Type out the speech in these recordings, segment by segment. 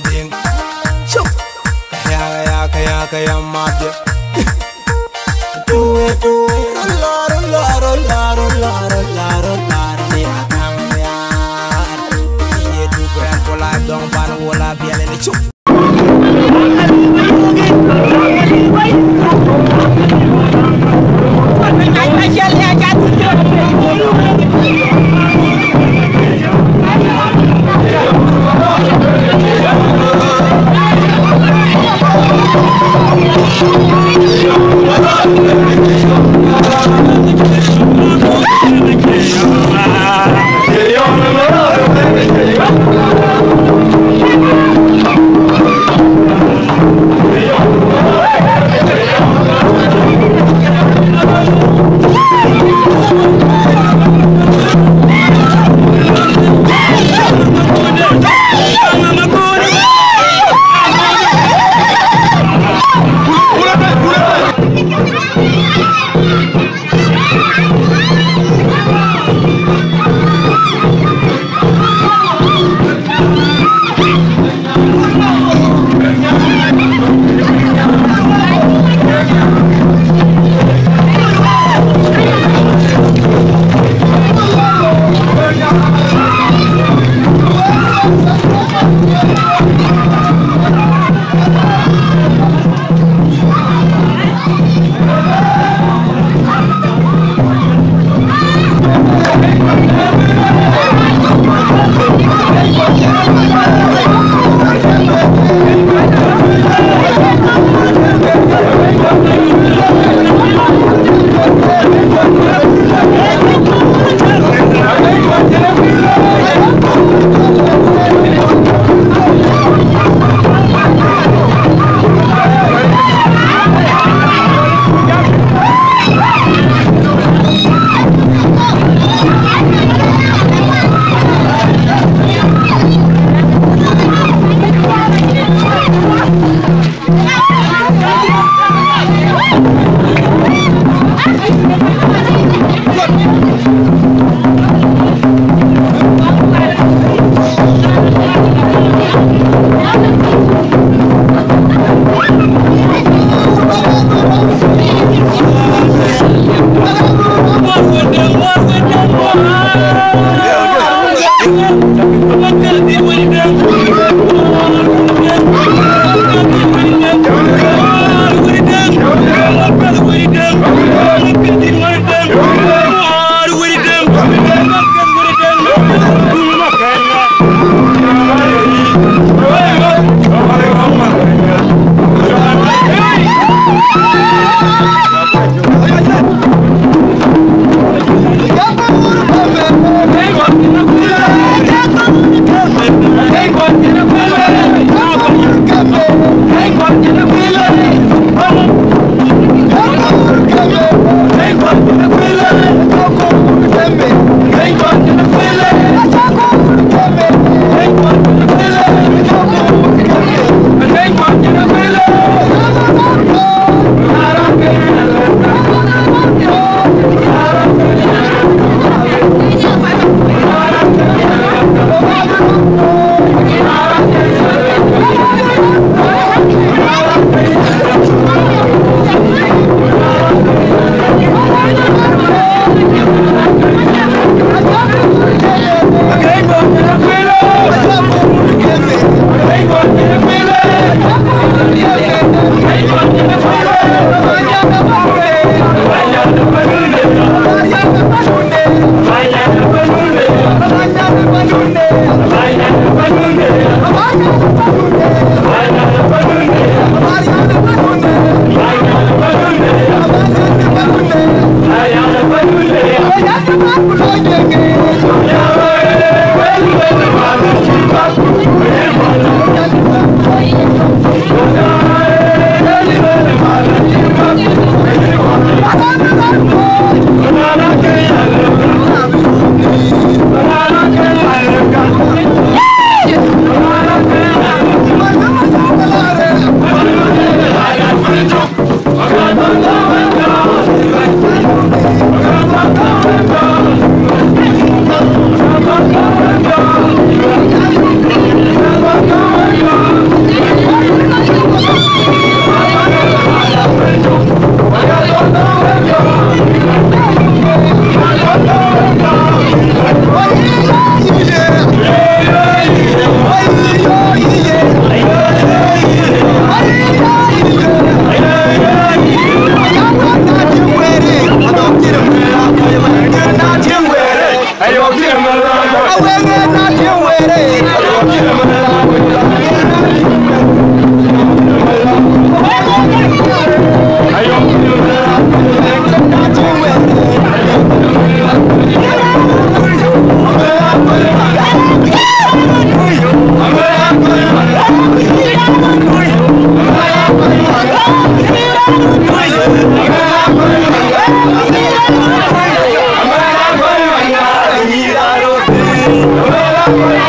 ding. Chup. Kaya mabde. Do it, don't ban wala biale ni chup.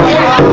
Yeah.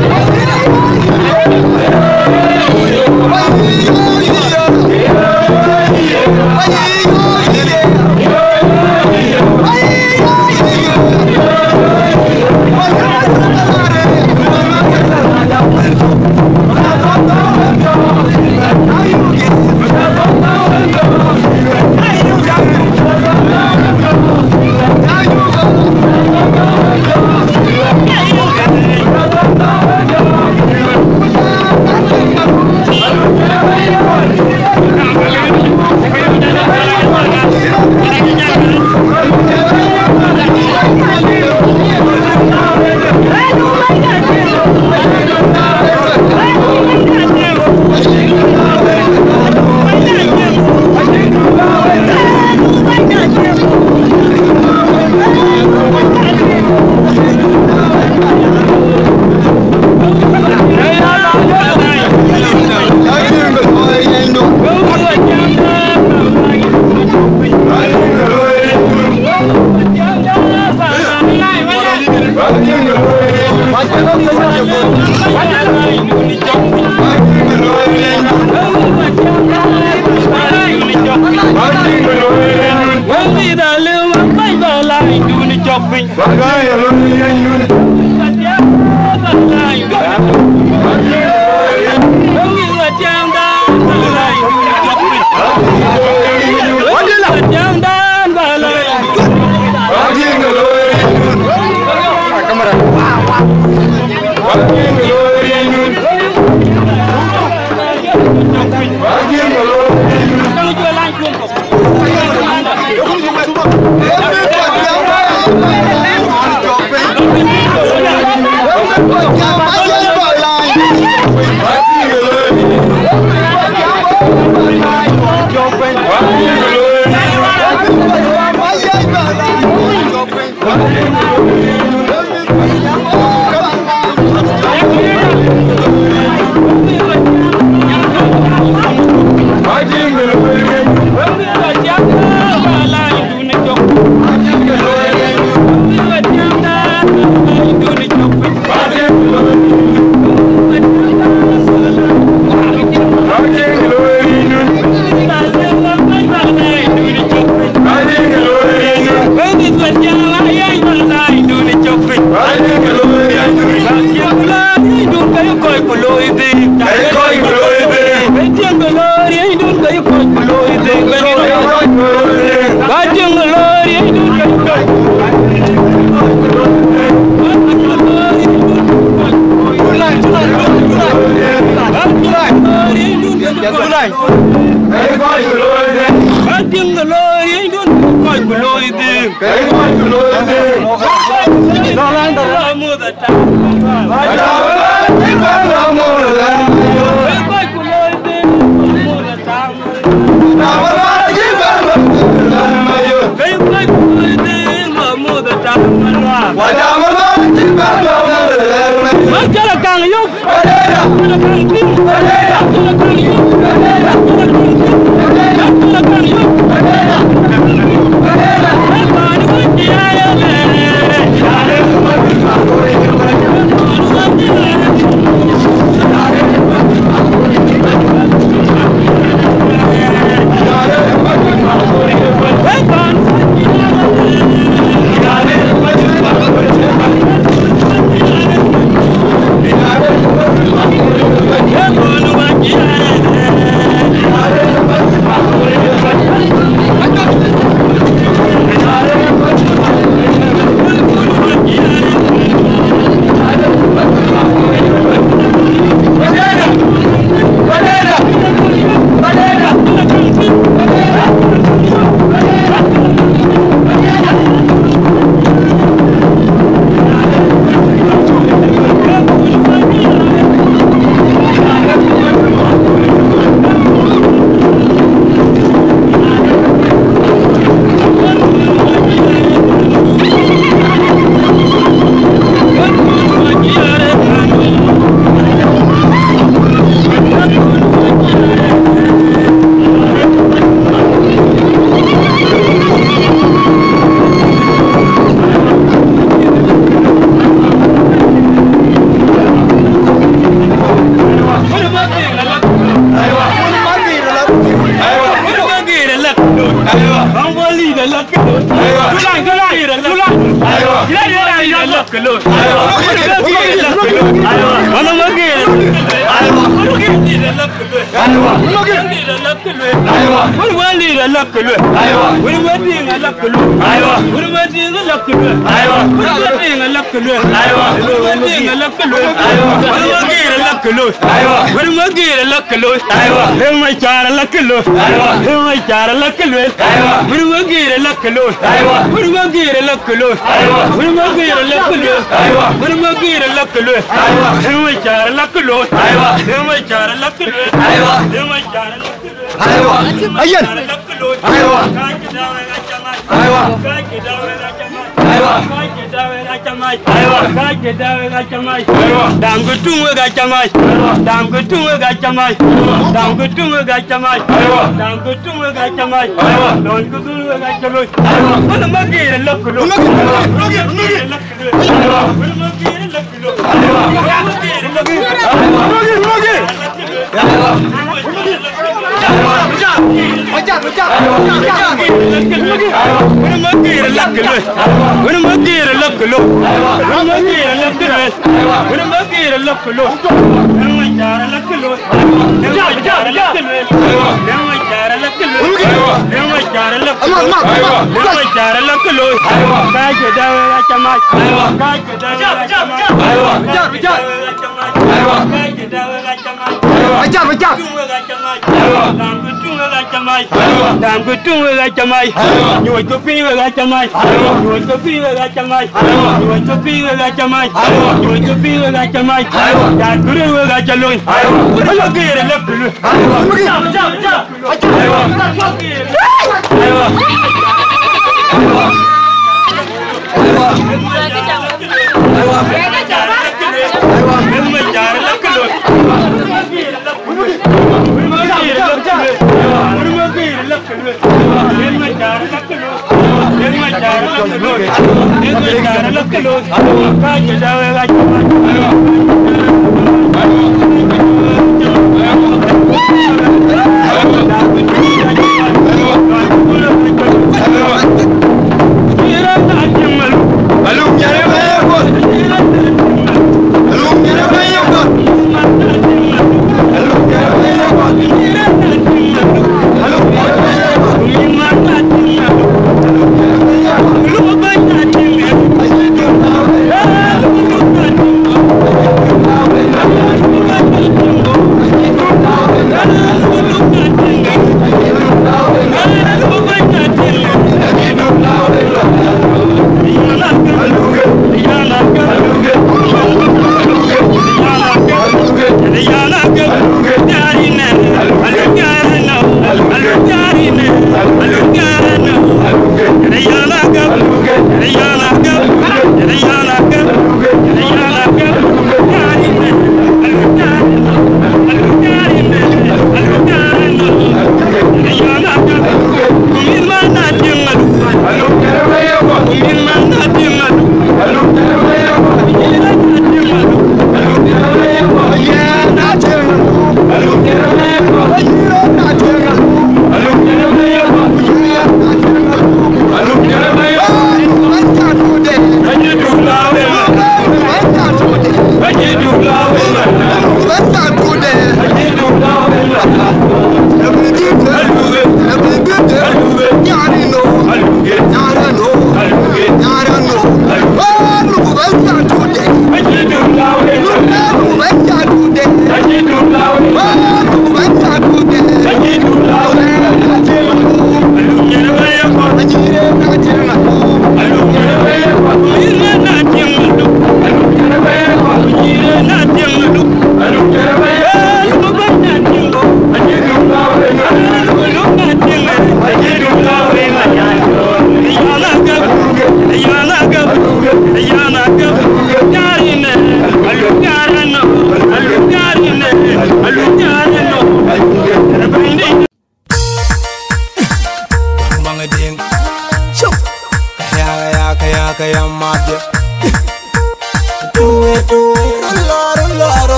Hello,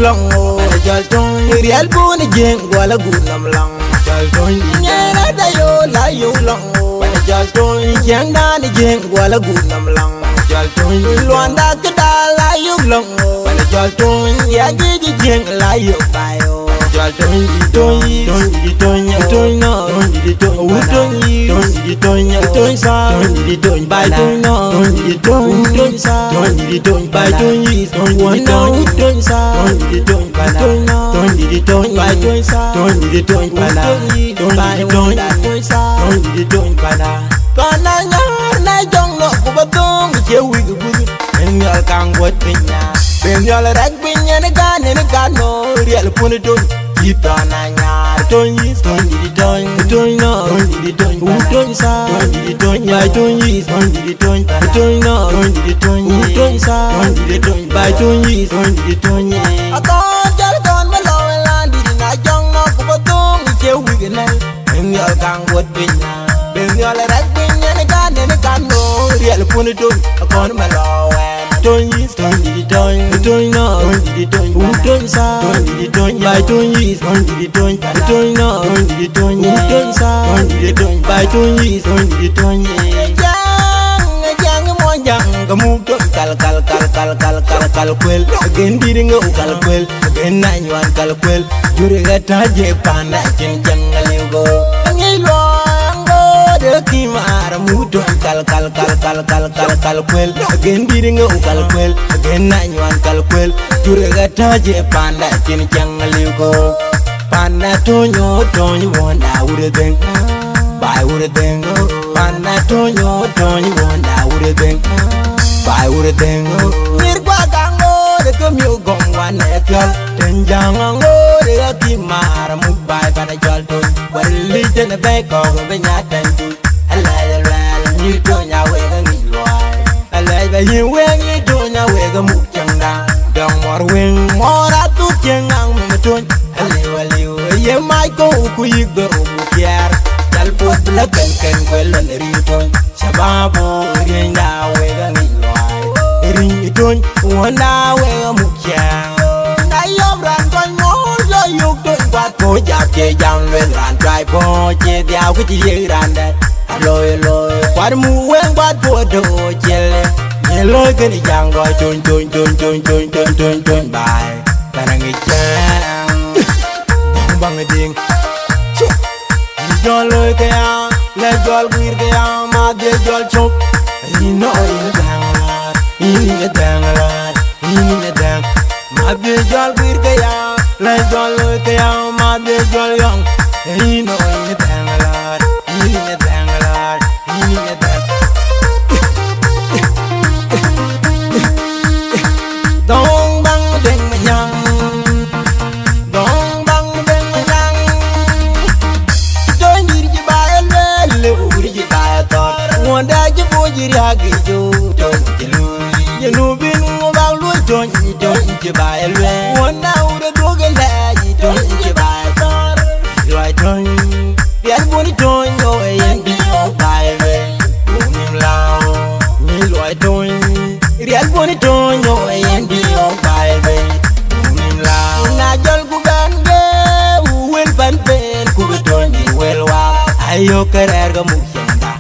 long bana jal toy real bun jeng wala gunam long jal toy nyera da yo la yo long bana jal toy jeng dan jeng wala gunam long jal toy luanda kada la yo long bana jal toy ya ji jeng la yo bayo jal toy toy no toy sa bai toy no toy sa bai toy toy sa toy no bai toy sa bai toy sa kana nyar na jong no ku batong chewi gu en yal kang wot pinya ben yal rag pinya ne kan no riel pun don kita na nyar toy no toy sa bai toy no toy sa bai toy akon jar kon malo la di na jong no ku batong chewi gu na en yal kang wot pinya ben yal rag pinya ne kan no riel pun don akon malo toy no toy sa bai toy no toy sa bai toy jang mo jang kamu kal kwel again diding kal kwel again na nywan kal kwel jure gata je pana cin jangal go ngi lo ngo de kimar mudo kal kwel again diding kal kwel again na nywan kal kwel jure gata je pana cin jangal go pana tonyo wonda ure den bai ure den pana tonyo wonda ure den bai ure den mir kwa gango de kemio gong wan ekal den jango de kimar mu bai pana jol to wali den be ko be nya den tu ala ni to nya we ga ngi loai ala ba yin we ngi to nya we ga mu changda dong mor wing mora tu chengang me ton ali ye mai ko ku yigdo mu kiar dal pot la ken kwelon ri ton sababu rinda we ga ngi loai ri ton wona we ga mu kiar na yom ran kon mo lo yuk to kwa ko ja ke jam le ran trai po che diao ku ti ran da loy kwar mu wen kwat po do chele ye loy ke ni jang go chun bai kana ngi chang bang ding jol loy ke ya le jol guir ke ya ma de jol chop no in dang ma de jol guir ke ya le jol loy ke ya ma de jol yang no in dang dong bang deng nyang join diri ba le uri ji ba tor wonda ji bo jiri agi jo join jilu ye no bin mo ba lu join ji ba le wonda ure do ge la ji join ji ba tor loi join bien boni join yo en bi o ba le nim lao ni loi join real boni join yo en bi o ba le nim lao na jol gu gange wel ban ben ku join ni wel wa ayo karer ga mu chanda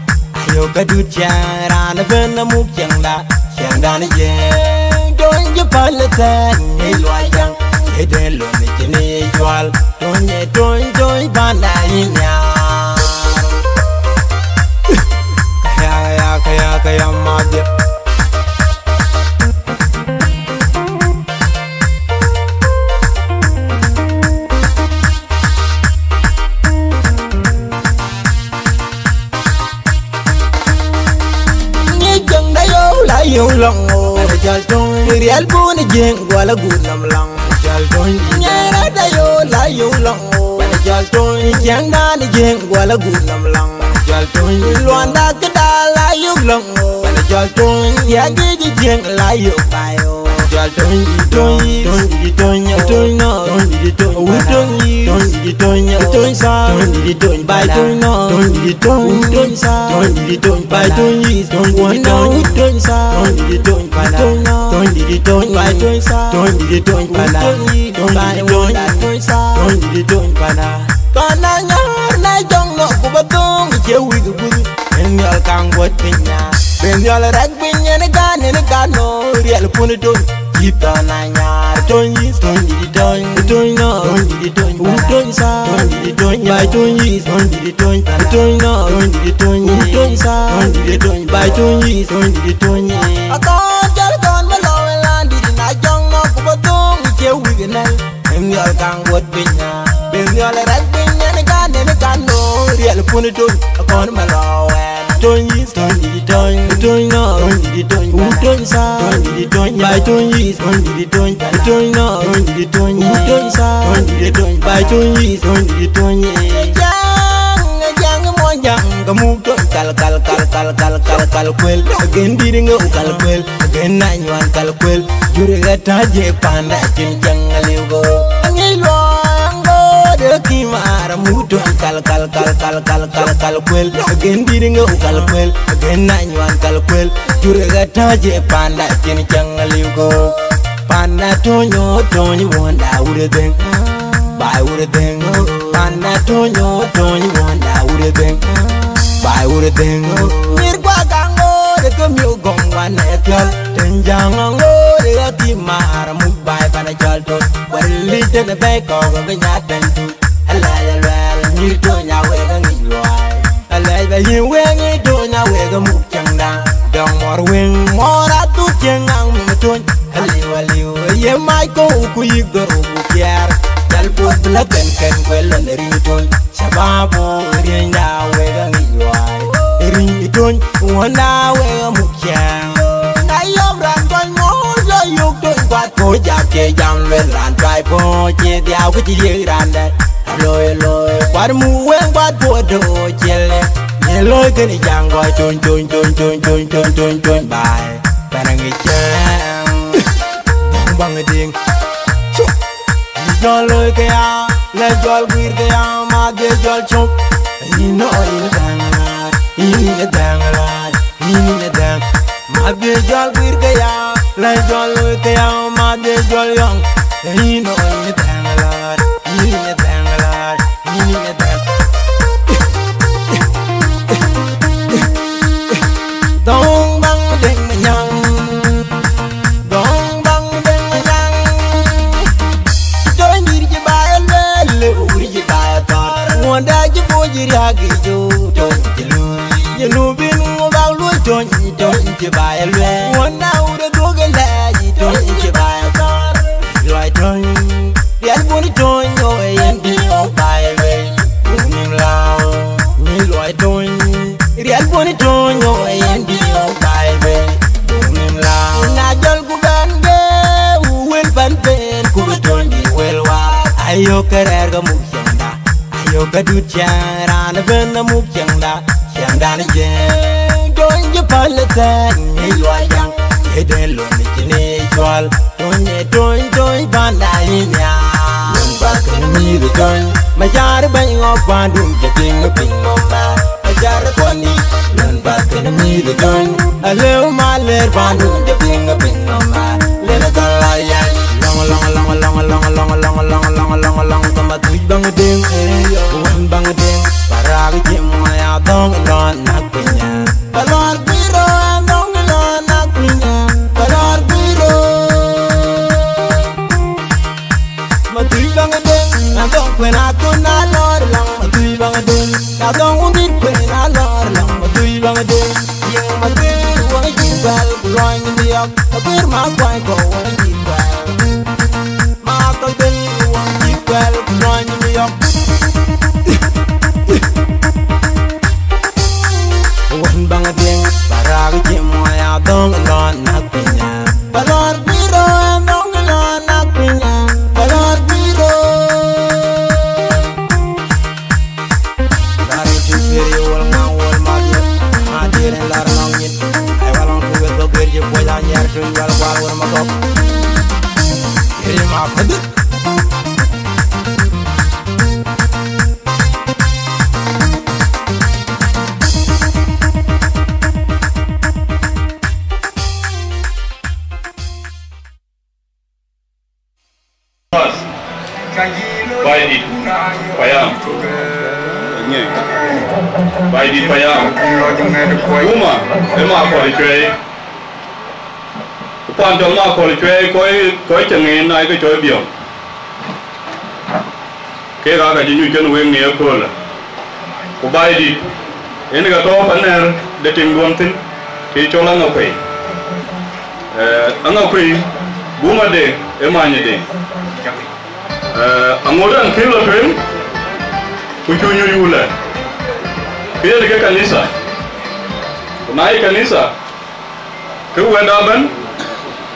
ayo ga du chara na ben na mu chanda ni ye don je palata ni loi jang e de lo ni ni jwal don bana inya kaya madya yo long jal toy real bun jeng wala gunam long jal toy nyera da yo la yo long jal toy jeng dan jeng wala gunam long jal toy luanda kada la yo long jal toy ya ji jeng la yo bayo jal ton di ton no ton di ton sa ton di ton bai ton no ton sa ton di ton bai ton yi ton sa ton di ton no ton di ton bai ton sa ton di ton yi ton sa ton di ton kana nyar na jong no ku batong chewi gu ben yal kang bot pinya ben yal rag pinya ne kan no riel pun don kita na nyar ton yi ton di ton no ton di ton sa ton di ton bai ton yi ton di ton no ton di ton sa ton di ton bai ton yi ton di ton akon jar ton ma lo lan di na jong no ku batong chewi gu na ben yal kang bot pinya ben yal rag pinya ne kan no riel pun don akon ma lo ton yi ton di no ton sa ton di bai ton yi ton no ton di ton sa ton di bai ton yi ton jang mo jang kamu ton kal kwel again biringa kal kwel again na nywan kal kwel jure gata je panda cin jangaligo angilo de kimara muto kal kwel again biringa kal kwel again na nywan kal kwel jure gata je panda cin jangaligo panda tonyo wonda ure den bai ure den panda tonyo wonda ure den bai ure den mir kwa kango de kemyo gongwan etyal tenjango de kimara mu bai pana jalto walli ten be ko go nyaten tu ala ni to nya we ga ngi loai ala ba yin we ngi to nya we ga mu changda dong mor wing mora tu chengang mu ton ali ye mai ko ku yigoro bu kiar dal pot la ken kwelo ne ri ton sababu rinda we ga ngi loai ri ton wona we ga mu chang na yom ran ton mo yo yuk ton kwat ko jap che jam le ran trai po che diao ku ti ye ran da loy kwat mu wen kwat po do chele ye loy ke ni jang goi ton bai para ngi chang bang ding jol loy ke ya le jol gwir ke ya ma de jol chop ino ine dang ma de jol gwir ke ya le jol loy ke ya ma de jol yong ino ine dang dong bang ding nyang wanda ji bojiri hagi jo ton jilu yenu bin mo ba lu ton ji ba elwe wanda ure dogen la ji ton ji ba tar loi ton yan boni ton yo yen bi o ba elwe nim lao ni loi ton yan boni ton yo yen bi o ba elwe nim lao na jol ku ban ge wel ban ben ku ton di wel wa ayo kerer ga mu yo gadut charan ben na muk changda ni je don je palata ni loyang eden lo ni chine chwal don banda linya don ba kan mi de don ma jar ba ngo pandum je ting ping ma jar ko ni don ba kan mi de don ale ma le pandum je ping ma le na kan la ya long kama tuj bang ding wan bang ding para ge mo ya dong lon nak pinya balor biro dong lon nak pinya balor biro ma tuj bang ding na dong kwen aku na lor long ma tuj bang ding na dong undit kwen na lor long ma tuj bang ding yang ma tuj wa ji bal roin ni yak bir ma kwai ko wa ji bal ma ko ding well, run me up. One bang a ding, para ge mo ya dong lon nak pinya. Balor biro dong lon nak pinya. Balor biro. Dari sipiri wal ngawal madir lar langit. Ai walong tu go gerje boya nyer tu wal wal ma kop. Bai di payam. Bai di payam. Uma ema ko li chwe. Quan trọng mà ko li chwe koi changin nai ko choi biom. Ke ga ga jinyu chen wen ne ko la. Ko bai di ene ga to paner de ting don tin ke chola ngapai. Angapai buma de emanye de. Angodan kilo tren kuchunyu yule kile ke kanisa nai kanisa ke wenda ban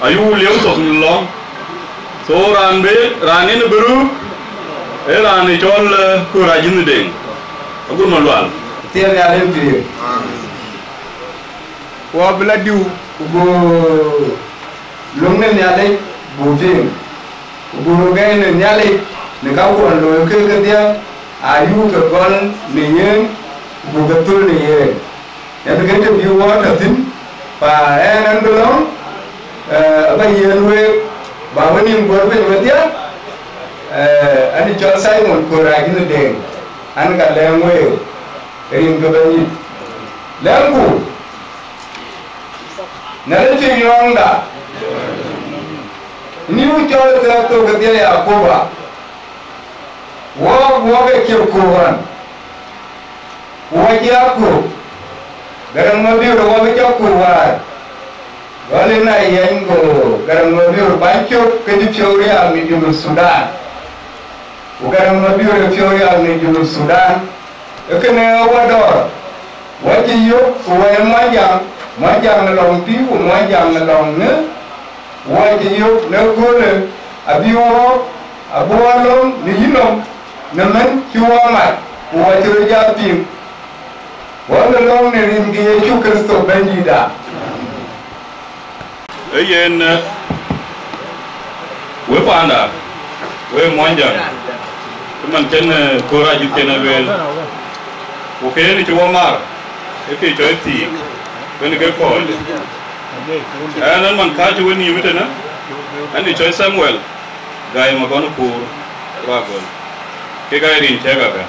ayu leu to long so ranin beru rani chol ku rajin de agur malwal tiel ya len tri wa bladiu go longen ya le bujing buru gay ne nyali ne ka ko lo ke dia ayu ke gon ne yen bu gatul ne ye ya de ke bi wa ta tin pa en andolo ba yen we ba woni ngor be dia ani cho Simon ko ra gin de an ka le we rin ko bani langu na le ti yonda ni ucho ta to ke dia Yakoba wo ke ke kuran wo ya ku garan ma bi ro wo ke kuran wale na yengo garan ma bi ro bancho ke di Fioria mi di Sudan wo garan ma bi ro Fioria mi di Sudan e ke ne wador wo ji yo wo ma jang na long pi wo ma jang na long ne wo ji yo ne gole abiwo abuwalom ni yinom naman kiwamat wato jafi wannan launin ringi Yesu Kristo banjida yen we panda we monjan man chen kora ju ken wel o ke ni chuamar e ke choiti ben ke ko nan man ka ju ni mitena ani choi Samuel gai ma kono pur ragon ke gai rin chega ka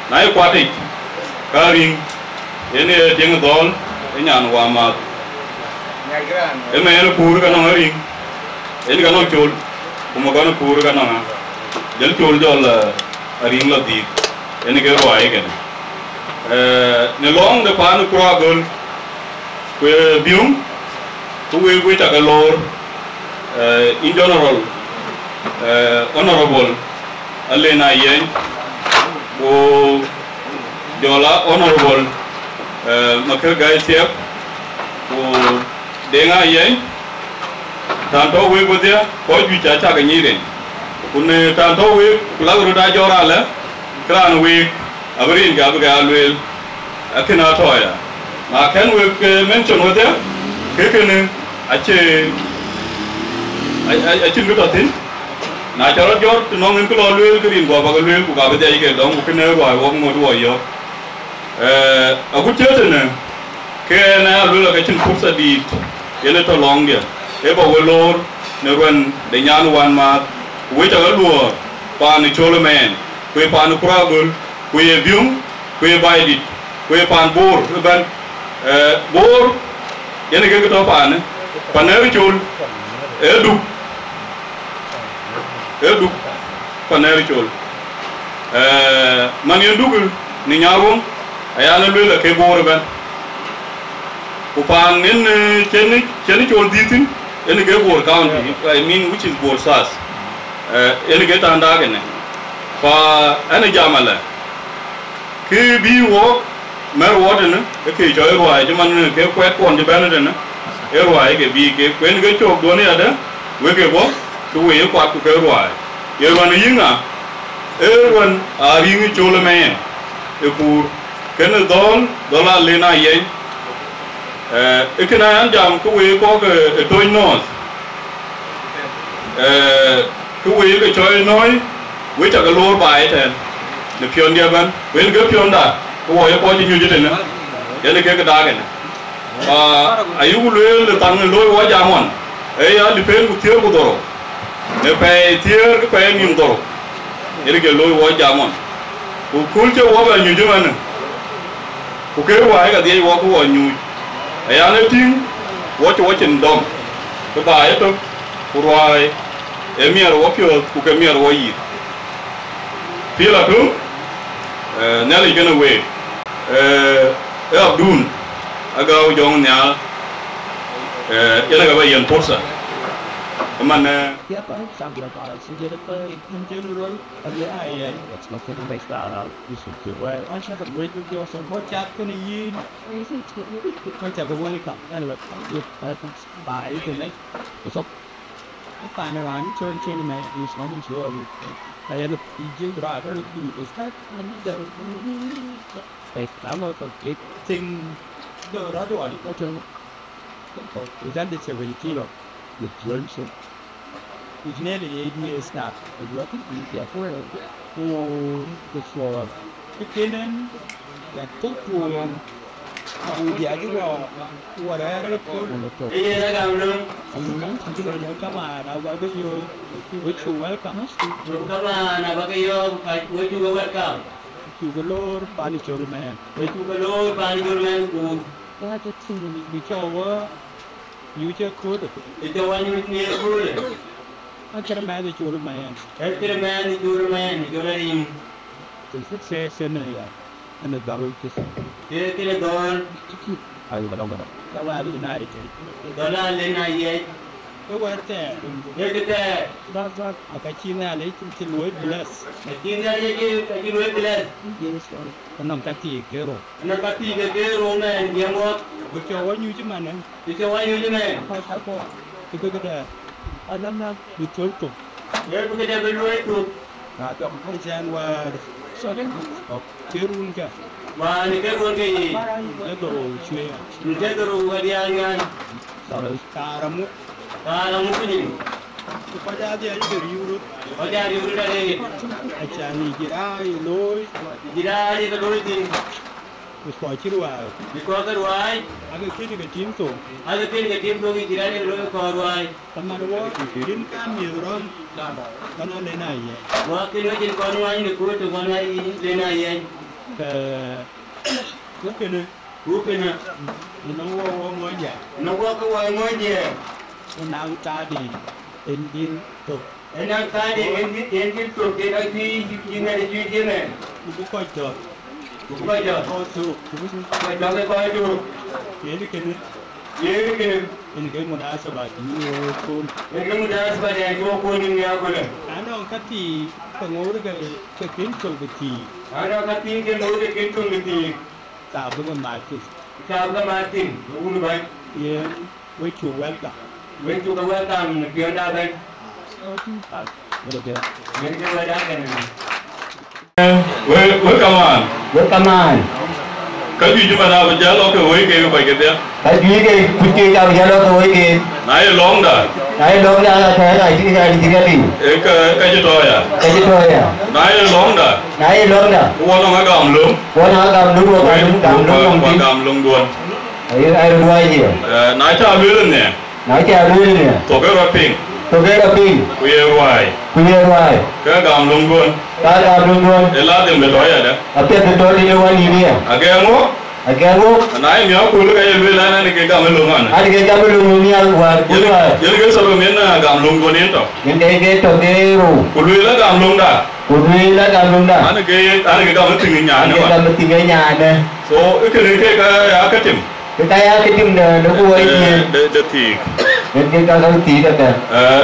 nai kwati ka rin ene ding dol enyan wa ma e me no pur ka no rin ene ka no chol kuma kono pur ka no jel chol jol rin la di ene ke ro ai ken ne long de pan ragon ku bium ku we ta ka lor in general honorable Alena Yen o jola honorable Makagai Tiep o Denga Yen tanto we bodia ko ju cha cha ga nyire kunne tanto we lagru da jora la kran we abrin ga ga alwel akina toya ma kan we mention odia kekene ache achin ko tin na charo jor no ngin ko lwel green go ba ko lwel ku ga ba dai ke dong ku ne wa wo mo do yo aku chetene ke na lwel ka chin kursa di ele to long dia e ba wo lor ne ron de nyan wan ma we ta luo pa ni cholo men ku pa ni kuragul ku ye bium ku ye bai dit ku ye pan bor ban bor yene ke to pa ne paner chul edu paner chol man yendugul ni nyawum ayana lula ke bor ban upan nin cheni chol ditin ene ke bor county I mean which is bor sas ene ke tanda gene pa ene jamala ke bi wo mer wodene ke joy roi man ke kwet kon je banade e roi ke bi ke kwen ke chok do ni ada we ke bo ku we kwat ku ke roi ye wan yinga e wan a ringi chole men e pur ken don dola lena ye e kana an jam ku we ko ke toy nos ku we ke choy noi we ta ka lor bai ten ne pion dia ban we ke pion da ku wo ye ko ji nyu jete ne ye ne ke da gen ayu le tang lo wa jamon e ya li pen ku tier ku doro ne pe tier ku pe nim doro ene ke loy wo jamon ku kulche wo ba nyu jumana ku ke wa ga die wo ko nyu aya ne tin wo chin dom ko ba eto ku roi e mier wo pyo ku ke mier wo yi pila tu nali gonna we abdun aga jong nya ene ga ba yen porsa man ya pa sambil para sejarah penjual ada ayat semacam pesta isu kue macam apa begitu dia orang kocak kena yin kocak kebuan ikan kan lepas itu baik tu ni besok apa orang cuci cuci ni isu macam jual kayak lu hijau berapa lu ustaz ni dah pesta mau pergi ting dah dua hari macam ustaz dia cakap kilo the person is nearly 8 years now. The working media for the floor. Beginning that took one. Dia juga whatever pun. Iya gamlung. Kita nak kawan, awak tu which welcome us to. Kawan, apa kayo? Which you welcome. To the Lord, Pani Chorman. Which you Lord, Pani Chorman. That is thing we show. You just could. Itu wanita ni boleh. Acara mana Chorman? Acara mana Chorman? Chorman. Success in the double kiss. Kira dolar. Ayo berapa? Kau ada naik. Dolar lena ye. Kau ada. Ye kita. Dah. Apa Cina ni cuma belas. Cina ye kira belas. Yes. Enam kaki kero. Enam kaki kero man dia buat. Bercawan you cuma mana? Bisa wanyu je man. Apa? Itu kita. Ada betul tu. Ye kita berdua itu. Nah, tu macam war. Sorry. Kerun ke? Wah, ni kerun ke ni? Itu cuy. Ni kerun wadiangan. Karamu. Karamu ni. Pada dia itu riurut. Pada riurut ada. Acha ni jirai loi. Jirai ke loi ni. Usai ciruai. Dikau keruai. Agak kiri ke tim tu. Agak kiri ke tim tu jirai ke loi keruai. Tamar wah. Kirim kan miron. Kanan lena ye. Wah kiri ke keruai ni kau tu keruai lena ye. Bukena. Bukena. Nawa ngoja. Nawa kau ngoja. Nang tadi. Endin tu. Enang tadi endin tu kita jingan jingan. Buka jod. Buka jod. Oh tu. Buka jod ke kau tu. Ini kena. Ye kena. Ini kena muda sebab ini pun. Ini muda sebab yang jauh pun ini aku le. Anak kati pengurus ke kintul keti. Anak kati ke muda kintul keti. Tak boleh mati. Siapa mati? Ulu baik. Ye, which you welcome. Which you welcome. Biar baik. Betul. Biar kita datang. Welcome on. Welcome on. Kaju cuma dah berjalan ke woi ke baik kita. Kaju ke putih kau berjalan ke woi ke. Naik long dah. Naik long dah saya di sini ni. Kaju tu ya. Kaju tu ya. Naik long dah. Naik long dah. Orang orang gamlung. Orang gamlung. Gamlung duan. Air dua je. Naik cah lulun ni. Naik cah lulun ni. Toke raping. Toke raping. Kuye ruai. Kuye ruai. Ke gamlung duan. Ke gamlung duan. Elah dem betul ya dah. Apa betul di luar ni dia? Agakmu. Agakmu. Naik miau kulu kaya lulan ni ke gamlung kan. Ada ke gamlung ni yang luar. Jadi ke sebelum ni gamlung duan ni tu. Ini ke toke ru. Kulu lah gamlung dah. Kulu lah gamlung dah. Ane ke gamlung tinggi nyan. Gamlung tinggi nyan. So ikan ke apa tim? Kita yang kita nak buat ini. Detik. Kita kalau tidak kan.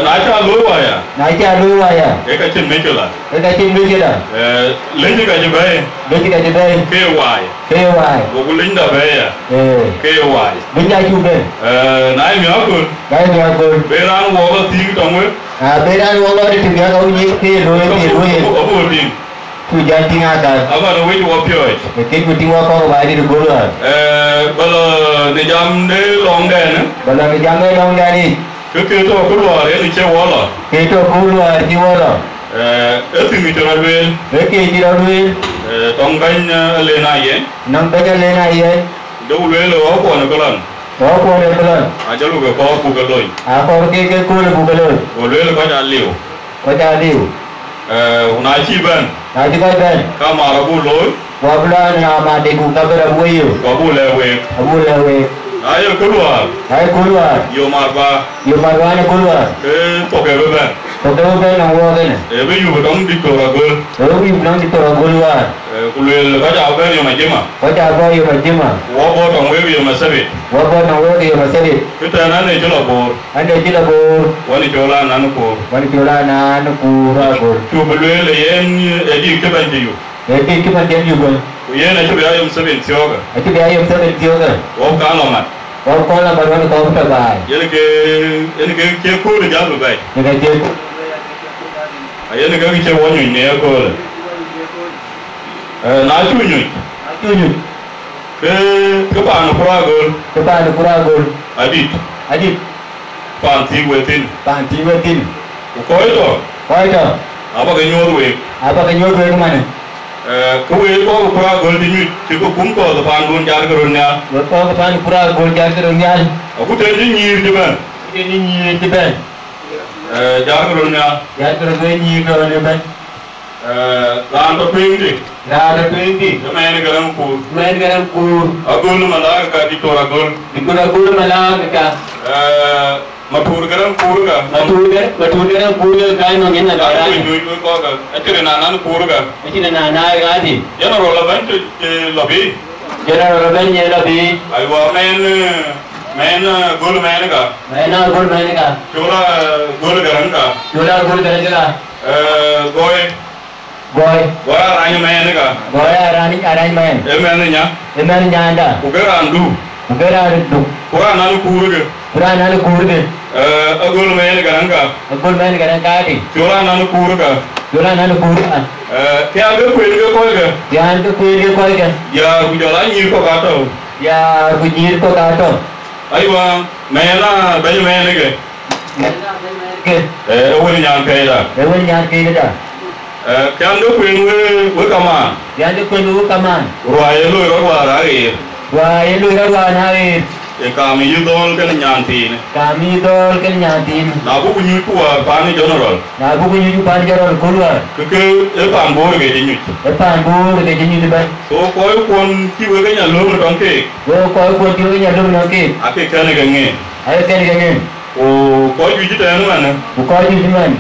Naik cah luar ya. Naik cah luar ya. Kacin macam lah. Kacin macam lah. Lenji kaji bayi. Lenji kaji bayi. KY. KY. Buku linda bayi ya. KY. Linda juga. Naik miakun. Naik miakun. Beran wala tinggi tamu. Beran wala di tinggi kau ni luar. Apa ting? Tujuan tinggi kan. Apa nak wujud wapioi? Mungkin tinggi kau bagi di bulan. Bala nijam de long dan. Bala nijam de long dan ni. Kita keluar ni cewala. Kita keluar cewala. Itu mitra duel. Mitra duel. Tonggan lena ye. Nampak lena ye. Dulu duel apa nak kelan? Apa nak kelan? Ajar lu ke kau bukan loy. Apa ke kau bukan loy? Duel kau dah liu. Kau dah liu. una chi ben na ti kai ben ka mara bu loy wa bla na ma de ku ka bera bu yu ko bu le we abu le we ayo kulwa ai kulwa yo marba yo ma wa ne kulwa ke to ke ben to ke ben na wo ben e be yu dong di to ra gol ro bi blang di to kulwa kulwe ka ja ben yo ma jema wa ta ba yo ma jima wo bo dong we yo ma sabe wa ba na wo yo ma sele kita na ne jelo bo ande jila bo wani jola na no ko wani jola na no ku ra go tu bulwe le yen e di ke ban yu e ti ki ma den yu go yen a chube ayum sabe sioga ati be ayam sele ti ga wo ka no ma wa ko la ba ro ko ta ba yen ke ko de jalu bai ni ga je yen ke wonyu ne ko na chu nyu tu nyu ke pa no kura gol ke ba no kura go adit adi pan ti wetin pan ti we tin ko ito ko ito aba ga nyodo we apa ka nyodo ko man ko we ko kura gol di nyu ti ko kum ko da pan gon jar garon nya wo ko pan kura go jar ko nyal aku te ni nyir di ban ni ni ti ben jar garon nya jar ko go ni ko ne ben lan to pindi la da pendi ma ene garam ko men garam ku agol ma la ka di to ra gol di ko mala ka matur garam ko ga matur garam ku ga no ngen na ga ai nyu ko ga atire na nan ko ga ni na na ga di yana ro la ban lobi jara ro ben ye la bi ai wa men gol men ga na gol men ka chola gol garam ka jola gol garam ka goy gora rani men ga goya rani men men nya men nyanda ugara andu ugara du kura nan kuruge pura nan kurge agol men garam ka gol men garam ka di chola nan kuruga jola nan kurga kya be ko ge ko ga yan to ku ko ga ya ku jola ni ko ga to ya ku jir ko ka to aiwa mena be men ge ke woni nyan pe da e won yan ke da kya ndo ku we kama yan to ku kaman ruaye lo ro wa ra ge wa ye lu ra wa na e e ka mi yu dol ke nyan ti ne kami dol ken nyatin na bu ku nyu ku wa pa ni general na bu ku nyu pan jaro kulwa ke e pa bo ge di nyu e pan bu ke nyu ni ba so ko kon ki we ge nya lo ro ke wo ko ti nya do no ke ake ka ne ge nge ay ken ke ngi o ko ju ji ta no na bu ko ji man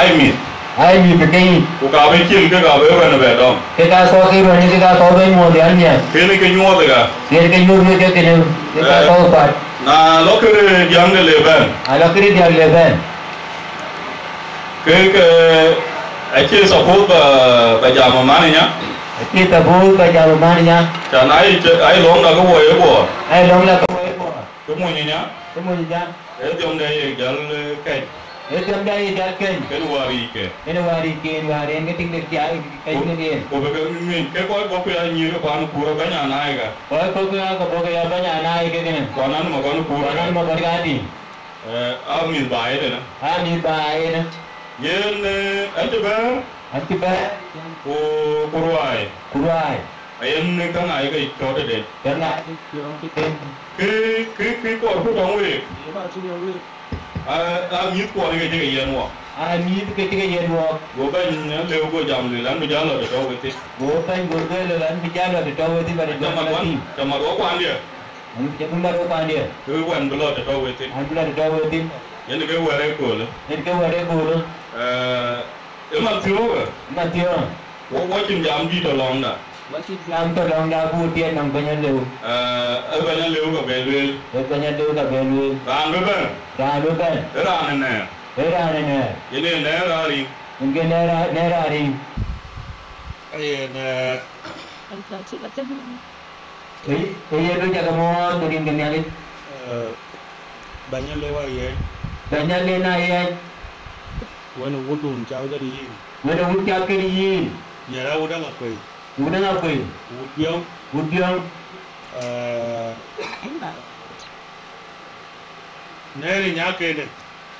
ai mi ay mi ke kai ku ka be ki ke ga be ro na be do ke ka so ke ro ni ke ka so be mo de anya ke ne ke nyu de ga ke nyu ni ke ne ke ka so pa na lo ke yang ne le ben ala kri dia le ben ke ake support ba jama mani nya ke ta bu ka ja man nya cha ai long da ko wo ye bo ay long la ko mo ko mo nya ko mo ja e jom de ye gal kai e tam dai ja ken ke wari ke ene wari en ke ting de ja kai ne ni ko be min ke ko ya ni ro pa no pura ba nya na ga ko ko ko ya ba nya na ke ne ko nan mo ko no pura Wanan mo ga di a mi ba ye na ha ni ba ene yen ate ba anti ba ko ruai kurai ayen ne kan ai ga to de kana ke ko ru dong we a mi ko ne ge yen wo a ni ke ke yen wo go ba ni le go jam le lan ja lo de to we ti go pan go go le lan bi jalo de to ti ba de ta ma wan ta ma ro kwan dia an ke ba ro pa dia ke wan lo de to we ti an bla de to ti yen ge were ko le en ke wa de go ro e ma ti wo ma ti o wo chin jam di to long da ma ti lam to long da bu ti nang ba nya le e ba nya le go be le e ba nya de ga be lu ran be ba ra lu ba ran ne e ra ne yen ne ra ri en ke ne ra ri ayen e ye lu ja ga mo to rin ke ne ali banyak lewat ya ba nya le na ye wana wudun jauh dari we do wu ja ke ni ya udah nggak koi udah na ko wudiam udiang neri nyake ne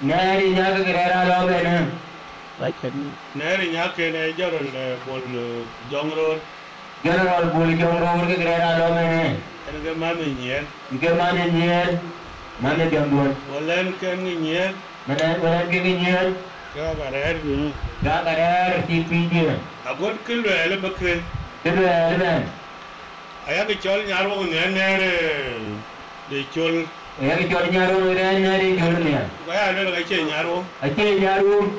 nari nya ga ra lo be ne neri nyake ne jaron bol jongro general bol jong ro ke ra lo me ne ene ke mame nyen ke ma ne nyen ma ne jang duan walen ken nyen ma ne ke nyen Gagarer tipi agot kilo ele bakre dia. aya ke chol nyarwo ngenere de chol Ya ke chol nyaro nari chol aya le ga che nyarwo Ache nyaru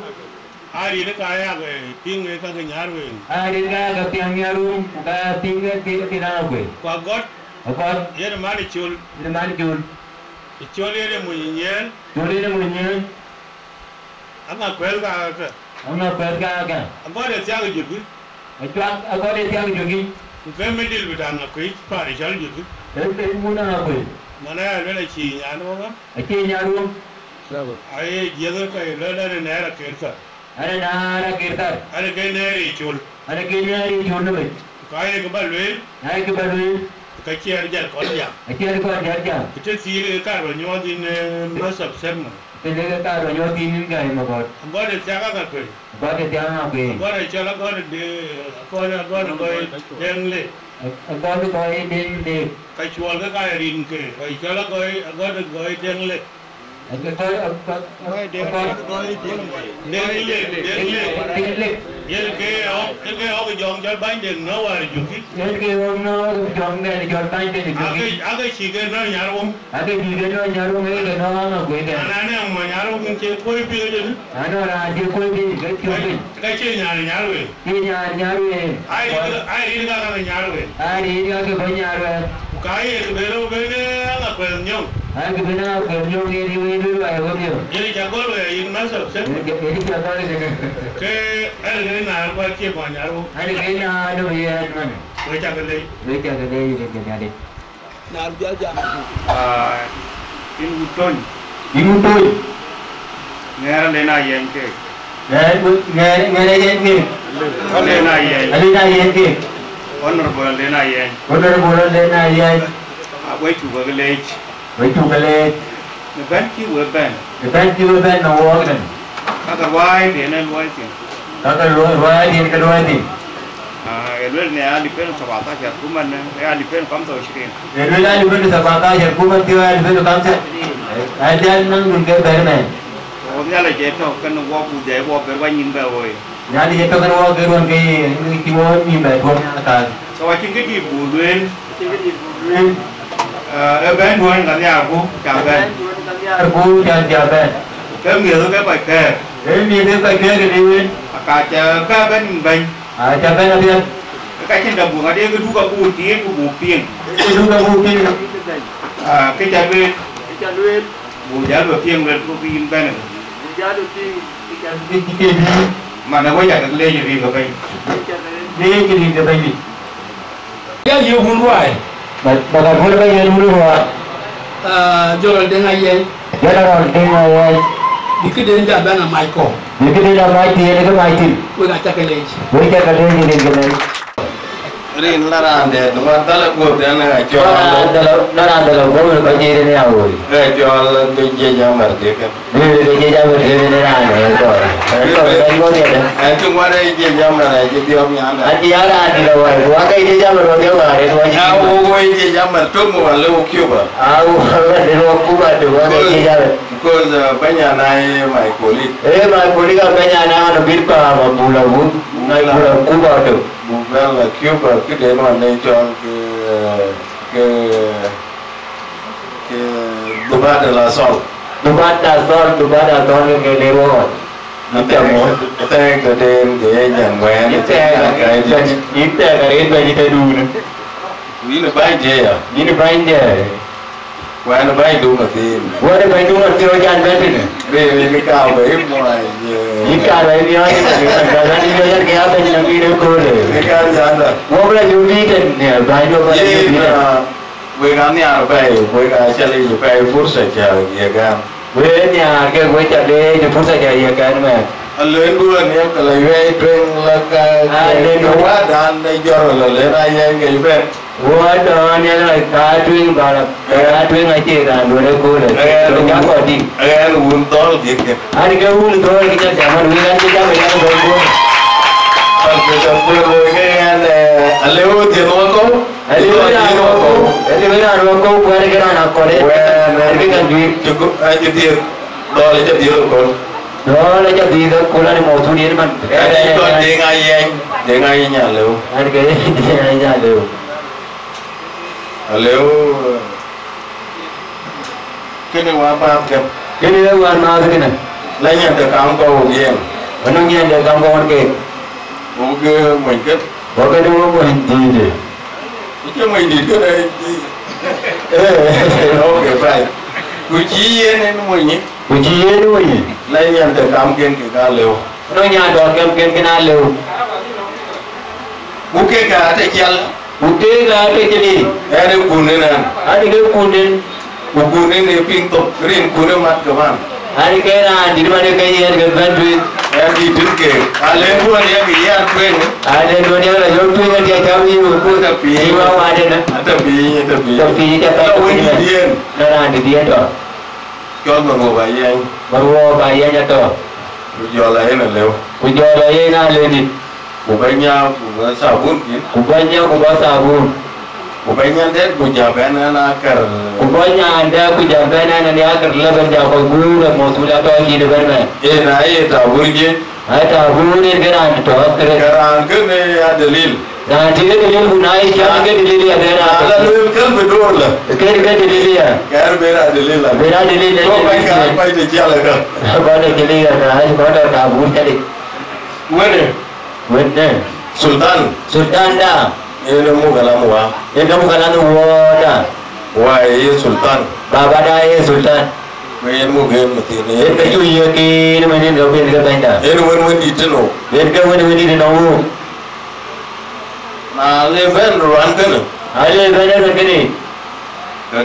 ari ne ka ya ke pinge ka ke nyarwo ari ga piang nyaru ka tinggal ke na kwe. kwa got Apa ye ne mali chol ni man chol. chol ye mu nyen Chol ni munye. anga kwel ka ka Anga perga ga. agot e tia ga jugu Achuak agore tiang jogi. ke medil bidanga ku pare chal jugu Muna kwe. mana ya le chi nyarwo ga Ache nyaru ai jega ka le le ne ra kersa are nara kirtar. are ke ne ri chol Are ke nyari chol ne. ka ye ke balwe Ai ke baru. ka chi ar jar ko ya Ache ko jarja. ke si ka ro nyo din masab serma Tele ka ro yo tinin ga ma bot. agot e tia ga ku Ba ke tiang kwe. agot e chala agot de agot go dengle Agore ko din de. ka chwal ka rin ke ka chala go agot go dengle dengle ye ke o jong jal ban de no war juki aga chi ke no nyarwo anane mo nyarwo ke che koi pi de ka che nyarwo ai ga ka ye ke bero bene ala ko nyong ye ja go le in masab se ke ele na kwa che mo nyarwo we ja ke le Nah, jaja. in uton Ibu tu, ngera le na yen ke ngere yen le na yen Alina yen ke, honorable le na yen kotor bolan le na yen, we chu ga le wei tu kale, ne ban ki we ban depan tu ben no wogan, ka ga wai de ne wai ti kakak luar yen kedua ni, le ne ali pen sa ba ta ja ku man ne ali pen kam to shirin Dulu lah dulu tu sabata je, kumat tu dulu kamse, ada nang dulu ke bermain, o nya le je to kan wo bu je wo ber wa nyin ba oi jadi itu kan orang keruan ke, ini kiwan ni berbuat atas, so wa kin ke di bu luen e ben duan ga ya bu ka ben aku jalan, ke mi ke ba ke ini dia pakai ke dia, ka cha ka ben ben jalan apa yang, ka chen da bu ga de ke du ka bu ti ku bu pien itu dah mungkin, ke cha be bu ja lo pien le ku pin ben ini mà nó có giải được lê gì rồi vậy dia jadi ke bayi, Ya, you pun buat. bagai pun bayi yang dulu buat, Jual dengan yen. jadi orang tengok yang, Dikit dia jaga nama Michael. jadi dia dah mati, dia dah mati, We got take a leg. boleh kalau dia jadi ke bayi. rin larande duma dala go dana jol Dalam gol kau jadi ni awal. jol de je jamar de ka Dia jadi ni rana itu. Itu gol dia. tu wara je jamar je diom yana Aji ada di luar. Wah ini jam berapa luar itu aja. ya wo go je jamar to mo lo cuba Aku di luar kuba tu. Wah ini jam. ko banya nai mai koli Mak boleh kau banyak nak birka apa pulau bu. Naik pulau kuba tu. bukan la cuba ke de no ne jol ke duba de la sol Dubata sol ke lewo. Kita mau. te ke de nyan wa ne te ka Kita kari itu kita dulu. ni ne bai je ya Ini banyak. wa ne bai du ma ti Gua ada banyak orang terojan betul. be ni ka ba e mo ai Jika lagi ni ada ni jalan ke apa ni lagi dia kau ni le. ka jana Gua boleh judi kan ni, banyak orang judi. we ga ni ar bai we ga chali bai fursa cha ye ga Weh ni harga gua cakap je pusat je kan mah. alen du ne ka le we tren la ka no wa dan ne jor la le na ye ge be Gua dah ni lah katuing balap, katuing aja kan boleh kau le. Jangan kau di. agan un tol je ke Hari ke ulu tu kita zaman wilan kita macam tu. al ke ta pe lo ge ne ale o de no ko Hari mana aku buat kerana nak kau le. we na Hari kan duit. cukup aja dia dol je dia ko đó là cho gì đó cô là một thu điên mà Cái còn để ngay nhà liều anh cái nhà liều liều cái này qua ba cái này là mà cái này lấy nhận được cam câu gì anh nói nghe được cam câu cái ok mình kết có cái đó mình gì vậy chứ mình đi cái này ok phải cử chỉ nên mình nhỉ cử chỉ đúng không lấy nhận được cam kiên cái ca liều nói nhà đó cái nào liều ok cả thế chăng Bukti lah kecili. ada kuningan Ada ke kunin. kunin ni pintu green kunin mat kawan Ada ke na di mana ke yang ke bandwidth. di dinke ale buan ya ke ya tuen Ada dua dia lah jauh tu yang dia kami buku tapi Iwa ada na. tapi Tapi dia tak tahu ni. dia Nah di dia tu. cho mà ngồi vậy anh Baru bayarnya tu. giờ là em là liều Ujar lagi na lagi. của bên nhau của sabun kín Kubanya kubah sabun. của bên nhau đấy của nhà bé nó là cờ Kubanya anda kujaga na dia kerja kerja kau guru mau sudah tu lagi dengan mana. này sabun kia Ada sabun ni kan tu kerja. cờ cái này dalil Nah dia dia gunai siapa ke dia ada na. dalil kan betul lah Ke dia. cái bera dalil lah Bera dalil lah. kau baik kan baik dia jalan kan Pada kali ada pada sabun tadi. mana Benar. sultan Sultan dah. ini mau kalam wah Yang kamu kata tu dah. wah ini sultan Bapa dah ye Sultan. ini mau game mati Yang ini kecu ye ke mana kau pergi ke benda. ini wen di teno Yang kau mana di nau. nah level ruan kan Ada benda kini.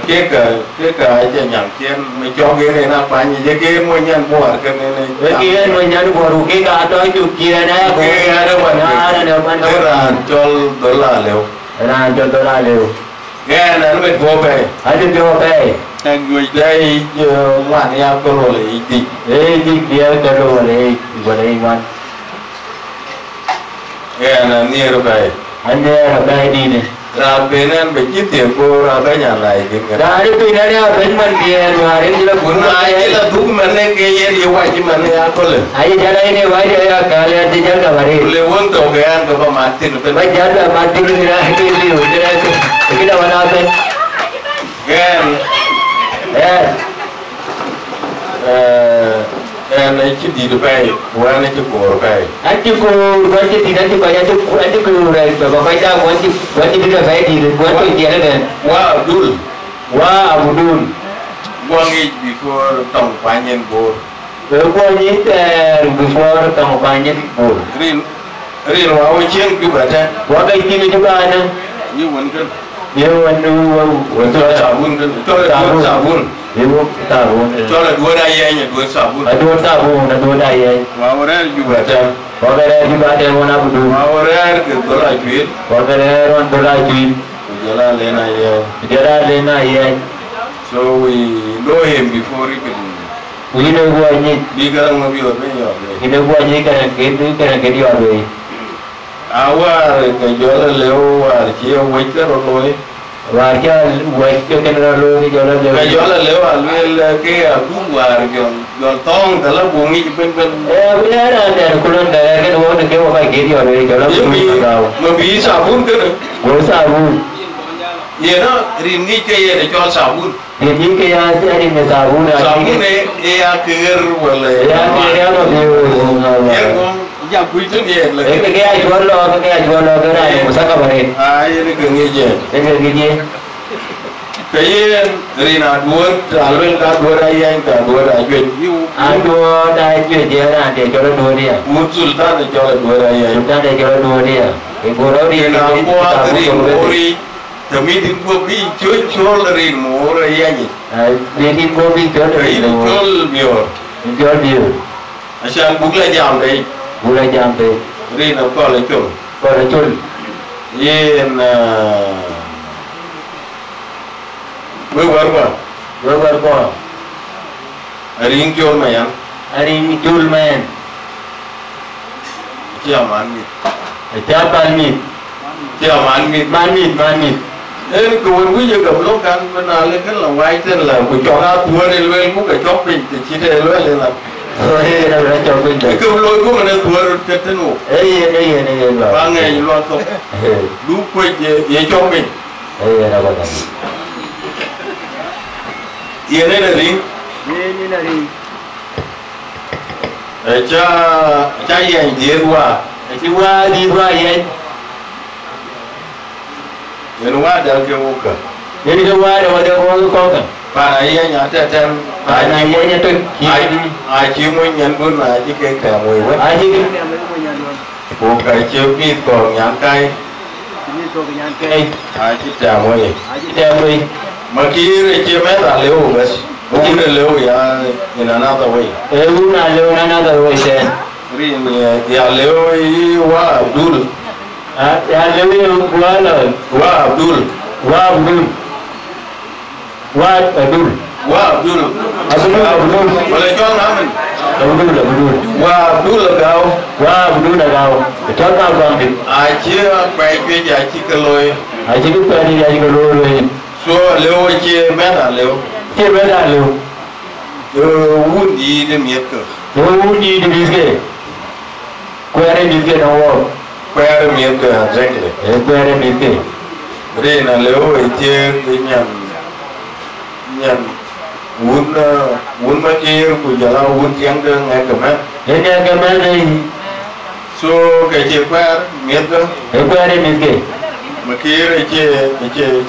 cái aja nyangkian mencoba ini apa ni jadi mau nyan buat kan ini Kian menjadi baru ke atau itu kian ada. Oke, ada buat Ada apa? rancol dolar leo Rancol dolar leu. nghe là nó bên vô về Ada dua bay. người đây ngoan ya có rồi đi Dia kalau boleh iman. nghe là nia rồi về Anda bay di ni. ra bên anh bị chiếc tiền cô ra cái nhà này thì người Dari pindah dia benman dia hari ni lah muốn ai ấy là thuốc mình nên cái gì đi quay chứ mình ya có lên Ayo jalan ini wajah ya kalian di jalan kemari. lên uống tàu cái ăn có mati nó bên Baik jalan mati ni lah ini udah kita mana apa? nghe này chỉ đi được về qua này chỉ cổ về Anti ku wajah tidak tu banyak tu anti ku bapak baca wajah tidak baik di wajah dia kan. qua dul Wah Abdul. qua ngay before tổng quan nhân bộ Wajah before kamu banyak pun. rin vào chiên cái bả ra Wajah ini juga ada. như vấn cân Dia wandu cho sabun cân cho là đuôi sabun Dia tahu. cho là đuôi đây anh nhỉ đuôi sabun Ada sabun, ada daya. vào ra như bả ra Wajah juga ada yang Abdul. vào ra cái đó là chuyện Wajah orang berlaju. giờ là lên này Dia lena ya. so we know him before he can Ini wajah đi cái ông bây giờ bây giờ Ini wajah kerana dia ada. awa cái giờ là leo à chỉ quay cái rồi Wajah kerana lalu jalan cái giờ là leo à leo cái cũng và rồi tông cái là buông đi bên bên Benar ada kulon dah kan orang ke apa dia ada jalan mà bị sabun cái này Gua sabun. vậy đó rin nghĩ cái này cho sabun Jadi kaya ada ni sabun sabun này ya kir wala Ya kaya no dia. ya con ya quý thứ gì là Kaya jual lo ke rai musaka bare. ai ini cái nghĩ gì Ini gini. cái rin aduan alwen ka dua rai anh ka dua rai chuyện you Aduh, dah jual dia dah dia jual dua dia. một sultan này cho là dua rai anh Sudah dia jual dua dia. Ibu lo dia rin aqua rin mori themi din ko bi chol rin mo rai anh dia di kopi jual cái dia. chol bio Jual dia. asan bukla jam đây Mulai jam tu. rin ko la chol Kau dah jual. yen we warwa Jual kau. rin chol mà yan Hari ini jual man. chairman mi Siapa ni? chairman mi Manit. em ko won wi gặp lúc kan bana le kan la wai ten la ko cho ga tua ne le mu ka chop pin ti chi de le la Ôi đâu đã cho mình cái được. câu lôi của mình vừa chết thế nụ Đây rồi. ba ngày lo không đủ quên về cho mình Đây là bạn. yên đây là gì Đây là đi. để cha yên đi qua Đi qua vậy. yên qua được cái ô cơ Đi qua đâu có con cả. bà này nhà cha cha Ai này nhớ tôi. ai chịu muốn nhận bữa này chỉ cái cả mùi quá Ai chứ. cô cái chiếu biết còn nhãn cây Cây. ai chỉ trả mùi Theo mình. mà kia rồi chia mấy là liều bớt cũng là liều ya in another way Una lo another way then. ri ya liều wa Abdul Ya lo qua rồi. wa Abdul Wa Abdul. wa Abdul boleh jual namen Abdul. wa Abdul gao Wa Abdul là gạo. Cho cao con thì. ai chia quay kia ya chỉ cái lôi Ai chứ cứ đi ra cái lô rồi. so liều chia mấy là liều Chia bé ra luôn. wun di de miet cơ Đâu đi đi cái. Quay đi cái đâu. quay miet cơ exactly Quay đi cái. ri là liều chia cái nhận wun mấy kia của giờ là wun tiếng đơn nghe cầm hết Thế nên cái máy này. so cái chia quay miet cơ Quay đi cái. mà kia rồi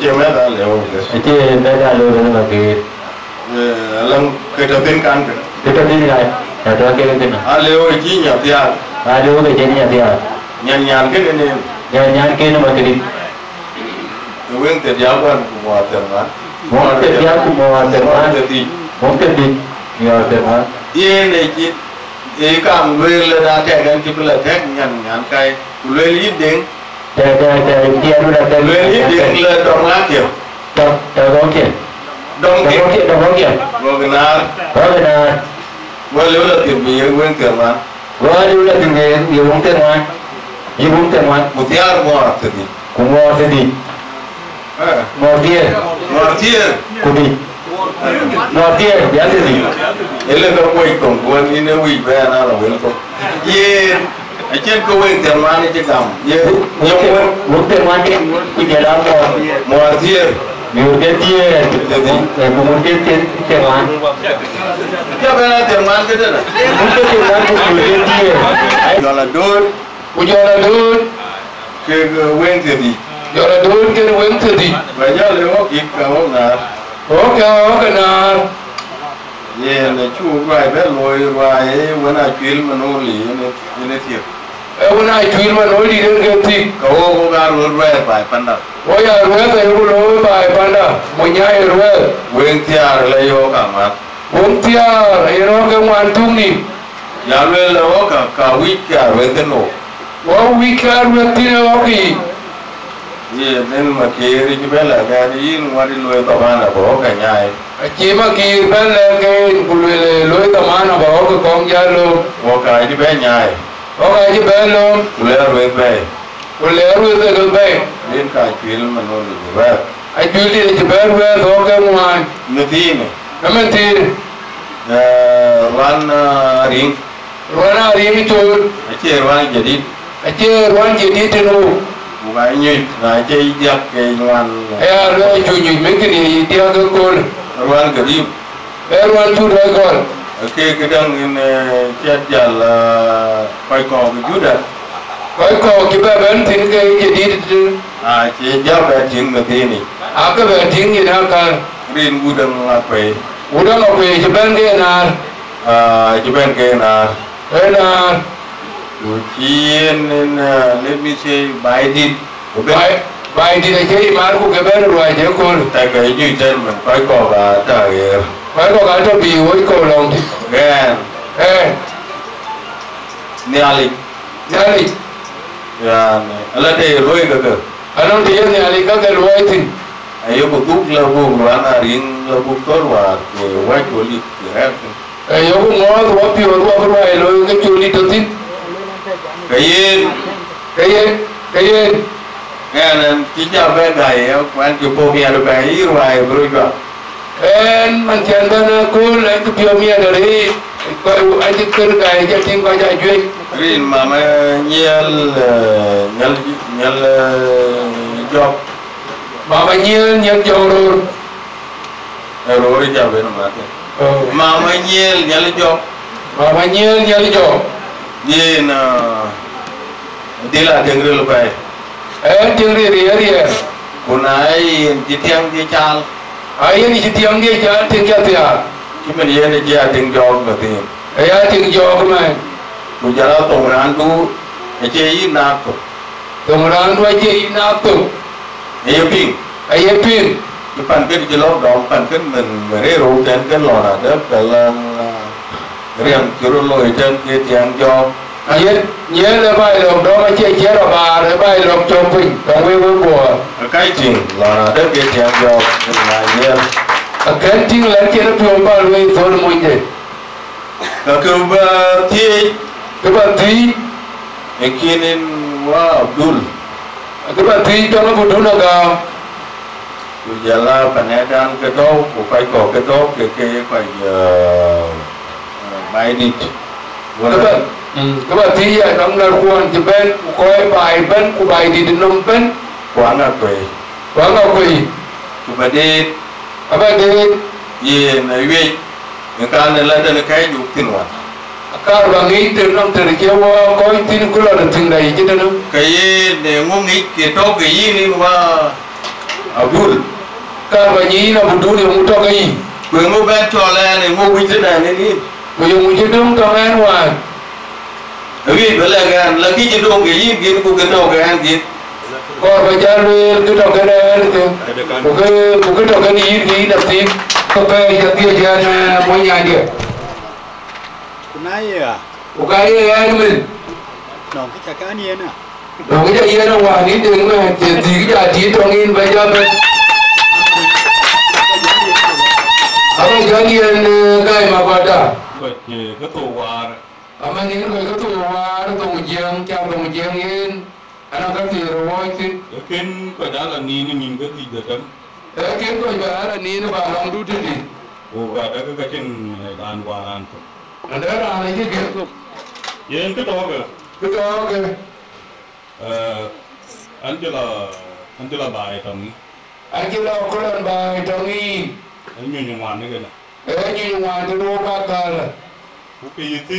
chia mấy là liều Chia bé ra luôn mà cái. lần cái đầu tiên can cái Cái đó đi lại. Là đó cái nào. liều chỉ nhập thì Đâu cái chuyện nhà thì à. nhàn cái này Nhà kia nó mà cái đi. Weng te jawaban kuma tema. Mau kerja aku mau terima. Jadi Mau kerja. Ya terima. ye ne ki e kam le da te gan ki bla te nyan kai le li ding Dia udah le li ding le dong la ki Đâu kia. dong ki Đâu kia. go gnar Có là go le la ti bi weng te ma gua dulu lagi ni ibu teman. Ibu teman. mutiar mo atdi Kumo sedih. Mau dia. martier Kudi. Mau dia biasa sih. ele ga koy kon ko ni ne wi ba na la wel ko ye a chen ko weng te ma ni ti kam ye Ibu teman ni di dalam martier Ibu dia. Ibu dia teman. ya ba na te ma ke da Ibu teman ibu dia. yo la dor Ujola dun. ke weng te di Jola dun ke weng tadi. ba ja le ho ki ka ho na Oke na. ye ne chu rai be loi rai wena chil mano li ne ti Una chuir ma noi di den genti. ka ho ga lo rai ba panda Oya ruwe ta yu lo ba panda. Munya ruwe. weng ti ar le yo ka ma Wontia ero ke wantung ni. ya le le ho ka wi ka we te no Wa wikar wetina oki. ye nen ma ke ri ki be la ga ni wa di loi ba na bo ka nyai Chima ki belle ke bulele loy ta mana ba ko kong jalo. wo ka di be nyai Oka ji bello. le we be Ule ruwe te ko be. len ka chil mano li ba Ai juli ji belwe do ke muan. ne ti ne Namenti wan ring ruana ri chul. a che wan jadi Aje ruan ji di tenu. bukan nyut na che jak ke wan Ya lo ju ju mekini dia ke kol. ruan gadi Ruan chu do kol. ke kedang in chat jal pai ko juda Koi ko ki ba ben tin ke ji di. a che ja ba ting ma ti ni Aka ba ting ni na ka. rin budang la pe Udah mau ke ji ben ke na. a juben ke na Na Ujian let me say by did Bai di da ke mar ku ke ben ruai je kol. ta cái như trên mình phải có và trời Bai ko ka to bi woi ko long ti. gan niali Nyali. ya ala te roi cái Anon dia nyali ka ke ruai tin. ayo butuk la bu wana ring la bu tor wa ke wa choli ya Yo ku mo wa pi wa ruai lo ke chuli to tin. kayen Kayen. gan chỉ cho bé gầy quan chụp bộ mía được gầy rồi bro cho En man tian bana kul en ku pio mia dari. coi anh đi cơn cái cho tin coi chạy duyên green mà nhiều job mà bao nhiêu job rồi giờ về mà nhiều job mà bao nhiêu job đi na đi là tiếng người phải tiếng gì kunai di tiang di chal ai ni tiang dia chal tiếng kia tiệt cuma dia ni dia tiếng job berarti tiếng job mà bujala tongran tu ece nak tongran tu ece nak tu pin depan ke di lor dong pan kan men ro dan kan lor ada dalam riang curul lo itu ke tiang job nhớ là bài lòng đó mà chơi chế là bà là bài lòng cho mình còn với của cái chuyện là đất cái tiền cho là nhiều cái chuyện là chơi nó phiêu bao lâu thôi là mọi người cái cái bạn thi cái kia nên wow Abdul cái bạn thi cho nó một đứa nào cao bây giờ là bạn ấy đang cái đó của phải có cái đó cái phải bài đi các bạn thi ở trong là quan thì bên coi bài bên của bài thì đừng nông bên quán là quỷ của bạn đi gì này vậy người ta nên là đây là cái dục tiền hoàn các bạn nghĩ từ năm từ kia qua coi tin cũng là được từng này chứ đâu cái để ngôn nghĩ cái đó cái gì nên qua Abdul các bạn nghĩ là một đứa thì không cho cái gì người mua bên cho là này mua cái này nên đi người dùng cái đúng cho anh ngoài vì vậy là cái chế độ cái gì cái của cái đầu cái ăn gì còn bây giờ cái đầu cái này thì một cái đầu cái gì đặc biệt có cái giờ kia giờ mỗi nhà đi này à một cái anh mình nó cái chả cá nhiên à nó cái gì nó ngoài ní đường mà chỉ cái giá trị trong in bây giờ mình bây giờ đi cái mà qua đó cái tổ hòa mà những người có tù hoa nó tù giang trong tù giang yên anh có gì rồi chứ cái phải đã là nhìn cái gì được không cái coi bà là ní nó bà lòng đu đi và cái chân đàn hòa ăn anh đó là cái gì vậy yên cái đó kìa anh chỉ là bài trong anh chỉ là có lần bài trong y anh nhiều ngoan nữa cái nhiều ngoan thì đâu ba cả là cái gì chứ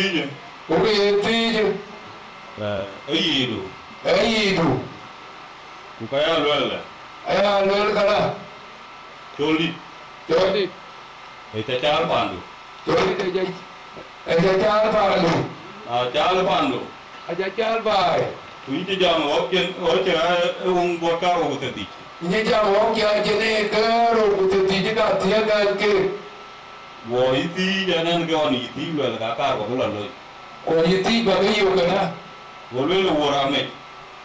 cái gì chứ ấy gì đủ cái ăn luôn là cái là choli ấy cha pandu choli ấy cha pandu cha pandu cha bài tui chỉ jam ở ông bố cá ông tự đi như cha ông kia cho nên cái rồi tự đi cái thiệt cái wo iti jangan ke on iti wel kaka ko bulan loy wo iti bagi yo kana wolwe lo worame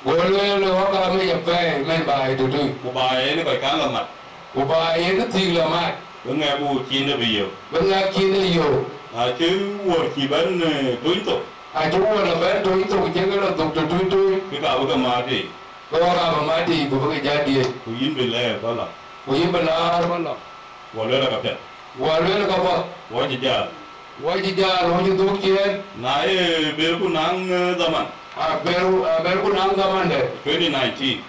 wakame ya pe men bai tu tu ko bae ne ko kan lamat ko bai ne ti lamat benga bu chin de biyo benga kin ne yo a chứ wor ki ban tuin to a ju wo la ben tu to ke ga lo tu cái ka bu ma ti ko ga ma ti ko ga jadi ku yin be le bala ko yin bala bala wolwe la ka pe wolwe la ka fa wajija wajin tu kien na ber ku nang zaman ber ku nang zaman de 2019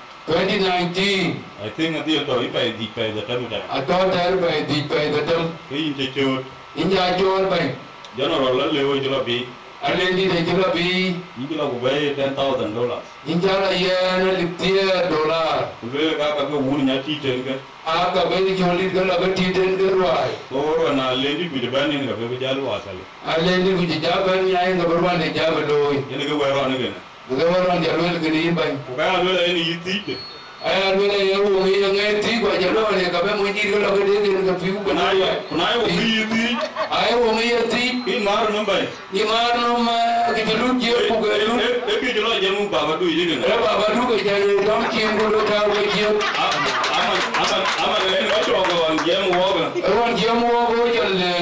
I think that you to ipai di pai da tamu da atau dar pai di pai da tam ke yin che chot inja jor bai general la le wo jula bi ale di de jula bi ingila ku bai $10,000 inja la yen liptia dollar ku ka wuni nya ti ten ga aga bai joli ga la ti ten ga ruai oro na le di bi ba ni ga be jalu asale ale di ku ja ban ya ga barwan de ja ba loy ene ga wero ne ga ga barwan ja loy ga ni bai ku ka lo le ni yiti aya lo le yo ngi ngai ti ko ja lo ne ga be mo ji ga la ga de ga fiu ga na ya kuna yo yiti aya wo ngi yiti in mar no bai ni mar no ma ki lu ji ku ga lu e ki jolo je mu baba du yi ga baba du ga ja ni dom chi ngo lo ta ga ji ama ne no cho go an je mu wo ga ron ji mo go ja le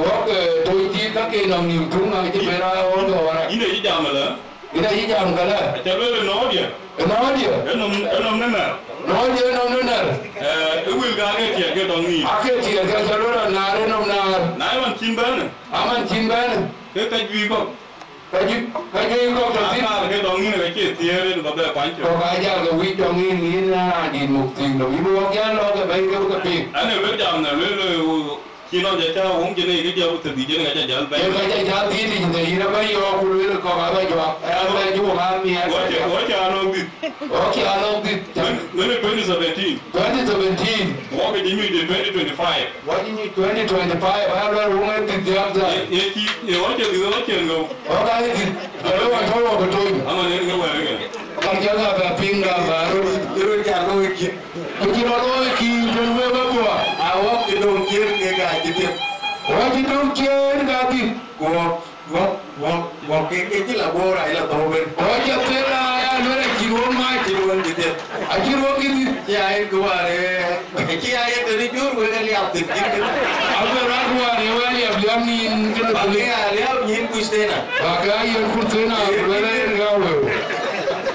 wo ga to ji ka ke no ni tu na ji be ra o ga wa ine yi jamala ina yi jam ga la ta lo no dia no dia enom ne na no dia no no na will ga get on me. Ake tiga ke jalur nare nom nar. Na man chimbana. Aman cimban. Ke ka ju ko. Kaju ko tadi. Ka ke dong ni ke tiere no ba pancho. Kau aja ke wih dongin ni na di mukti no. Ibu wakian lo ke baik ke kepi. Ane we jam na le kino ja cha wong jene ke ja ut di jene ga jal ba. Yang kaca jati di jene ira bayi yo kulu le kau apa jawab. Apa jawab kami ya. What ya no bit. Oke alo dit. When 2017. 2017. What ke jimi de 2025. What ini 2025. Apa rumah dit jam dah. What ke ngo. Oke dit. Kalau orang tahu betul. Ama ne ngo wa ke. Kerja apa pindah baru. Iru ya lo iki. Kita lalu ki jual apa? Awak di dong kir ke ga gitu. Wajib dong kian gati. Gua ke la bora ila to ben. Wajib tela ya lore kiruan mai. Kiruan gitu. Akiruan gini. Ya ai gua re. Ki ai dari jur gua kan lihat gitu. Apa ragu ni wali abliam ni kena Pakai beli. lihat nyin kustena. Pakai yang kurcena lore gawe.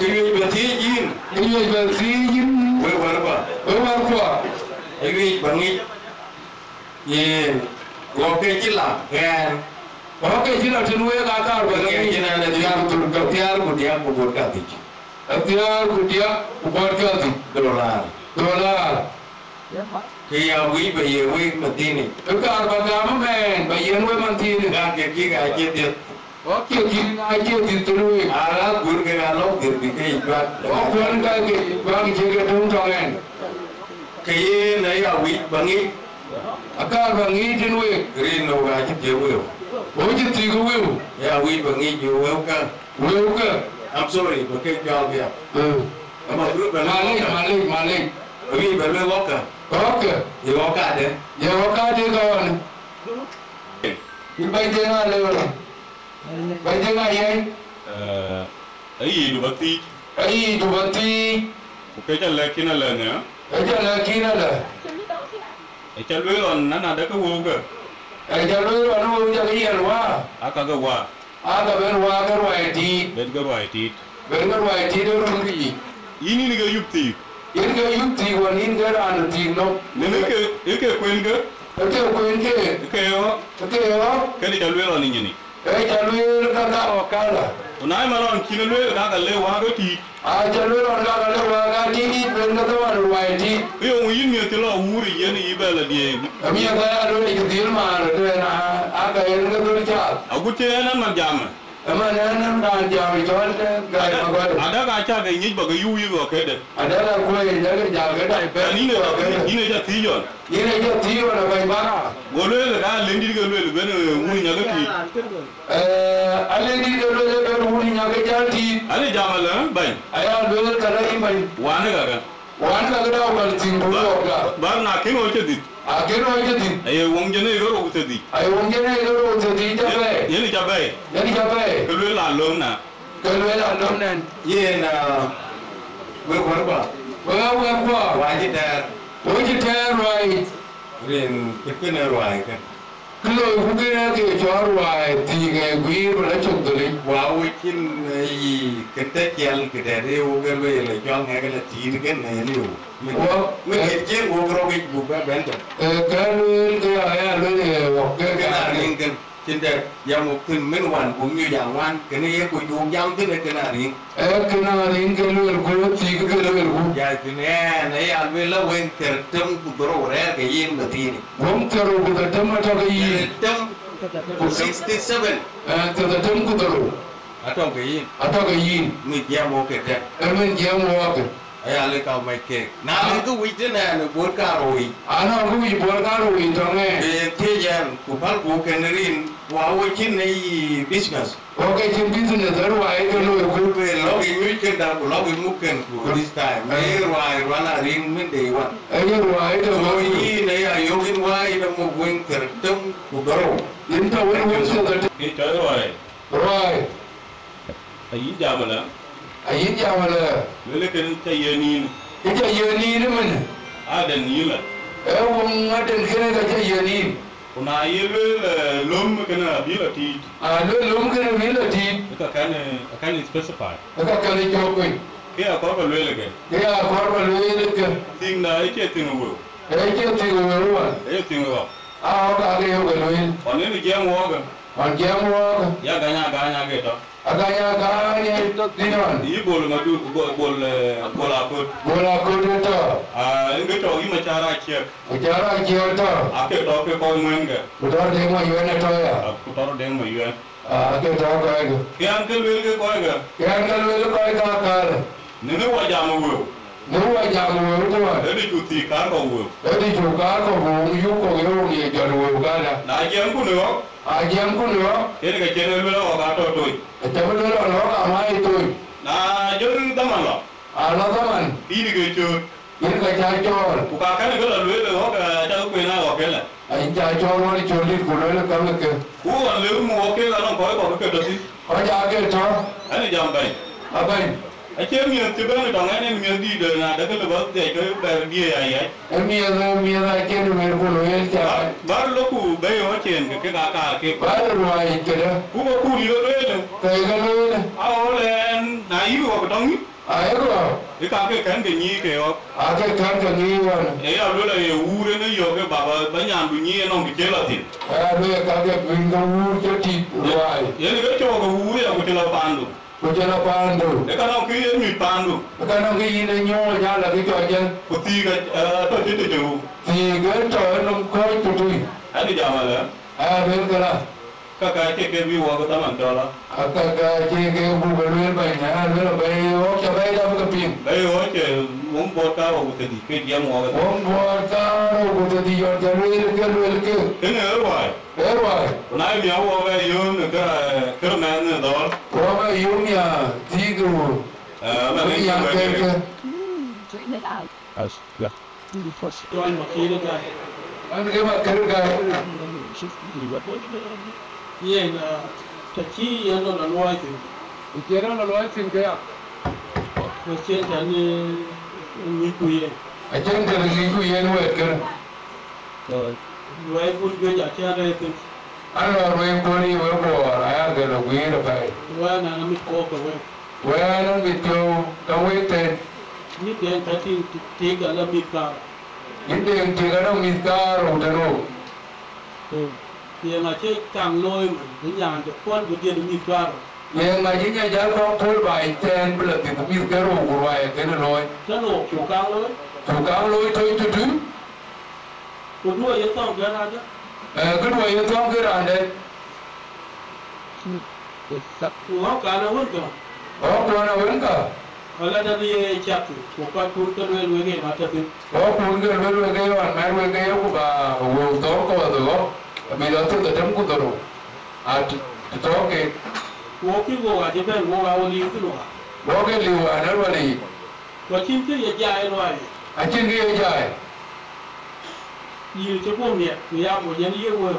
Kiyu berarti yin. Ini bersihin. Gua warba. Apa? Ini bangi. Yin. Gua ke lah kan. Oke jinak jenuh kakak. Bangi jina ada tiar dia kubur kati. Tiar dia buat kati. Dolar. Kia wi bayi wi matini. Kakak bagaimana men? Bayian we mantin. Gak ke aja dia. Oke kini aja diterui. Ala gur ke galo gur ke ibat. Oh bukan kaki bang jaga dong jangan. Kaya na ya wi bangi. Akar bang izin we. Green no ga ji je wi. Oje tiga we. Ya wi bangi ju wi ka. We ke. I'm sorry, pakai jawab ya. Ama group Malik. Wi balwe waka. Oke. Ye waka de. Ya oka dia kawan. Ibai jangan lewat. Baik jangan ya. Ai du bakti. Ai tu bati. Ke ja la kina la ne. Aja lagi nala. E cha lwe on na da ka wo ga. Aja lu anu jaga ian wa. Aka ga wa. Aga ben wa ga wa di. Bet ga wa ti. Ben ga wa di do rugi. Ini ni ga yupti. In ga yuti wa nin ga anu ti no. Ne ke kwen ga. Oke ko inke. Ke yo. Ke ni cha lwe on ni ni. Aja lu ka ka wa kala. Unai ma lon kina lwe ga le wa ga ti. Aja lu ka le wa ga di ben ga wa wa di. Yo yin mi te lo wuri yen ibela die. Kami yang saya ada di kecil mana tu na aga yang tu cak. Agute nan ma jama. Ama nan dah jam jual gaya magar. Ada ka cha ga nyi ba ga yu go ke de. Ada lah kau yang jaga jaga dah. Ni ne ja ti yon. Ini je tiyo na bayi bara. Go le ga lendi ga le ben wuri nya ga ti. Ale di dulu le wuri nyaga jati. Ale jama la bay. Ayah dulu kalau ini Wa ne ga ga. wan ka dah wal tinggu ga. Bar na ken o te dit. Akhirnya itu di. Ay wong jene go ro te dit. Ayo mungkin itu jadi jaga. Yeni ja bay. Jadi jaga. Ke le la lom na. Kalau ada nomnen. Ye na wi warba. Wah. Wajib dar. Oji terway. Rin kena ruai kan. Kalau bukan ke terway tiga gui boleh cukuri. Wa wikin i kete kial kedere ugar we le jong ngagala tir kan ne lu. Me ke ugro ke buka bento. Kalau ke ayah lu Kena ring kan. Cinta yang mungkin menwan punya jangan kena ye ku jang tu kena ring. Kena ring kalau tiga kalau. Ya kena ne alwela wen tertem ku bro re ke yin batini. Wong terus kita tema tak ini. Tertem 67 Tertem kuteru. atau ke yin. Atau ke ini. Ni dia mau ke tek. Emen jam waktu. Ay ale ka mai ke. Na ku wite na bor ka roi. Anak aku ibu karu itu E te jan ku pal ku kenerin wa wikin nei business. Oke cincin ni terway kalau Ku be logi wikin da ku logi muken ku this time. Mai roi rana ring min day one. ayah ruai itu. So yi ne ya yogin wa ina mu win tertem ku baro. Ini wong sudah Ke ta ro ruai. ay jama la. Ayah jam lah. Le ken ta yeni. Itu ni mana? Ada ni la. Wong ada kena kerja ni. Kuna yele lom kana bi la ti. Lu kena bila di. Ka kan specify. Agak kali jauh. Ke a ko ba le ke. Ya korban lu itu ke. Ting na ke tin wo. Eke tigo weruan. Tingo. Ah, ka ke yo geluin. Oni ni jam woga. On jamu. Ya ganya geto. Aganya ganya itu tinon. Yi bol ngadu bol akut. Bola kudu to. Ngeto yi machara chek. Ujara kiyo to. Ake to ke ko menge. Udah demo yuene to ya. Ku toro deng mo yuen. Ake to ka ego. Ke ankel wel ke ko ga. Yang kalau ko ka kar. Nene wa jamu wo. Nuwa jamu weru to. Edi kuti ka ko wo. Edi juga ko bu yu ko yo ni jaru weru gala. Na jam ku no. Ajam kuno. Kene ke chene wel wa to toy. Tamu lo ka mai to. Na jor daman la. Ala zaman. Ini ke chut. Ini ka chachor. Ku ka kan ke la wel ho ka ta ku na wa kele. Ai chachor ni choli kuno le kam ke. Ku an le mu o ke la no ko ke do si. O ja ke to. Ani jam bai. Abai. Ache mi te ba ni dong ane mi di de na de ke ba de ke ba di ya. Mi da ke no mer kuno el cha. Bar lo ku be ho chen ke ka ke. Bar ruai ke da. Ku ko ku li lo le. Kai ga lo. A o le na yi wo dong ni. Ai ko. E ka ke kan de ni ke o. A ke kan ka ni wan. E ya lo le ye ure ne yo ke ba nyam du ni no ke la tin. A be ka ke bin ga ur ke ti ruai. Ye ni ke cho ko ure ya ku te la pandu. Kujala pandu. E ka no ke ye mi pandu. Kana ke ine nyo ja la ke to jen. Ku ti ga to ti te ju. Ti ga to no ko tu tu. Ani jama la. A be kala. Ka ke bi wo ko ta man to la. Aka ka ke bu ga lu ba na lu ba o cha ba da bu pin. Be ho che mum bo ka wo te di ke jam wo ga. Om bo ta ro bu te di yo ja lu ke. Ene wai. Erwai. Na mi wo ga yo ne ka na ne do. Ko ba yum ya ti gu. Ma ne Ya ke. As ja. Die pas. Join maar hier gaan. An ke ma ke ga. Yen taki yan no no ai. Ikera na lo tin ke ya. Ko chen tan ni ku ye. A chen ke ni ku ye no ke. Wai ku ge ja cha re tu. An lo ro ko ni we bo ya ke lo wi ro ba. Wa na mi ko ko we. We na mi to ka we te. Ni den taki ti ga la mi ka. Inde ti ga no mi ka ro de no. Ye ma che kang loi ni yang de kon bu de mi ka. Ye ma ji nya ja ko thol bai ten bu le ti mi ka ro ko wa ke no loi. Cha no chu kang loi. Tu ka loi to tu tu. Ku du ye tong ga na ja. Cái đuôi nó trong cái đàn đấy, Ku ha ka na won ka. có nó vẫn cả, Ala da ni cha ku ka ku ka le le ge ma ta tu. có cuốn cái đuôi cái hoàn mai đuôi cái của bà hồ tó có rồi, bây giờ tôi chấm của tôi rồi, tó cái, Wo ki wo ga je ben wo ga wo li tu no. có cái liều nó rồi đi, Ko chin ti ye ja ai rồi. trên kia dài, Yi che ko mi ya mo ye ni ye wo.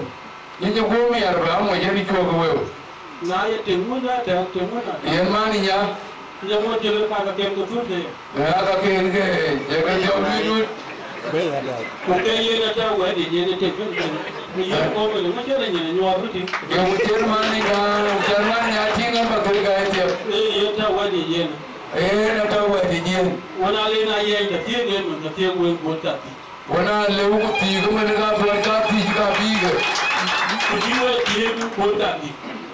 nhưng mà cô mẹ rồi ông mà đi chùa cái quẹo, Na ye te mu na te mu na. yên mà đi nhá, Ya mo je le ka ka kem ko tu de. cái cái chỗ đi luôn, Ko ke ye na ta wa de ye ne te tu. Ni ye ko me ma che le ni nyo bu ti. cái một chân mà nhá chỉ ngắm vào cái tiệp, Ye ta wa de ye na. nó đâu vậy thì nhiên. Wana le na ye ta ti ne mo ta ti wo ko ta ti. Wana leu ti ko men ga bla ka ti ka bi ge. Ku ji wo ti ne ko ta ti.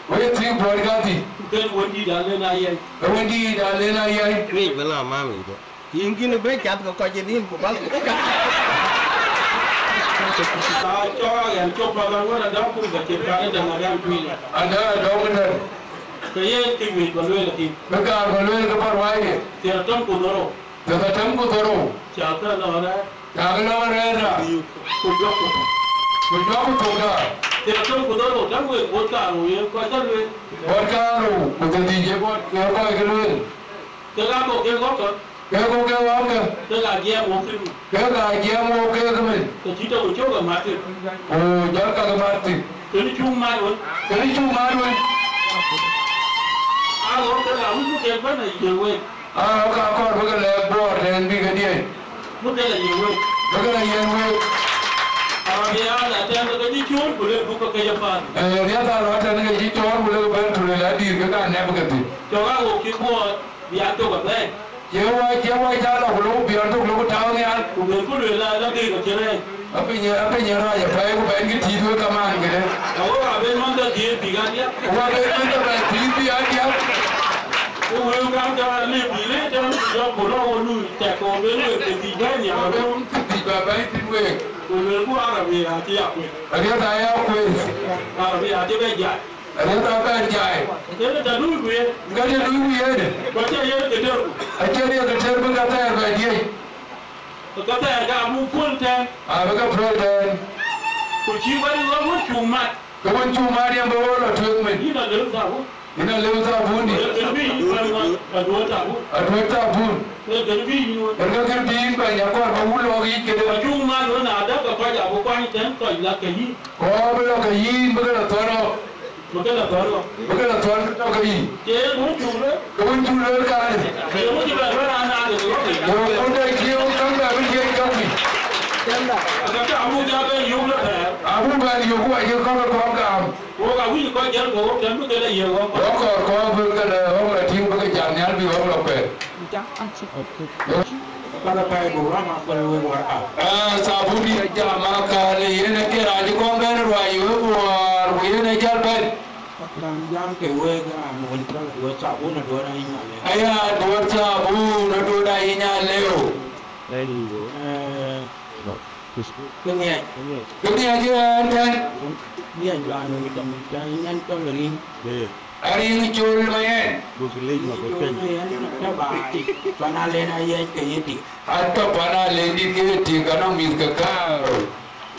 We ti bla ka ti. Ken wo di da le na ye. Wendi da le na ye. Ni bela mami ko. Tinggi ni be chat ko ka jedin ko bal. Ta cho ya cho pa ga wa da ku ga ti ka ne da na ga tu ni. Ada do men. Ke ye ti wi ko le ti. Be ka ko le ka par wai ge. Ti ra tom ko no ro. Da ka tam ko toro. Cha ta na na. Ka ga no re ra. Ku jo ko. Ko do ko to ga. Ti ra tom ko no ro da we ko ta ro ye ko ta le. Bor ka ro ko te di je bot ke ko ke le. Te ga ko ke ko ko. Ke ko ke wa ke. Te ga ye mo ki. Ke ga je mo ke ke men. Te ti to cho ga ma ti. O ja ka ga ma ti. Te ni chu ma ro. Ke ni chu ma ro. A ro te ga mu ke ba na ye we. A ka ko be ke le bor den bi ke die. Mu te la ye we. Be ke ye we. A ya la te ga ni chu bu le bu ko ke ya pa. Dia ta lo ta ne ji to mu le ba tu le la di ke ka ne ba ke ti. Cho ga ko ki ko bi a to ga le. Che wa ja lo lu bi an tu lu ta ne an. của người có luyện là đi của chơi này Apa nya ra ya pai ko ben ki tido kaman gede. Kalau abang mana dia tiga dia Wa be ben ta ben tibi aja. Orang kan jangan lebih jangan jangan bodoh lu tak kau beli tiga ni Abe abang un tiba bai tinwe. Orang ku Arabi hati aku Ada ta ya ko. Arabi hati beja Ada ta ben jai. Jadi dah dulu gue Ngade lu ye de. baca ya kedua Aje dia ke ter ben kata ya ba dia. kata ya kamu pun kan Abe ka president. kunci baru kamu cuma Ko won cuma dia bawa lo tuk men. ini dah dalam tahu Ina lewu ta bundi. Derby ini baru dua tahu Atwa ta bun. Derby ini Erga ker din ba ya ko ba wulo gi ke de. cuma lu ada kepada aku kan dan kau ilah kayi Ko be lo ka yin be la toro. maka lah baru Be la toro to ka yin. jadi mu cuma Ko won cuma lo ka. kalau mu juga anak ada tu Yo ko dai ki o kan ba be je ka wi. kata kamu jangan yung lah Abu ba yo ko aje ko ko ka. oh kamu kau jangan kau dan mu kena iya kau Ko be ka la o la tin be ka jan nyal bi o lo pe. pada pai orang apa lu warga Sabu di aja maka le yene ke raj ko ben ro ayu war yene jal ben. orang jam ke wega mun kalau dua sabun dua orang ini Aya dor sabu na do dai nya leo. kenyan Kini aja dan dia jual ni jangan kau beri hari ini chul mayen. coba mana lena ye ke yeti Atau pana le di ke ti kana mis ka ka.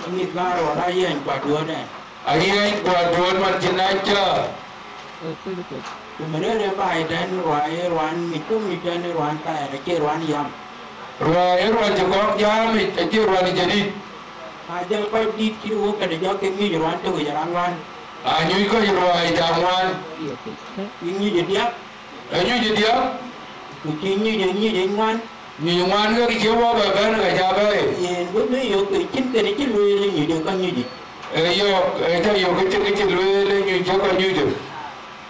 ini karo orang yang dua ni Ayai gua don mar jinaja. kemudian apa dan ruan itu dan ruan kaya ke ruan yam Ro jogok jam ti ro ni jadi. ada apa di kiri ke dia ke ni ruan tu ke jalan Anyu ko ro ai jamwan. ini jadi apa Anyu jadi ya. kucingnya jadi man Ni wan ga ki wa ba ban ga ja ba. yang benda yo ke cinta ni cilu ni dia kan ni Ta yo ke lu le ni jo ka ni de.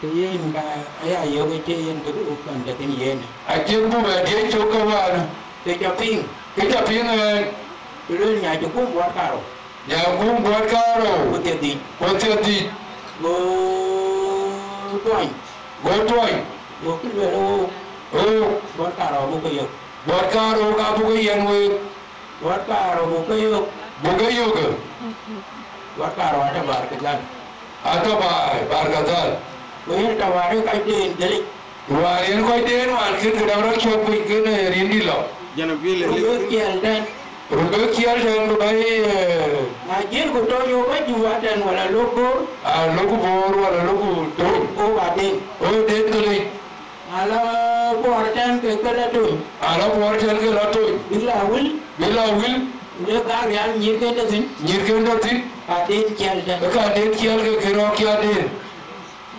Kayen ka aya yo ke yen ke bukan dak ni yen. A je bu ba de cho ka wa na. Ke japing, Ke ta pin lu nya ju kum buat karo. ya gum buat karo. Ke di Ko te ti go toy. go toy. Go ke lu Oh, buat karo bu ke yo. buat karo ka bu ga yen we. Buat karo bu ke yo. Bu ga yo ga. Buat karo ada bar ke jalan. Atau ba bar ka dal. Ko yen ta ware ka den delik. Warin ko den wan kin ga ro chop ki ne rindi lo. Lu kian dan Ruga kiar dan bai ngajir ko to yo ba ju dan wala logo a logo bor wala logo to. o ba den. Oh, den to le. Ala bor dan ke kala tu. Ala bor jan ke lo to. Bila wil Bila wil le ka real nyir ke da sin. nyir ke ndo ti. Aden kian dan Ka den kiar ke kiro kiar den.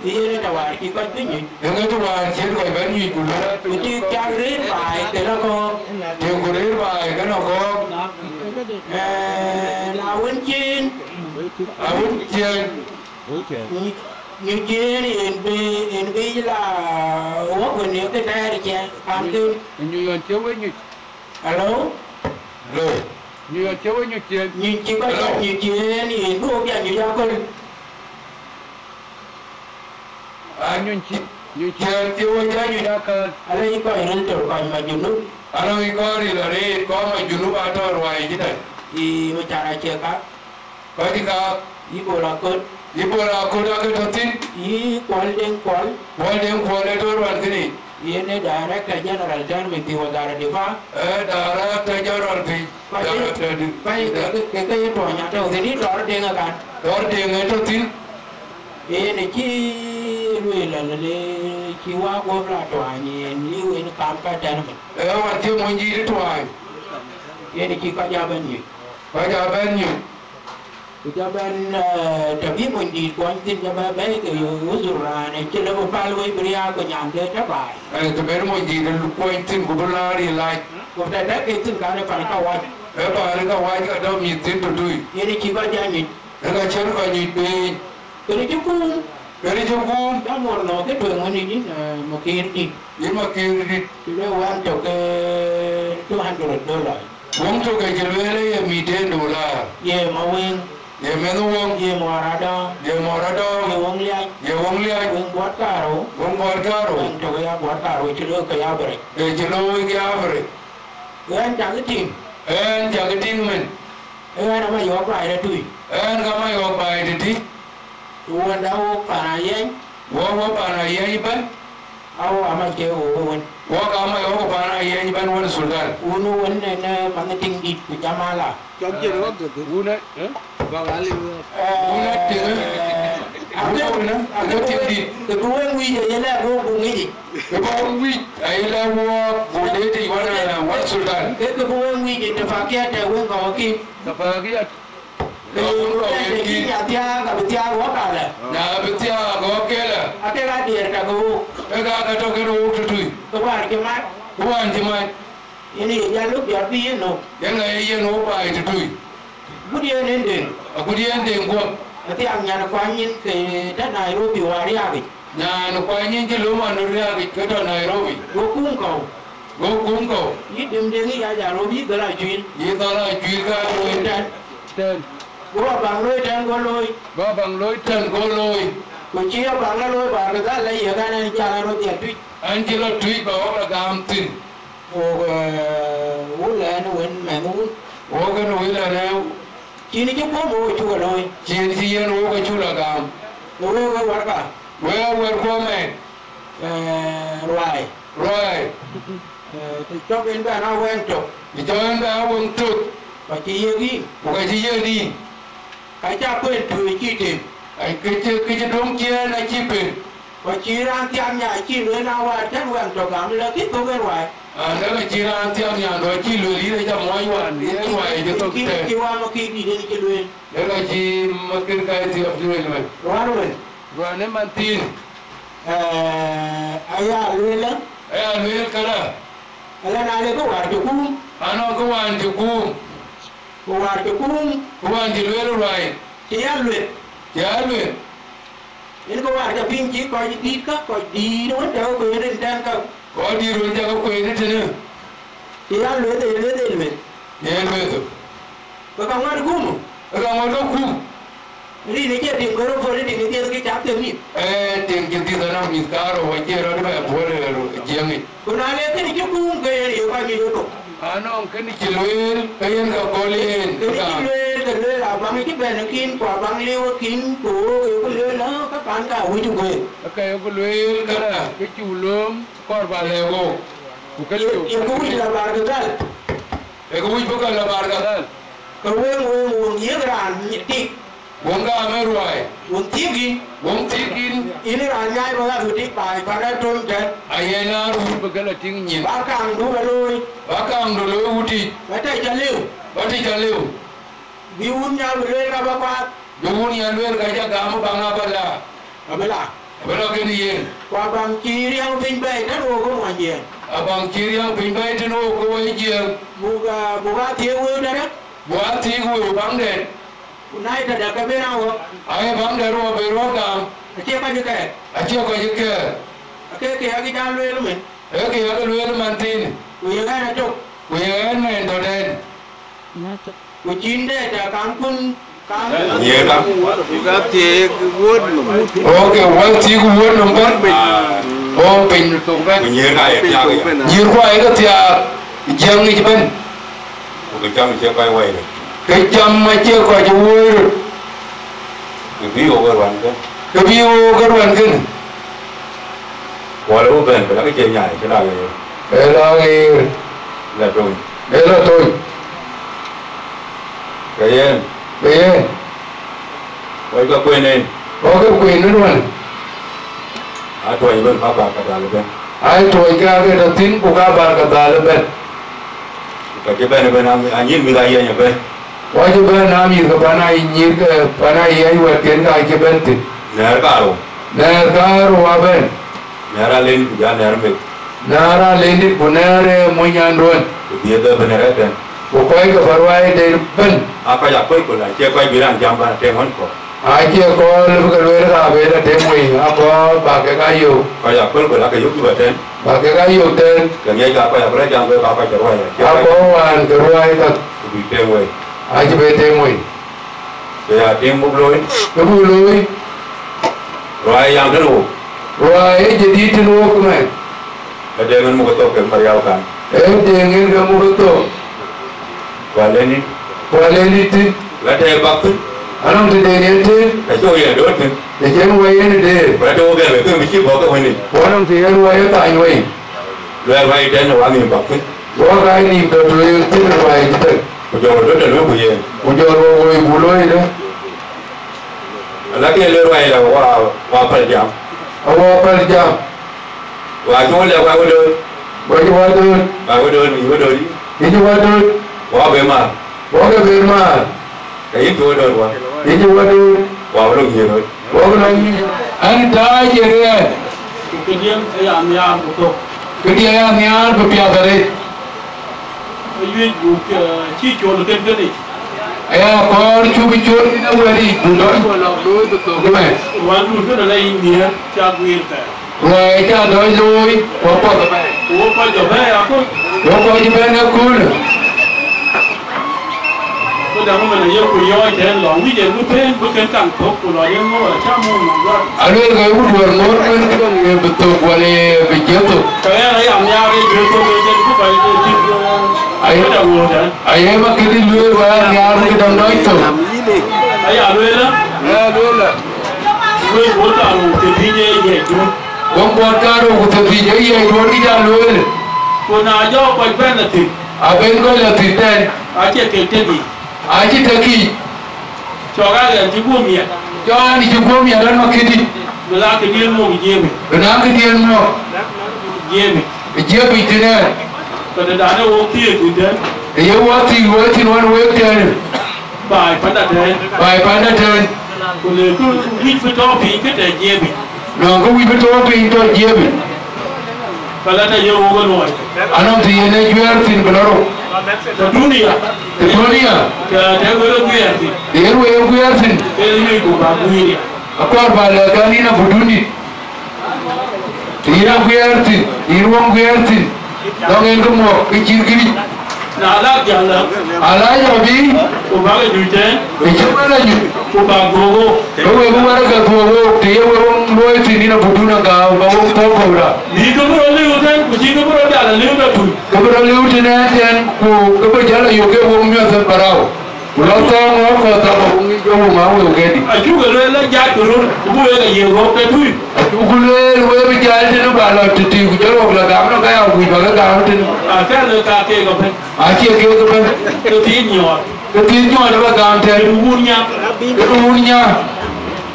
Iya dah war kita tunjuk. Dengan tu wan chen ko ban ni ku la. Itu cari baik terako. Te ku re bai ka no ko. Lawan chin. Awun chen. Như in bi là quốc quyền nếu cái này thì làm tư. Như yon chiếu với như. Alo. Lo. Như yon chiếu với như chen. Như chỉ có như chuyện in quốc gia như giao con. Như chen chiếu với cha như da ka. Alo ini kau ini tu kau macam nu. Alo ko ri la re ko ma junu ba to rwai ji dai. I macam aja kak. Ko ti ka I bola kot. ipo la ko da ka tin. I kual deng kual. Wal dem ko le to wan kini. Ini Director General dan Menteri Wadara Diva. Dara ta jaral bi. Baik, cái tòa nhà đầu thì đi rõ điện ở cả. Dor de ngai to tin. Ini ci lui là ci wa go la tòa nhà liu ini kam ka dan mình. Wan ti mo ji ri to ai. Ini ci ka jaban ni. Ba ja ben ni. Jaban tapi mình đi quan tin jaban baik ke uzura ne ci la pa lui bria ko nyam de ta bai. To ber mo ji ri ko tin ku la ri lai. Ko da da ke tin ka ne pa ka wa. Ba ri ka wa ka do mi tin to dui. Ini ci ka jani. Ka chen ko ni pe. Ini ci ku Beri jo ku. ka mor no ke tuang ni ni mo kir di. Ni ma ki ri. Ci le wan to ke $200. Wong to ke lwele ye miten dola. Ye mawing. Ye menu wong. Ye morado. Ye morado. Ye wong liaj. Ye wong liaj. Wong buat karo. Wong buat karo. Wong to ya buat karo cilo ke ya bere. Cilo ke ya bere. En jageting. En jageting men. En ama yo bai da tui. En kama yo bai de ti. Wong da wo para yen. Wo para yen ban. Aw ama ke wo won. Wo kama yo para yen ban won sultan. Unu won ne mangating di jamala. Trong kia nó được una vào lá liu una tiếng Aku tiếng đi. Cái cô em quy vậy là cô cũng nghĩ gì? Cái cô quy ấy là wo bộ đế thì quan là quan sultan. Cái cô em quy vậy phải kia trời quân có kim. Phải kia. Cái nhà tia cả bên tia quá cả là. Nhà bên tia có kia là. Cái cái tiền cả cô. Cái cho cái đồ tụi tụi. Các bạn cái mắt. Các bạn thì mai. Ini ya lúc giờ đi nó. Yang này yên hố bài tụi tụi. Bút đi lên đền. Bút đi lên đền qua. Thì anh nhà nó quan nhiên cái đất này rồi bị hoài đi à vậy. Nhà nó quan nhiên cái lúa mà nó ra cái đất này rồi. Gỗ cung cầu. Gỗ cung cầu. Ít đêm đêm cái nhà rồi biết cái là chuyện. Biết đó là chuyện cả rồi. Trên. Gỗ bằng lôi trên gỗ lôi. Gỗ bằng lôi trên gỗ lôi. Cô chia bằng là lôi bằng người ta lấy ở cái này trả nó tiền tuyết. Anh chỉ là tuyết bảo là cam tin. Ủa là nó quên mẹ nó. Ủa cái núi là nào? Chỉ ní chút có mùi chua rồi. Chỉ yên ủa cái chú là cam. Ủa cái quả cả. Where qua mẹ? Rồi. Thì cho bên bà nó quen trục. Thì cho bên bà quen trục. Và chỉ yêu đi. Một cái gì đi. Cái cha quên thử chi tìm. Cái đúng chia là chi bình. Và chỉ ra tiêm nhà chi lưới nào và chắc quen trục lắm là kết thúc bên ngoài. Đó là chỉ là theo nhà rồi chi lưới lý để cho mọi hoàn đi ngoài cho tôi thể. Khi qua mà khi đi đến cái lưới. Đó là chỉ mà cái gì ở dưới này. Rồi nếu mà tin. Ai à lưới lắm. Ai à lưới cái đó. Là nào để có hoàn chụp cung. Nó có hoàn chụp cung. Hoàn chụp cung. Hoàn chụp lưới rồi. Chỉ ăn luyện. Chỉ ăn luyện. Nên có hoàn chụp phim chỉ coi đi cấp coi đi nó đâu về đến trang cầu. Có đi rồi cho có quên hết trơn. Thì ăn lưới thì lưới. Lưới rồi. Có con ăn cung. Có con ăn cung. Đi này kia tìm cái đó phải đi này kia cái cháo tiền nhỉ. Tiền cái gì đó nó mình cả rồi kia rồi phải bố rồi giang ấy. Còn ai lấy cái này chứ cung cái này có bao nhiêu đâu. Nó cái này chỉ lưới cái này có có lên. Cái lưới là bằng cái bèn kín quả bằng liêu kín của cái lưới nó các bạn cả huy chung về. Cái lưới cái là cái chủ lớn con vào lều go. Cái huy là bà cái đó. Cái huy bukan là bà cái đó. Cái uống nhớ ra nhiệt đi. Uống cả mấy rồi. Uống tiếp kín. Uống tiếp kín. Ini là ngay bao giờ đi bài pada trôn chết. Ai là uống bukan là tiếng nhện. Bác càng đủ là lôi. Bác càng đủ lôi uti. Cái tay chân liu. Bác tay chân liu. Biun nhau lôi ra bác quát. Biun nhau lôi cái gì cả mà bằng apa lah. Apa lah. Apa lah cái gì? Qua bằng chi riêng vinh bay đất hồ có ngoài gì. Bằng chi riêng vinh bay đất hồ có ngoài gì. Buka thiếu ơi đó. Buat thiếu bằng đèn. Nay ta dah kami nào? Ai bang daro bero kam. Aci apa juga? Aci apa juga? Oke, kita jalan dulu men. Oke, aku dulu mantin. Kuya kan acok. Kuya main doden. Kucing deh, dah kampung. Nhiều lắm. Gặp thì quân. Ok, quân thì quân nông dân bình. Ô bình tụng bên. Nhiều này em chơi kìa. Nhiều quá ấy cái thì giang đi bên. Cái chăm chơi quay quay này. Cái chăm mà chưa coi cho vui rồi. Cái ví dụ cái đoàn cái. Cái ví dụ cái đoàn cái. Qua lâu bên phải là cái chơi nhảy cái nào vậy? Đây là rồi. Đây là tôi. Cái em. Cái em. Quay có quên lên. Có cái quyền nữa luôn. Ai tuổi bên pháp bạc cả bên. Ai tuổi cái đầu tiên của các bạn cả bên. Cái bên anh nhìn người ta vậy nhỉ bên. Wajib benar ni kepanai nyir ke panai ai buat tiền cái bên thì. Nera karo. Nera waben. Nera lên ya nera me. Nara lendi punere munyanduan. Dia tu benar ada. Bukai ke farwai dari ben. Apa ya koi kola? Cia koi bilang jamban temon ko. Aje ko lu ke lu ka bela temui apa pakai kayu. Koi ya koi kola ke yuk badan. Bagi kayu ten. Kami apa ya? Berarti jangan apa kerwa ya. Apa wan kerwa itu? Di temui. Aja betemui. Saya temu belum. Kebului. Roy yang dulu. Roy jadi tenu kemana? Ada yang mau ketok ke Mariaukan. Jangan kamu ketok. Waleni. Waleni tu. Ada yang bakun. Anong tu dene tu? Kacau ya dua tu. Jangan wayan deh. Berarti orang itu mesti bawa ke mana? Orang tu yang wayan tak wayan. Luar wayan dan orang yang bakun. Orang lain ni betul yang tu wayan tu. Ujung itu dah luar buaya. Ujung wayan buloi dah. Lagi luar wayan lah wah perjam. Awak perjam. Wah tu lah wah udut. Bagi wadud. Wah udut, ibu udut. Ini wadud. Wah bemar. Wah bemar. Kayak itu udut wah. Ini wadud. Wah belum hidup. Wah lagi. Anda jadi. Kemudian saya ambil buku. Kemudian niar berpiawai. Ayuh buku cincin itu ni. Ayah kau cubi cubi nak buat ni. Gimana? Walau itu adalah India, cakuir tak. Wah itu ada loi. Apa? Apa jawapan aku? Apa jawapan aku? Kau dah mana yang kuliah dan lalu dia bukan tangkap kuliah yang mau camu mangga. Ada yang kau buat normal kan betul boleh begitu. Kaya ayam yang betul betul itu baik itu. Ayam dah buat. Ayam makin di luar yang kita dah itu. Ayam luar. Luar. Luar buat tahu kebinya itu. Orang buat karo kebinya itu kita luar. Kau nak jauh baik nanti. Abang kau nanti dan. Aceh ketepi. Aji taki. Coba yang cukup ni. Jangan dicukup ya dan makin di. Belah kedia mau jemi. Benar kedia mau. Jemi. Jemi itu ni. Pada dana waktu itu dan. Ia waktu wan waktu. Baik pada dan. Baik pada dan. Kalau tu hidup topi kita jemi. Nangkau hidup topi itu jemi. Kalau ada yang orang luar. Anak tu yang jual sin belaro. Dunia. Dunia. Dia orang jual sin. Dia orang jual sin. Ini gua bagi dia. Aku balik kan ini nak buduni. Dia jual sin. Dia orang jual sin. Dongeng kamu kecil kiri. Nala jalan. Alai jadi. Ubaga jujen. Macam lagi. Ubaga gogo. Kau yang mana kat gogo. Dia orang luar sini nak buduna kau. Kau kau dah. Ni kau berani utan. Kucing kau berani jalan ni utan tu. Kau berani utan dan kau berjalan yoga orang yang berau. Pulau tahu kau tahu orang yang mau yoga ni. Aku kalau lagi turun. Aku lagi yoga tu. Aku kalau berjalan tu balot tu. Kalau belakang nak kaya aku belakang tu. Akan kakek kau pun. Asyik kau pun. Ketinyo. Ketinyo ada belakang tu. Kerunya. Kerunya.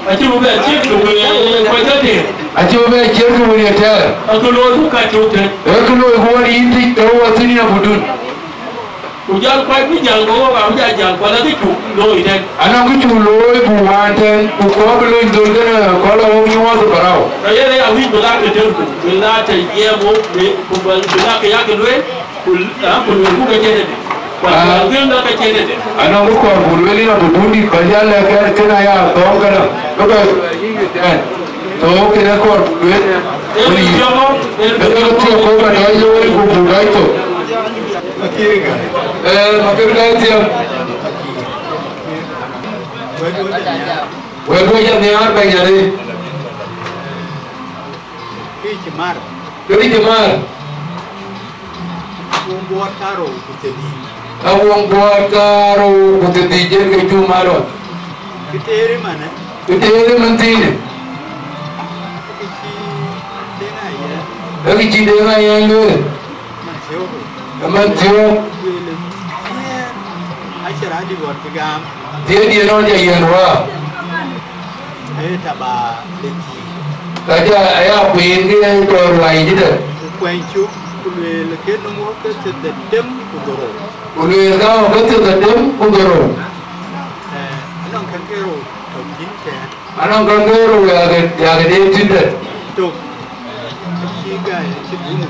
Asyik bukan cik tu. Kau jadi. Asyik bukan cik tu boleh ter. Aku lalu kacau tu. Aku lalu kau ni inti kau asini nak budun. Ujal kau ni jangan kau kamu jangan kau lagi tu loi dan. Anak itu loi bukan dan kau belum jual kalau orang yang masuk berau. Saya ni awin belah kerja tu. Belah caya mo belah kaya kedua. Bukan kerja tu. Bukan dah kerja tu. Anak itu bukan ni nak budun di bajar lekat kena ya tahu kena. Lepas dan tahu kena kau buat. Beli. Lepas tu kau kan ada loi bukan itu. Makin kaya. Wego yang ni apa yang jadi? Kecemar. Jadi cemar. Buat karo jadi. Awang buat karo jadi jadi cemar. Kita eri mana? Kita ini nanti. Lagi cina yang lu. Amantiu. Asyara di buat pegam. Dia orang yang wah. Taba leki. Kaja ayah pin dia itu orang lain je. Kuencu kule leket nomor ke sedem kudoro. Ulu kau betul sedem kudoro. Anong kangkero kagin ke. Anong kangkero ya dia cinta. Tuk. Ciga cibunu.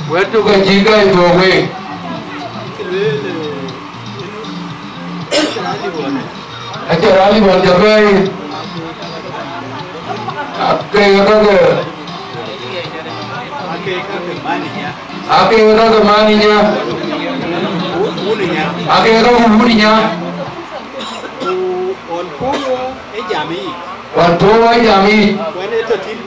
Waktu kajiga itu we. Ajar ali buat jagai. Apa yang kau ke? Oke Ake ora ke maninya. Ake ora huninya. On koyo jami. On koyo jami. Wene to tin.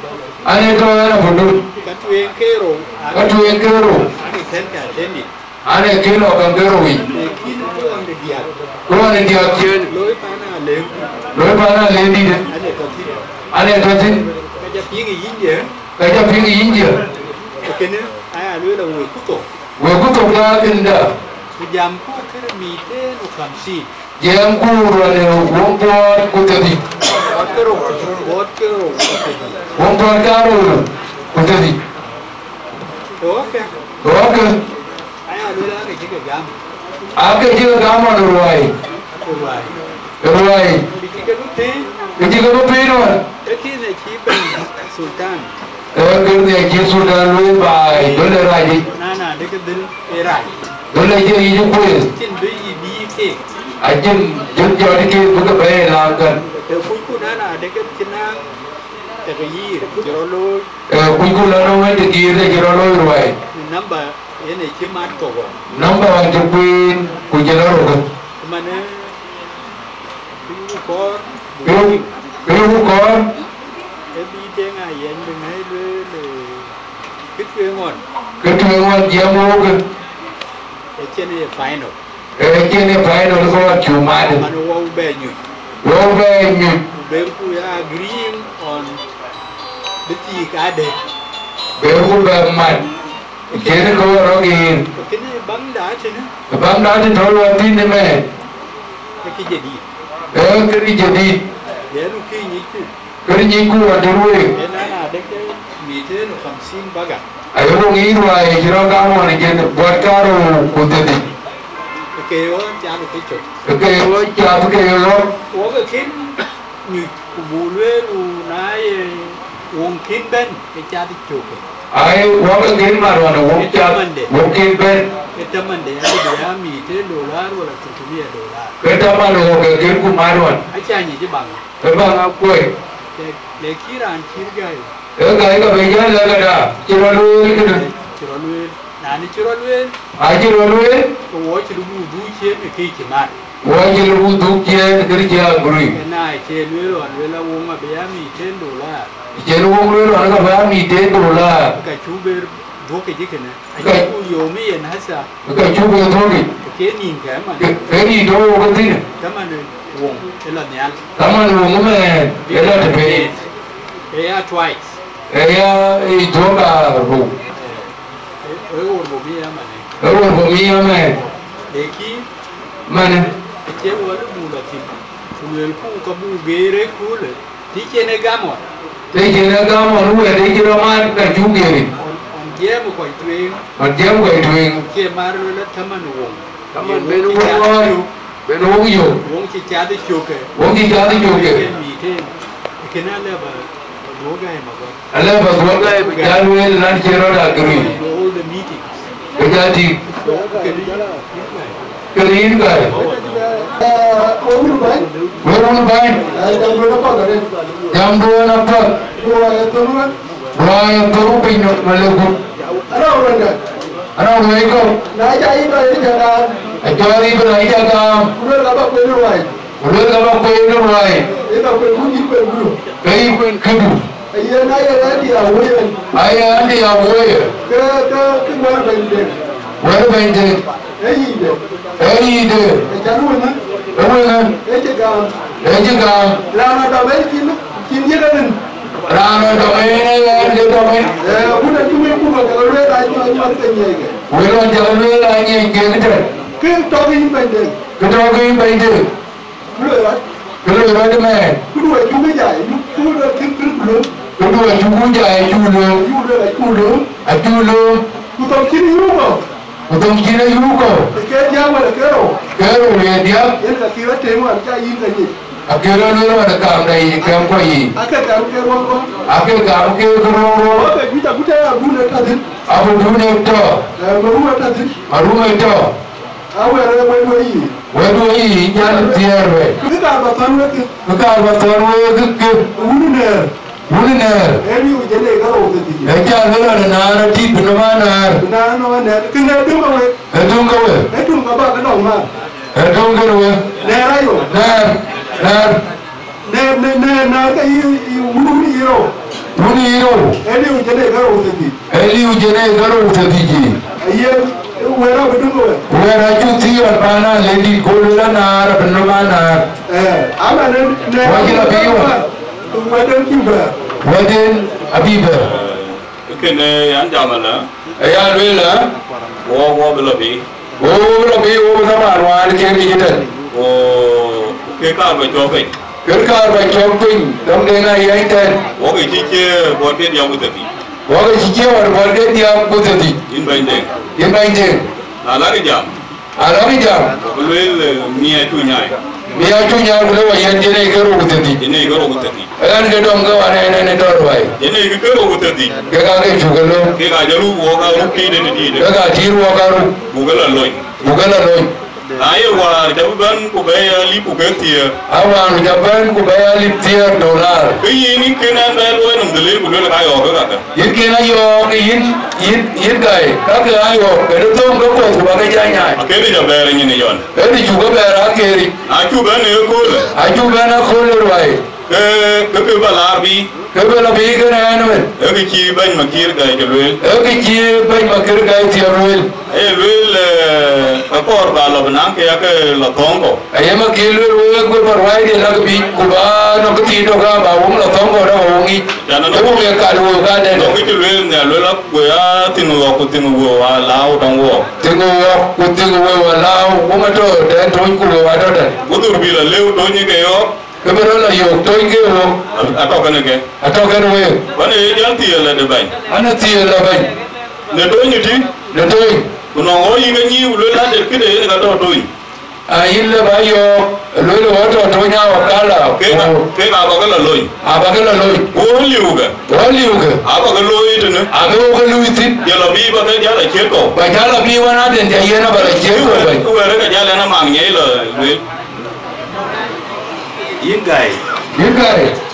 Ane to ana bundu. Katuen kero. Katuen kero. Ane senka tendi. Ane kilo kan kero wi. Kin ko ande dia. Ko ane dia chen. Loi pana le. Loi pana le di. Ane to tin. Ane to tin. Kaja pingi yinje. Kaja pingi yinje. Kene aya loi la we kuto. We kuto ga kinda. Jam ko kere mite no kamsi. Jam ko ro wongpo kutadi. Kero. Wongpo karo kutadi. Oke. Aya loi la ke gam. Ake jiga gam ruai. Ruai. Dikiga lupe no. Ekine chiben sultan. Kerja je sultan lui bai dole raji. Nana deke dil erai. Dole je hidup kuil. Chin bi ke. Ajin jadi ke buka bayi langgan. Fuku nana deke cinang tegir jerolo. Fuku nana wai tegir jerolo ruai. Namba ini cimat koko. Namba jepin kujerolo kan. Mana? Kor. Biru kor. Ebi dengar yang dengar le. Ketuengon. Ketuengon jamu kan. Ecene final. Ecene final kau cuma ada. Mana wau banyu. Wau banyu. Bengku ya green on. Beti kade. Bengku bermat. Ecene kau rogin. Kini bangda cene. Bangda tu thol wanti ni me. Jadi. Keri jadi. Dia nu kini tu. Keri nyiku ada ruwe. Nana deke mite no 50 baga. Ayo ngi ruai kira kamu ni jen buat karo kutadi. Keyo jangan kecok. Keyo jangan keyo. Oke kin ni kubulwe unai wong kin ben kecati coke. Ayo wong kin marwana wong kin ben. Kita mande ya mite dolar wala $1,000. Kita malu wong kin ku marwan. Acha ni je bang. Bang aku. Le kiran kirgai. Gai ka beja laga da. Cirolue gitu. Cirolue. Nani cirolue? Cirolue. Wo cilubu du che me ke kimat. Wo cilubu du che kerja gurui. Na che lue wan wela wong abe mi $10. Jenu wong lue wan ka ba mi $10. Ka chuber doke jikene. Aja ku yomi en hasa. Ka chuber doke. Ke nin ka man. Ke ni do ko tin. Taman wong ela nyal. Taman wong me ela te pe. Ya twice. Ya idoga ro. Wo mi ya mane. Wo mi ya me. Deki mane. Che wo lu mu la tin. Kulel ku ka bu bere kule. Ti chene gamo. Ti chene gamo lu e ri ro man ka juge. Jemu ko itwen. Jemu ko itwen. Ke maru la taman wong. Taman benu wong. Benu wong yo. Wong ki chade choke. Wong ki chade choke. Mi te. Kena le ba doga e mago. Ale ba doga e jalu e nan chero da gri. All the meetings. Kejati. Kerin ka. Wong ban. Jam 2 na pa. Wah, tu pinyo maluku. Ano ko? Najai ba jaga. Ajari ba jaga. Udah laba ko ruai. Udah laba ko ruai. Ina ko kunji ko bulu. Kai kudu. Ayah naya nanti awoy. Ayah nanti awoy. Ke mar bende. Mar bende. Ide. Jaru na. Ejega. Lama da mai kin yedan. Rano domain ya domain. Udah cuma ku ba kalau ada aja mar kenyege. Welo jalu lagi gitu. Ke togi bende. Ke togi bende. Belum ada meh. Kedua juga jai. Kedua belum. Kedua juga jai julo. Ajulo. Kutom kini yuko. Kutom kini yuko. Ke jawa le kero. Kero ya dia. Ina kira temu an jai yin kanye. Akira lu ada kam dai kam ko yi. Aka ga ke rongo. Aka ga ke rongo. Aka kita abu ne tadin. Abu dune to. Maruwa tadin. Maruwa to. Awe re we yi. Wedo yi yan tierwe. Kuka ba tanwe ke. Kuka ba tanwe ke. Unu ne. Wuni ner. Eri ujene garo utati. Eja lula nar ti binoma nar. Na no ne kene dunga we. Edunga we. Edunga ba ka dong ma. Edunga we. Ne rayo. Nar. Na ka wuni iro. Wuni iro. Eri ujene garo utati. Eli ujene garo utati ji. Aye wera bedunga we. Wera juti bana lady golula nar binoma nar. Ama ne Wajila biwa. Waden kiba. Waden abiba. Kene yan jamala. Ya lula. Wo belobi. Wo belobi wo sama arwan ke digital. Wo ke ka ba chope. Kerkar ba chopping dam denga yaiten. Wo ke chiche bo pe dia butati. Wo ke chiche war borge dia butati. In bainde. In bainde. Ala ke jam. Ala ke jam. Lel mia tu nyai. Mia tu nyai ko wa yende garo butati. Ine garo butati. An ke dom ga wane ne dorwai. Ine ke garo butati. Ke ga ke chugalo. Ke ga jaru wo ga ru ki de de. Ke ga tiru wo ga ru. Bugala loy. Bugala loy. Aye wa jaban ko be ali ko betia. Awan jaban ko be ali tier dollar. Ke yini kenan da lo num de le ko le ga yo ga ga. Yin kenan yo ke yin gai. Ka ke ayo ke to ngo ko ba ga janya. Akere jabere ni ne yon. Edi juga bera keri. Aju bane ko le. Aju bana ko le rwai. Ke bala bi. Ke bala bi ke na men. Ke chi ban makir ga jelwel. Ke chi ban makir ga jelwel. Lwel akor ba lo bana ke ya ke lo tongo. Ayama kilu we ko barwai de lag bi ko ba no ko ti do ga ba wo lo tongo da wo ngi. Ko me ka do ga de. No ke lwel ne lo la ko ya tinu ko tinu wo wa lao tongo. Tinu ko tinu wo wa lao wo ma do de to ko wa do de. Budur bi la lew to ni ke yo. Kebero la yo to nge wo. Atokane ke. Atokane we. Bane ya ti la de ban. Ana ti la ban. Ne do ni ti. Ne do. Kuno ngo yi ga ni lo la de kide ne ga to yi. Ayille ba yo lo wato to nya wa kala. Ke ga ba ga la loy. Aba ga la loy. Wo liuga. Aba ga loy de ne. Aba ga loy ti. Ya la bi ba ga ya la ke ko. Ba ja la bi wana de ya yena ba la ke ko ba. Ko re ga ya la na ma nge la le. Yingai.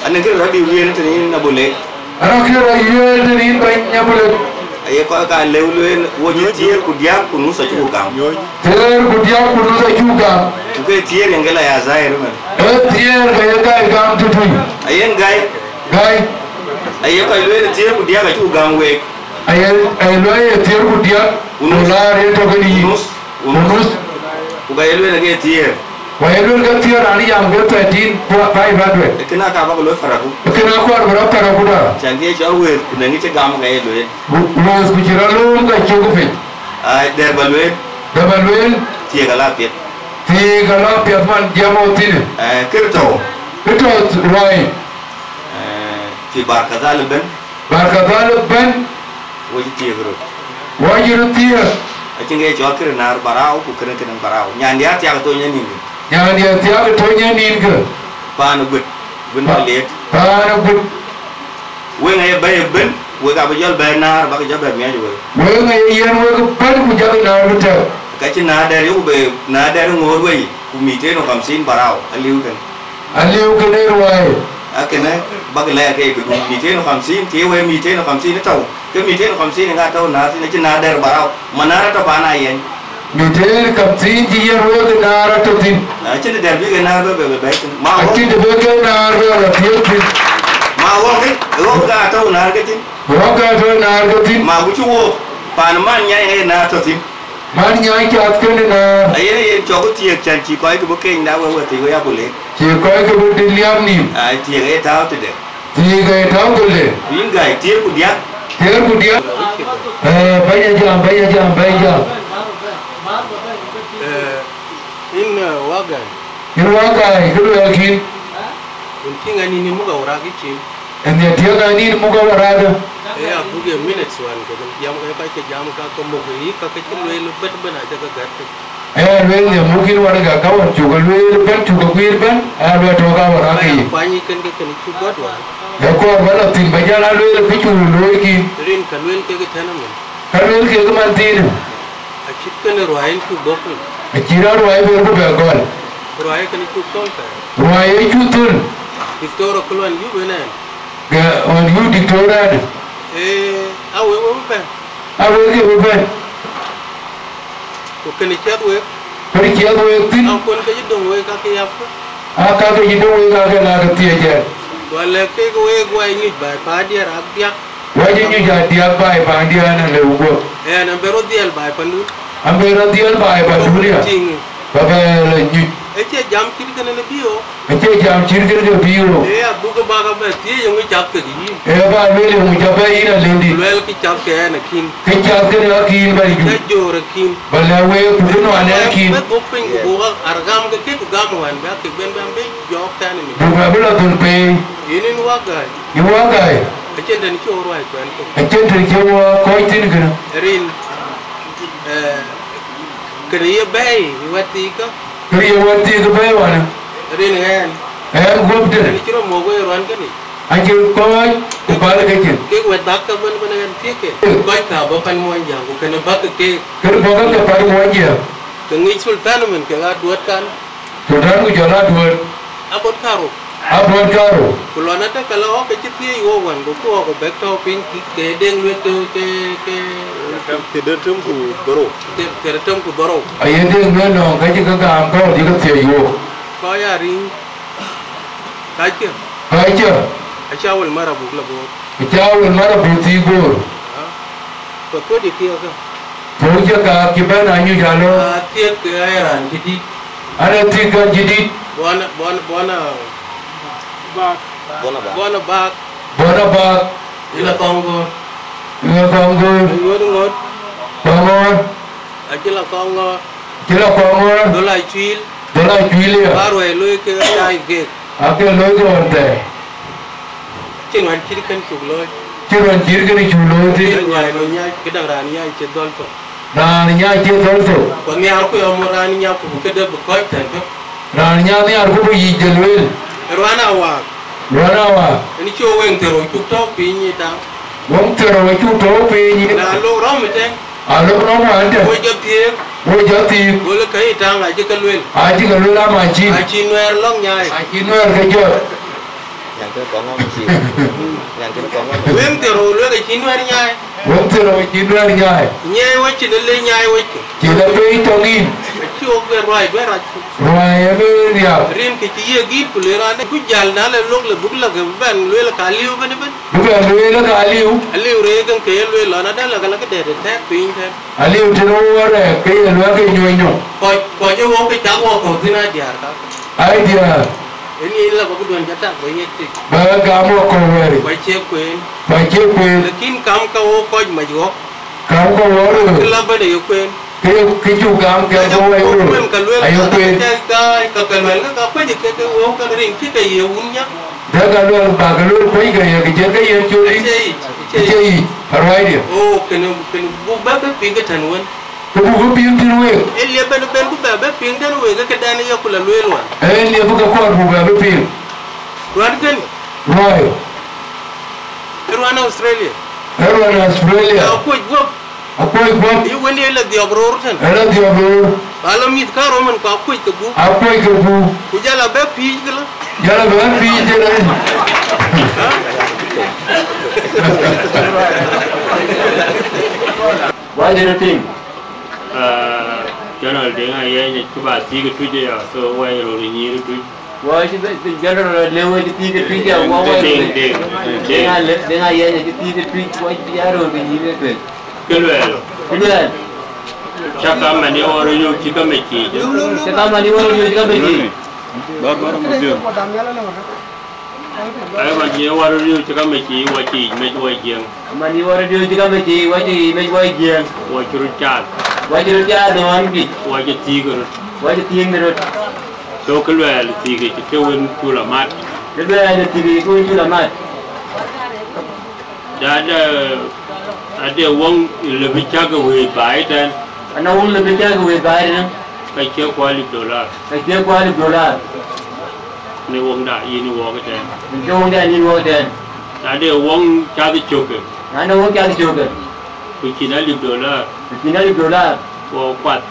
Ane ke rabi wiye ne tani na bole. Ara ke ra yiye de ni ba nya bole. Aye ko ka lewle wo ji tier ku dia ku nu sa chu gam. Tier ku dia ku nu sa chu gam. Ku ke tier ngela ya zaire man. Tier ga ya ga gam tu tu. Aye ngai. Aye ko lewle tier ku dia ga chu gam we. Aye lewle tier ku dia unu la re to ga ni. Unus. Ku ga lewle ga tier. Wayelul ga tier ani yang ga 13 500. Kena ka ba ko lo faraku. Kena ko ba ta ra ku da. Change cha we ku ne ni che gam ga lewle. Los ku jira lu ga chu ku fe. Ai der balwe. Da balwe Tie ga la pet. Tie ga la pet man jamo tin. Kirto. Kirto roi. Ti barka dal ben. Barka dal ben. Wo ji tie gro. Wo ji ru tie. Achinge cho kir nar barau ku kren kren barau. Nyan dia tia to nya ni. Nyan dia tia to nya ni ga. Pa no gut. Bun ba let. Pa no gut. We ngai bay ben. We ga ba jol bay nar ba ga jol bay me jo. We ngai yen we ko pan ku jol nar bu ta. Ka chi na der yu be na der ngor we ku mi te no 50 barau. Aliu kan. Aliu ke ne roi. Akene ba ga le ke ku mi te no 50 te we mi te no 50 tau. Ke mi te no 50 nga tau na chi na der barau. Manara to pa na yen. Mi te kam tin ji yen we ga nar to tin. Na chi der bi ga na be ma ho. Chi de be ga nar be la tie tin. Ma wo ga tau na ga tin. Wo ga to nar ga tin. Ma gu chu wo pa man nya e na to tin. Man nya ki at ke na. Aye ye cho ko tie chan chi ko ke bo ke nda we ti go ya bole. Chi ko ke bo di liam ni. Ai tie e ta to de. Tie ga ta to le. Yin ga tie ku dia. Tie ku dia. Bayya jam. In waga. In waga itu yakin. Unting ani ni muga ora kicin. Ende dia ga ni muga ora. Ya buge minutes wan ke jam ka jam ka ko mo gi ka ke le bet ben aja ka gat. Well ne mungkin warga kawan juga lu ben juga kuir ben. Ba to ga ora ki. Pani kan ke chu god wa. Ya ko bala tin bajala lu ke chu lu ki. Rin kan wel ke thana men. Kan ke man tin. Achit kan royal chu bokul. Achira royal be ko be gol. Royal kan chu ton ka. Royal chu tun. Victor kulwan yu benen. on you dictator awe ben awe ke ben ko kene chat we kari kia we tin am kon ke dong we ka ke yap aka ke yido we ga la ga tie je wala ke we gwa ni ba pa dia rab dia waje ni ja dia bai ba dia na le ugo na bero dial ba pandu ambera dia bai ba dunia ba ba le ni eche jam kiri kana ne bio eche jam chirgir ke biyo abu ko ba ga ba tie yung chap ke gi ba le le mu ja ba ina lendi lel ki chap ke na kin ke cha ke na kin ba ju na jor kin ba le we ku no ane kin ba bo pin ko ga argam ke ku gam wan ba ke ben ben be jo tan ni bu ba la tun pe inin wa ga ni wa ga eche den ki oro ai kwen ko eche de ke wa ko tin gana rin kriye bay wati ka kriye wati ka bay wana rin hen gobde ni kiro mo go ron ka ni aje ko ko ba la ke wet dak ka ban ban hen tie ke ko ka ba pan mo ja ko kana ba ke ba ka par mo ja ke ngi sultan men ke ga duat kan sultan ko jala duat abot karo kulona ta kala o ke tie wo wan go ko bek to pin ke deng le ke de tum ku boro ke tum ku boro aye deng no no ka ji ka am ko di ka tie yo ko ya ring ka ke a chawul marabu la bo chawul marabu ti go ko di ke ka to je ka ki ba na nyu jalo tie ke ayran kiti ara ti ka jidi bona bak ila kongo ngot akila kongo dola chil baro elo ke dai ge ake lo ke orte chinwan chirkan chuglo ti no nya kedang ran nya che dolto ko mi ar ko yo ran nya ko ke de ko tan ko ran nya ni ar ko yi jelwel rwana wa ni cho wen tero chu to pi ni ta wong tero chu to pi ni na lo rom te alo no ma ande wo je ti wo le kai ta nga je ka lwel ma chi noer long nyai ke jo yang ke ko ngom chi yang ke ko ngom wen tero le ke chi noer nyai wong tero chi noer nyai nyai wo chi le nyai wo chi le pe to ngin chi o ge roi be ra roi be ria rim ke chi ye gi ku le ra ne ku jal na le lok le buk la ke ben le ka liu ben aliu re kan ke le la na da la ka de ta pin ta aliu tero re ke le ke nyo ko je wo ke ta wo ko tina dia ka ai dia ini la ko don jata ko yeti ba ga mo ko weri ba che kwen lekin kam ka wo ko ma jo kam ko wo la ba de yo kwen ke ju kam ke ko wo ayo kwen ka mel ka pa de ke wo ka ring ki ke ye un nya da ga lo ba ga lo ko ga ye ke ye chu ri che parwai dia o ke no bu ba ka pi ga tan won ko bu pi tin we elie ben ku ba pi tan we ga ke dan ya kula lo elwa elie bu ga ko bu ba pi wan ken right Ruana Australia apoy go you when you let the obror tan era di obror alo mit ka roman ko apoy ke bu ku jala be pi gala de why do you think general denga ye ne kuba ti ke tuje ya so wai ro ni ru tu why is the general lewe di ti ke tuje wa wa denga ye ne ti ke tuje wa ya ro ni ne ke kelwelo chaka mani oro yo chika mechi ba muzio ai ma je waro yo chika mechi wa chi me wa giang mani waro yo chika mechi wa chi me wa giang wa churu chal no an bi wa je tigur so kelwelo tige ke won tula mat ada wong lebih jaga we bai dan ana wong lebih jaga we bai dan kai ke $2 ni wong da ini wong dan ada wong jadi joke kukina $5 wo kwat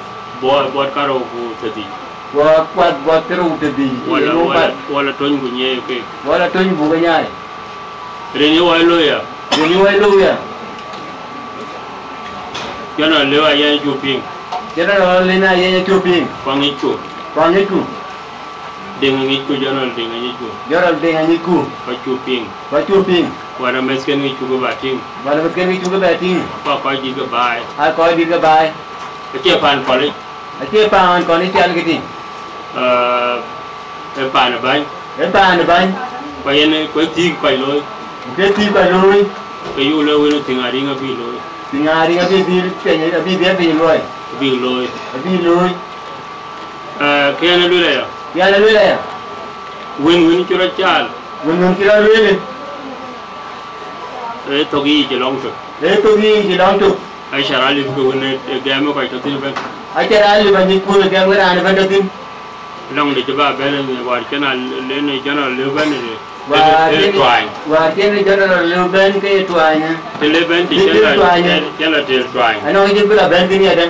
buat karo ku tadi buat karo tadi wala ton gunye ke wala ton bu ganyai Reni Wailoya. Reni Wailoya. General Lewa Yan Chuping. General Lena Yan Chuping. Pangichu. Pangichu. Dengangichu General Dengangichu. General Dengangichu. Pachuping. Pachuping. Wada mesken ngichu ke bating. Wada mesken ngichu ke bating. Apa kau juga bay. Kau juga bay. Kecil pan college. Kecil pan college yang kecil. Pan bay. Pan bay. Kau yang kau tiga kau loy. Kau tiga loy. Kau you loy winu tinggal ringa bi loy. Tinggal ringa bi dia bi loy. Bi loy. Bi loy. Kau yang dulu ya. Yang dulu ya. Win curah cal. Win curah dulu. Togi jelong tu. Togi jelong tu. Ai syarali buku win game kau itu tu ben. Ai syarali banyak pun game orang ada banyak tu. Long di coba ben war kenal lene general leben ni. War general leben ke tuanya. Leben di general tuanya. Ano ini pula ben ni ada.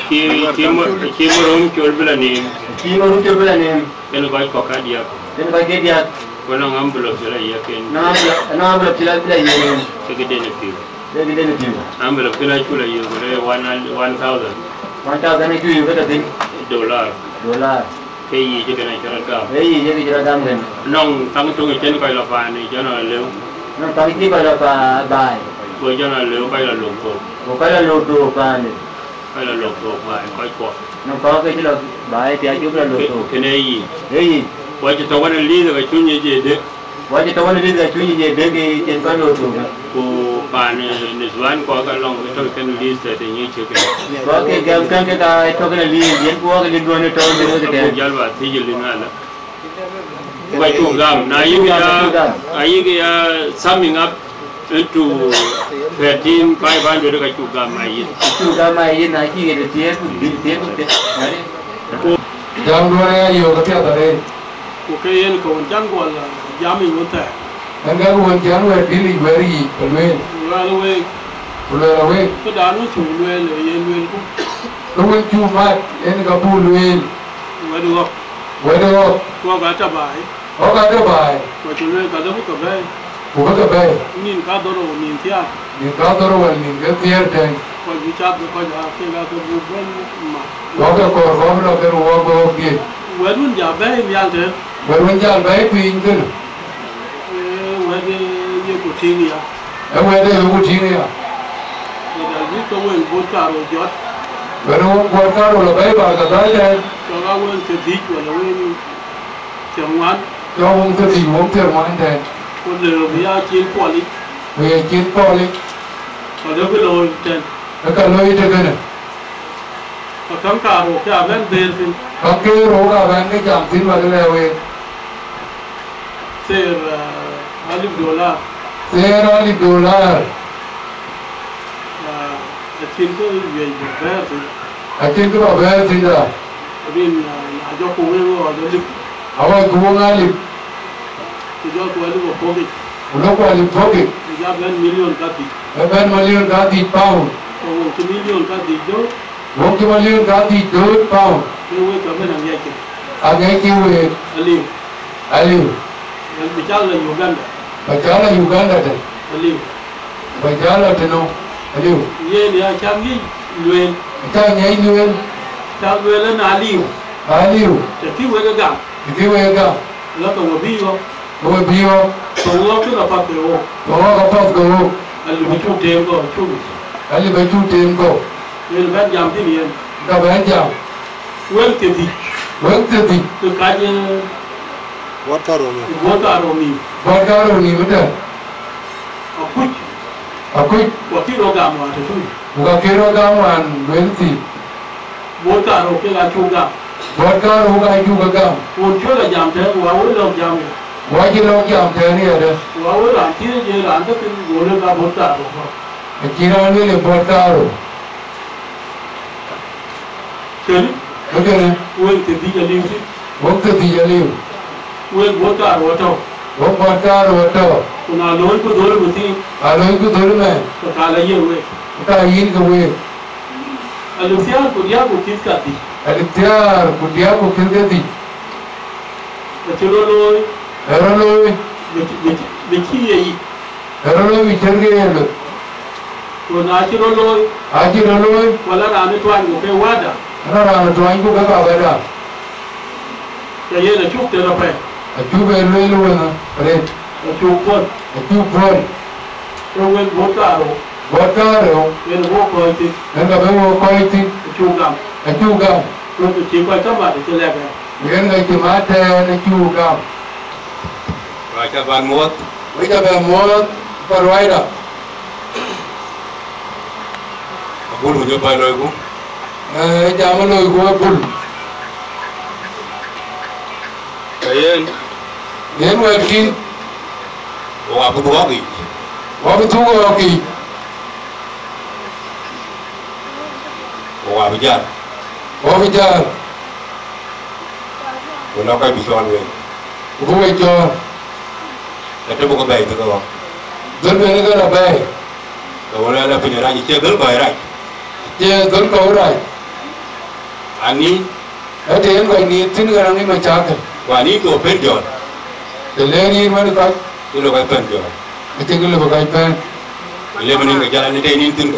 Kimurum curbela ni. Kimurum curbela ni. Kena kau dia. Kena dia. Kalau ngambil sila ia ken. Ngambil sila ia. Segede ni piu. Segede ni piu. Ambil sila cula ia boleh 1,000. 1,000 itu ia berapa tin? $. Kei je kena cara gam. Kei je cara gam kan. Nong tang tu chen kau lapa ni jangan leu. Nong tang ni kau lapa bai. Kau jangan leu kau la loko. Kau la loko pan. Kau la loko bai kau kuat. Nong kau ke cila bai tiada juga loko. Kena i. Hei. Wajib tahu mana lihat kat cunyi je dek. Wajib tahu mana lihat kat cunyi je dek ke cenpan loko. Ko pan ni seban kau akan long itu kena lihat tu ni cakap. Kau ke jam kan kita itu kena lihat. Yang kau ke lihat dua ni tahun dulu tu. Kau jalwa tiga lima lah. Kau itu gam. Naik dia summing up into 13,500 kat gam air. Itu gam air naik kita tiap tu. Jam dua ni yo kerja tadi. Okay, yang kau jangan gua lah, jamin muntah. Enggak gua jangan gua pilih beri, peluen. Peluen. Kau dah nu cuma peluen, yang peluen tu. Peluen cuma, ini kau peluen. Waduh. Kau kata baik. Oh kata baik. Kau peluen kata bukan baik. Bukan baik. Nin kau dorong nin tiap. Nin kau dorong nin tiap dan. Kau bicara kau dah kena kau bukan mak. Kau nak keruak kau pergi. Wadun jabai yang tu. Wadun jabai pinjul. Wadi ye kucing ya. Wadi ye kucing ya. Jadi kau yang buat karo jod. Baru buat karo lebih bagus aja. Kau yang sedih, kau yang cermat. Kau yang sedih, kau cermat deh. Kau lebih cil polik. Lebih cil polik. Kau lebih loy ten. Kalau loy tu kan. Kau karo kau yang berfin. Kau karo kau yang ni jam tin macam lewe. Ser $1,000. Ser $1,000. Achin tu dia berfin. Achin tu berfin dah. Tapi ajo kau yang ada lip. Awak kau ngalip. Ajo kau ada pokok. Udah kau alip pokok. Ajo $1,000,000 kati. $1,000,000 kati pound. Oh, $1,000,000 kati jo. $1,000,000 kati 2 pound. Kau kami nak lihat ke? Agak kiwe. Aliu. Yang bicara Uganda. Bicara Uganda deh. Aliu. Bicara teno. Aliu. Ye dia canggih luel. Kita nyai luel. Kita luel na aliu. Aliu. Jadi mereka gam. Jadi mereka. Lalu kau biyo. Kau biyo. Kau tu dapat kau. Kau dapat kau. Aliu betul tem kau tu. Aliu betul tem kau. Luel ban jam tu ni. Kau ban jam. Luel tadi. Luel tadi. Tu kaje. Buat karo ni. Betul. Akui. Waktu rogam ada tu. Bukan kira gaman, berarti. Buat karo ke la juga. Buat karo ke juga gam. Untuk la jam tu, wawul log jam. Wajib log jam tadi ada. Wawul nanti je nanti tu boleh ka buat karo. Kira ni le buat karo. Jadi. Betul. Waktu dia liu. Waktu dia liu. Buat karo tu. Buat karo tu. Kuna loy ko dole buti. Aloy ko dole me. To kala ye we. Kita yin ko we. Alusiar ko dia ko kit kati. Alusiar ko dia ko kit kati. Chelo loy. Ero loy. bị chi vậy Rolo Vichenga, còn ai chưa lôi Aji Rolo, và là làm toàn của cái wada Rara Twangu Gavada, cái gì là chúc tiền là phải a Juba Relo, Red, chúc con a Tupon, trong nguyên vốn cả rồi Botaro, nên vô coi thì and the Bevo Quality, chúc làm a Tugam, tôi chỉ quan tâm vào cái lẹ này Yenga Kimata and a Tugam. Và cho bạn mua We have a more provider. bún của bài lời cũng Jamalo Gopul, cái yên Yen Working, và cũng có gì Wabatuki, và bây giờ Wavijar, của nó cái bị cho người Guajo, là tôi có bài từ đó Don't be a bay, rồi là bây giờ ra chơi gỡ bài ra yeah, don't go right. anh đi At the end, I need Tingarang in my charter. và anh có phết rồi The lady in my car, tôi là cái phết rồi I take a look at my pen. ile mình cái jalan ini ini tin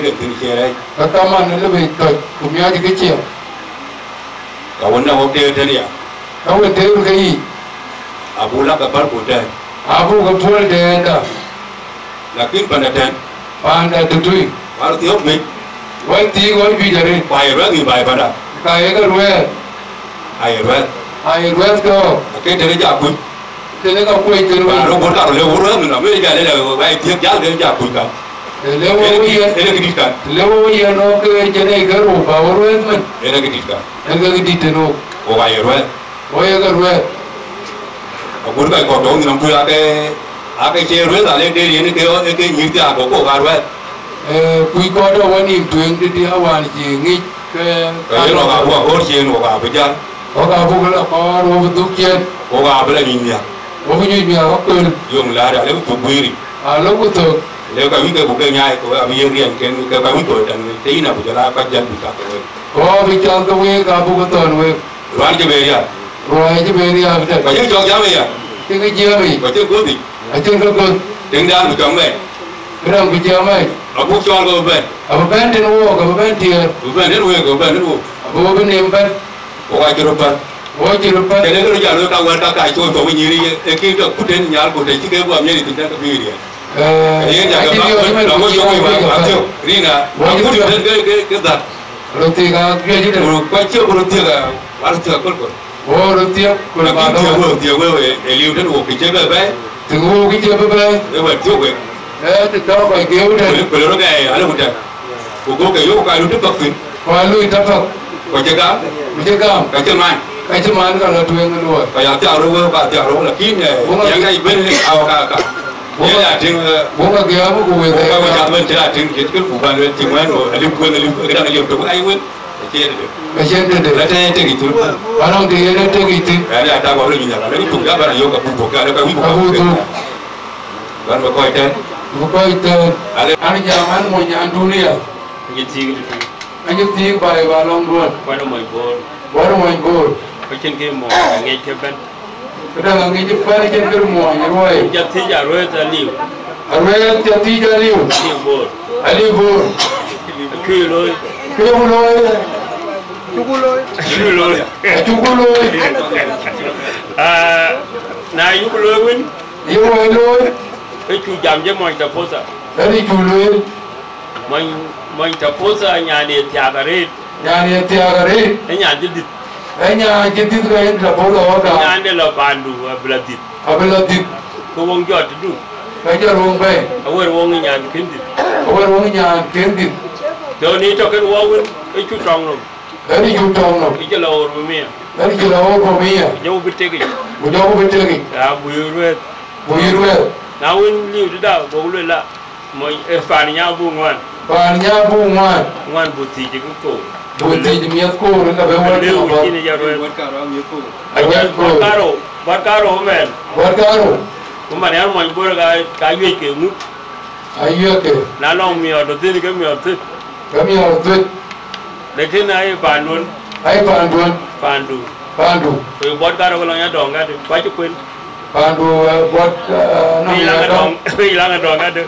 cái tin chơi đấy A come on a little bit, Kumia the kitchen. cái vấn đề học theo thế này I will tell you, abu lah kapal kuda Abu Gapul the end, lakin pandatan and the tree. baru tiup ni One thing, one bigger, bayar lagi bayar pada Kayaga wear, ayat ber I will go. lakin dari jakut The leg of weight in baru berkar oleh orang ni namanya jadi lah bayar tiap jalan dari jakut kan the level we ini kedis kan level we are no Janega, Power Westman, ini kedis kan and go get to know. oh bayar ber Oyaga wear, abu kan kau tahu ni nampu akai cewek ber tak leh dia ni ke nyirti aku kau kar ber we got a one in doing the dear one, he kalau nak abu aku cewek nak abu jalan Oga Bugala or over Dukian, oh abu lagi ni over you are open. yung lara leh tu beri I look at the leh kami ke bukan nyai kau abu yang rian kan kami tu dan ini nak berjalan kajian buka kau oh, we can't go away, Gabugaton with luar je beria Roy Jiberi after. kau jangan jauh ya Think a Jerry, kau tu kau ni I think a good. tinggal bukan ber Gram with your mate. aku jual kau ber I've abandoned walk, I've abandoned here. bukan ni I've opened him back. kau ajar apa What you repent? jadi kalau jalan kau wer kau cuma kau menyiri kita kuten nyal kau jadi kita buat ni tinggal ke beria ini jaga kamu jauh macam Rina aku tu ke dah Rotiga, get it. kau cakap baru tiga kau Oh, Rotia, dia liu dan aku kerja ber to go get your baby. ber tu ber At the dog I gave it. kalau gay ada muda aku ke yo kau tu pakai While we tap up, kau jaga we take up. kacau man I just man got to win the Lord. kaya tiap orang lagi ni yang kaya beri awak kak dia dah tinggal Boga Gabu with kau jangan tidak tinggal kita bukan tinggal liu kita liu tu ayu pun I said that. Lata itu gitu. I don't think I take it. Ada baru ni nak. Lagi tunggu apa yo kat buku ada kami buku. Kan berkau itu. Buka itu. Ada zaman mau jangan dunia. Gitu. Aja tiga by balong dua. Pada mai bor. Baru main gol. Macam ke mau ngai ke ben. Kita lagi cepat aja ke rumah. Roy. Jadi ya roy taliu. Roy jadi jadi. Ni bor. Ali bor. Kilo. Kilo loy. Kilo. Cukup loy. Na yu loy win. Yo loy. Chu jam je mai ta posa. Tadi culoy. Mai ta posa nya ni tiagare. Yang tiagare. Nya jadi. Enya jadi tu kan dapat orang. Nya ande la pandu bladit. Abel di. Ko wong jot du. Kajar wong bay. Awer wong nya kindi. Awal wong yang kendi. Do ni to kan wong chu tong no. Tadi jutong no. Ije la or mi. Tadi jelaw ko miya. Jau bitegi. Bujaw betegi. Ya buyurwe. Buyurwe. Na win liu da go le la. Mo e fa ni nya bu ngwan. Parnya bungan. Ngwan buti je ko. Buti jemiat ko renda bewal Liu ko. ni ja ro. Awal ko. Barkaro men. Wargaro. Kuma ne mo bor ka yue ke mu. Ayo ke. Na long mi o do tin ke mi o tin. Kami harus Lekin ai bandun ai panduan pandu. pandu. Ko barkaro ko nya donga de. Ba ju kwen. pandu buat hilang dong ada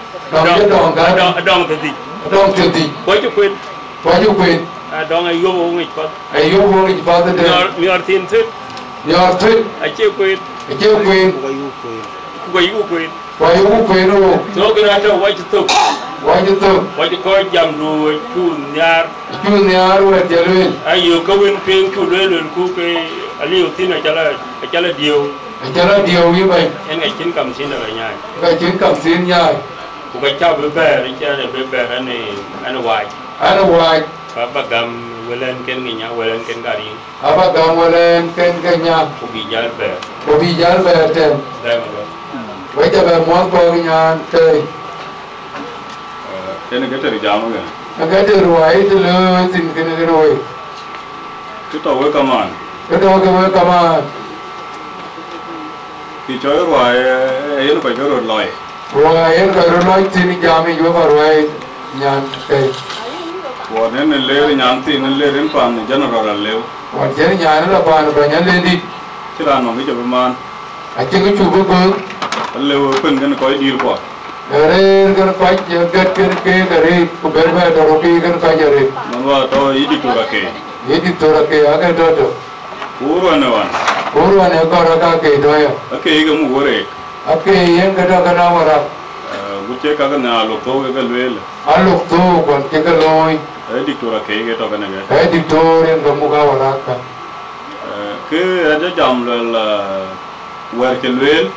dong tadi baju kuin dong ayo wong ikut mior tintin aja kuin so kira ada wajib tuh kau jam 2 nyar ayo kawin peng kulel ku ke ali utin acala dio như vậy en ngày chín cầm xin là nhai cái chuyến cầm xin nhai ku ka cha be anh hoài ba gam welen ken nginya welen ken gari apa kamu len ken kenya ku bi jal be tem dai ma vậy cho bạn muốn coi nhà chơi cái này cái trời giàu nữa cái từ ruồi từ lơ tin cái rồi cái tàu với cầm ăn cái đó cái cầm ăn thì chơi rồi ấy nó phải chơi rồi lòi ruồi cái rồi nói tin jam ấy juga ruồi nhà chơi và nên lên nhám thì nên lên pan cho nó rồi leo còn chơi nhà nó là pan phải nhảy lên đi chứ là nó mới chụp man à chơi cái chụp bơm leo pun cái nó có đi qua Dari kan kau jaga ke dari kuberba doropi kan kau jadi. Mangga to ini turake. Ini turake agak dodo. Uruan kau raka ke doya. Ake iga mu gore. Ake yang kada kana wara. Gucce kaga na lo to ga lwel. Alok tu kon ke kaloi. Di turake ga to kana ga. Di toren kamu kau waraka. Ke ada jam la war ke lwel.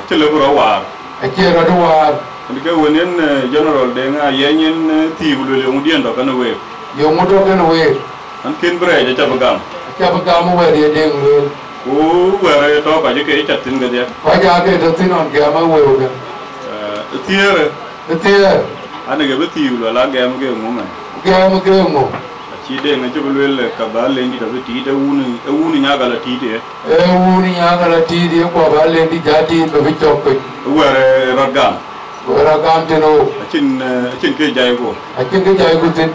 Ache le bro war. Ache ro war. Ndike wonen general de nga yenyen tibulu le mudien to kana we. Yo moto kana we. An ken bre ja tabagam. Tabagam we de deng we. O were to ka je ke chatin ga dia. Ka ja ke to tin on ga ma we ga. Tiere. Ana ga tibulu la ga ma ge mo man. Ga ma ge mo. Chi de nga chubulu ka ba le ndi to ti de uni nya ga la ti de. Uni nya ga la ti de ko ba le ndi jati be bi chok. Were ragam. Ragam teno. Achin ke jay ko. Achin ke jay ko tin.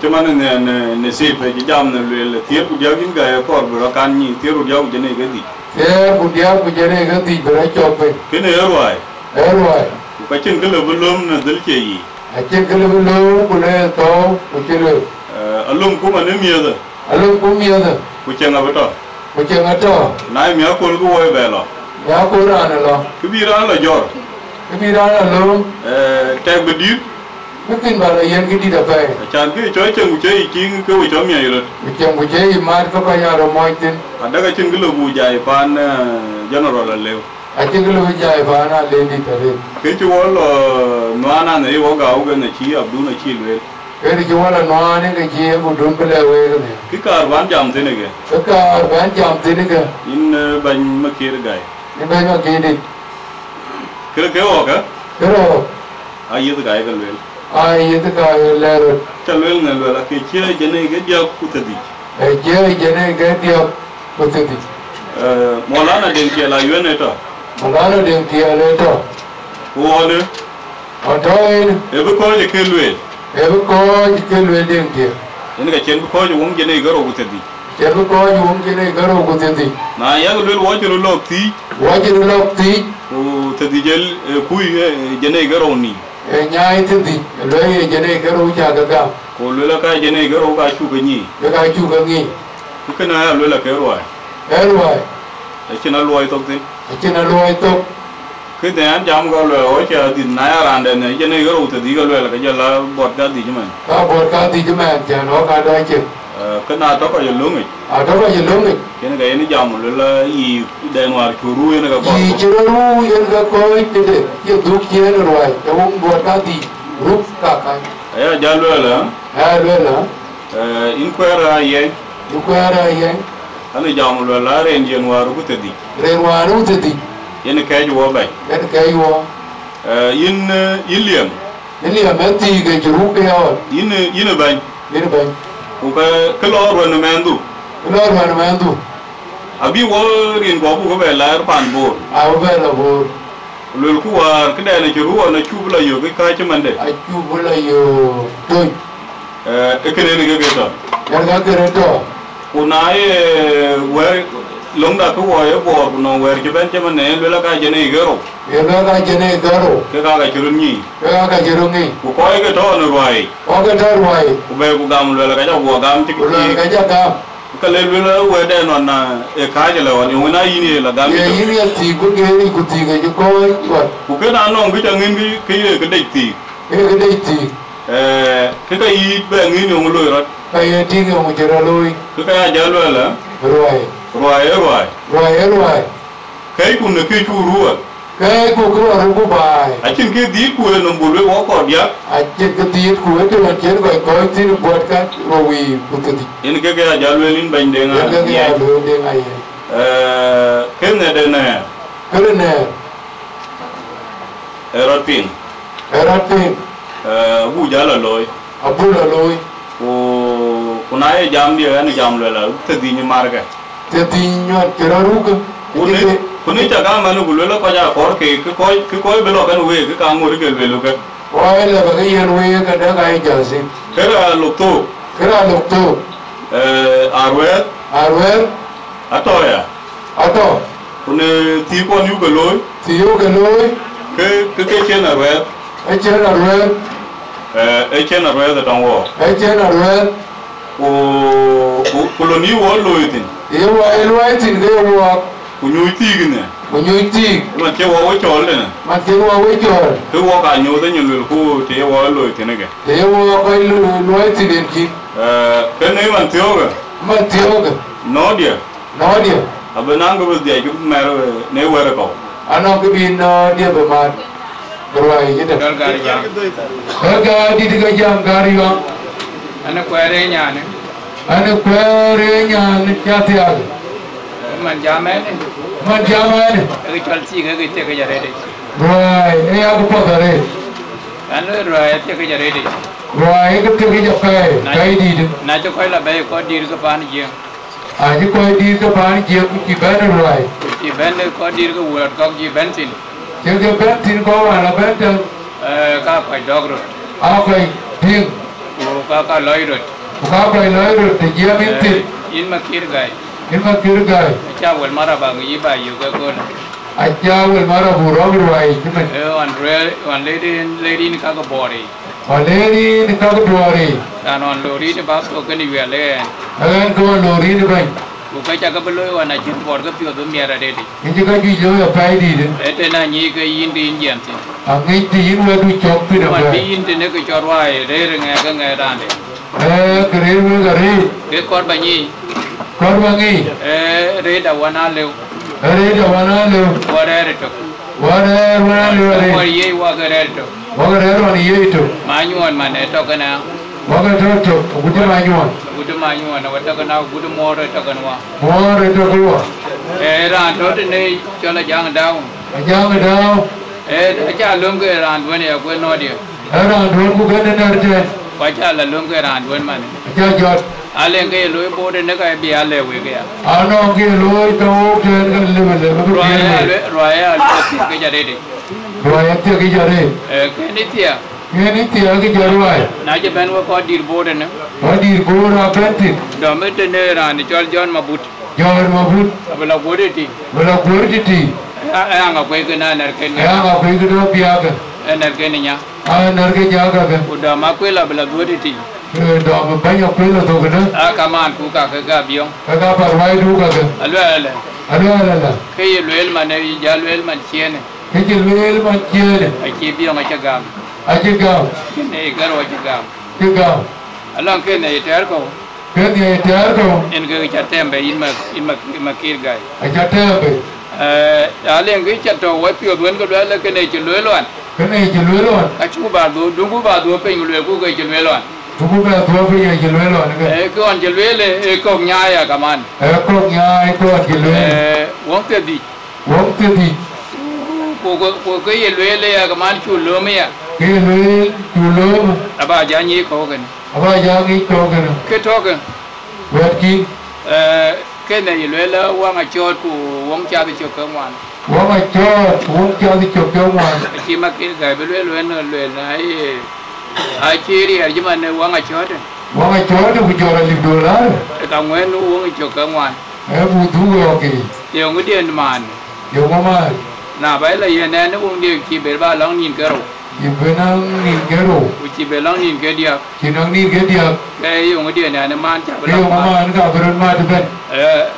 Cuman ne sip ji jam ne le tier ku jagin ga ko bro kan ni tier ku jag jene ga di. Ku dia ku jene ga di bra chok. Kene erwai. Ku chin ke le bulum ne dil ke yi. Achin ke le bulum ku le to ku chile. Alum ku man mieda. Ku chenga beto. Na mi akol ku wo be lo. Ya ko ra na lo. Ku bi ra la jor. Tag bedir. Mungkin bala yang gidi da pai. Chan ke choi cheng chei king ke wo chom ye ro. Cheng chei mar ka pa ya ro moitin. Ada ga cheng lu bu jai pan general lew. A cheng lu jai pa na le di tare. Ke chu wo lo nwana ne wo ga u ga na chi abdu na chi le. Ke ri chu wala nwana ke chi bu dun pe le we ne. Ki kar ban jam te ne ge. Ka ban jam te ne ge. In ban ma kir gai. In ban ma kir. Ke wo ka? Pero ai yed gai ga le. Ai yed gai le ro. Chalwel ne la ke che jene ge dia ku te di. Che jene ge dia ku te di. Molana den ke la yene to. Molana den ke le to. Wo ne? Atoin. E be ko je ke lwel. Den ke. Ene ga chen ko je wong jene ga ro ku te di. Chen ko je wong jene ga ro ku te di. Na ya ga lwel wo je lo ti. O te di jel ku jene ga ro ni. Nyai te di. Lo ye jene ga ro ja ga. Ko lwel ka jene ga ro ga chu ga ni. Ga chu ga ni. Ku na ya lwel ka ro ai. E chena lo ai tok tin. Ke dan jam ga lo o cha di na ya ran de ne jene ga ro te di ga lwel ka jala bot ga di jman. Ka bot ga di jman ja no ka da che. Ke na to ka je lungi. Kene ga ni jam lo la yi den war chu ru ne ga ko. Yi chu ru yen ga ko te de. Ye du ki ne ro ai. Ka wong bot ga di ru ka ka. Ya ja lo la. In kwera ye. Ana jam lo la ren jen war ku te di. Yene ka ju wo bai. In iliam. Menti ga ju ru ke ya. In bai. Ku ka lo ro no mendu. Abi wo rin go bu ko be la pan bor. Lul ku war ka da na ju ru na chu bula yo ka cha mande. E kene ni ga to. Ku na ye wer long da ko wo bo no wer ke ben chama ne lo la ka jene gero ye lo ka jene gero ke ka chirunni ku ko ke to no roi o ke to roi ku be ku gam lo la ka ja wo gam ti lo ka ja gam ka le lo we de no na e ka je la woni wona yini la gam ye yini ti ku ge ni ku ti ge ko ku ke na no ngi ta ngi ke ye ke de ti ke de ti ke ka yi be ngi no lo ro ka ye ti ge mo jero lo ke ka ja lo la roi kai ku ne ke chu ruwa kai ku ru bai a chin ke di ku no bu wo ko dia a chin ke di ku to ma chen ko ti ru bot ka ro wi ku ti in ke ga ja lo lin ban de nga ya lo de nga ye ke ne de ne eropin bu ja la loy abu la loy ku na ye jam dia ne jam lo la te di ni mar ga te di nyot ke ru ku kuni jaga manu gulo la ko ja kor ke ko be lo kan we ke ka ngor ke be lo ke oi la ba ye we ka da ga ja sin kera lukto arwer ato kuni ti ko ni ke loy ke chen arwer da tanwo o koloni wo loitin ge wo kunyuitigine ma ke wo chol ne ke wo ka nyu de nyul ku te wo lo tinege ko loitin ki ke ne man tioga nodia abananga bus dia ju mer ne wera ko ano ke bin dia be mar roi jida gari diga jam gari wa ana kwere nyane kya tiag man jamane ke chalti ke te ke jare de roi e ag podare ana roi te ke jare de roi ke te ke japai kai di na to kai la be ko dir ke pan je aji ko dir ke pan je ki ban roi ki ban ko dir ke word ko ji bentin ke bentin ko ala bentin ka kai dogro a kai ting ka loirot te je bentin in makir gai cha wal mara ba ngi ba yu ga ko acha wal mara bu ro roi kimen on lady ni ka ko bori dan on lori ni ba ko ni wele ko lori ni bai ko ka cha ka belo wa na chin bor ga pyo do mi ara de ni ka ji jo ya pai di de ete na ni ga yin di yin jam tin a ngi ti yin wa du chok pi da ba di yin de ne ko chor wa re nga ga nga dan de kre me ga re ke kor ba ni re da wana le wa re to wa ye wa ga re to ma nyuan man e to kana gudu ma nyuan wa to kana gudu mo re to kana wa ran to ne chola jang daw cha lum ke ran wen ya ko no dia ran do ku ga ne nar kwa cha la lum ke ran wen man cha jot ale ke loy bo de ne ka bi ale we ke ano ke loy to ke le royal ke jare de ke jare ke ni tia ke jarwai na je ben ko dir bo de ne bo ra bentin do me de ne ran chol jon mabut abla bo de ti anga ko ke na nar ke do piaga nar ke ni nya nar ke jaga ga udah ma ko la bla bo de ti do ma banyak pelo to kana kaman ku ka ga biong ka parwai du ka ala ke ye lel man e ja lel man chiene ke biong a gam ne garo a gam ala ke ne ter ko en ke cha tembe in ma kir gai a cha tembe ale ngi cha to wa pio duen ko la ke ne chi lelwan a chu ba do dungu ba do pe ngi le ku ke chi lelwan Tuku ba tuwa pe ya jelwelo ne ko an jelwele ko nyaaya kaman ko nyaaya ko jelwele wong te di ko jelwele ya kaman chu lome ya ke lwel chu lome aba janyi ko gan ke token wet ki ke ne jelwele wang a chot ku wong cha di chok wan ki ma ki ga belwele no ai Achiri arjuma ne wanga chote ku jora $1 ka ngwen wanga choka ngwan bu du go ki yo ngudien man yo mama na bai la yen ne wong de ki be ba long nin kero Ibenang ni gero, uci belang nin ke dia, kinang ni ke dia, yung dia ni ane man cak yung mama ane ka beron ma depan,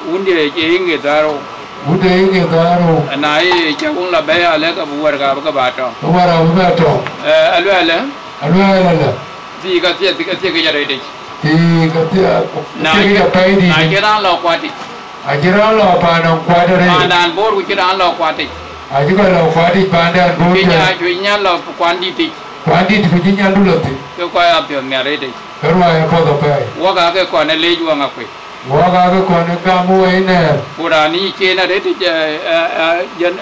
undi ing etaro, udah ini taro, nai cak ung la bayar le ka buar ka bato, buar apa bato, alu ala, tiga jari deh, tiga pai di, ajaran lo kuati, ajaran lo apa nong kuat ada, dan bor ajaran lo kuati. ajaran lo kuat di bandar bor, cuinya lo kuanti ti, kucinya dulu ti, tu kau apa yang nyari deh, kerana apa tu pai, waga ke kau ne leju ang aku, waga ke kau ne kamu ini, kurani cina deh tu jangan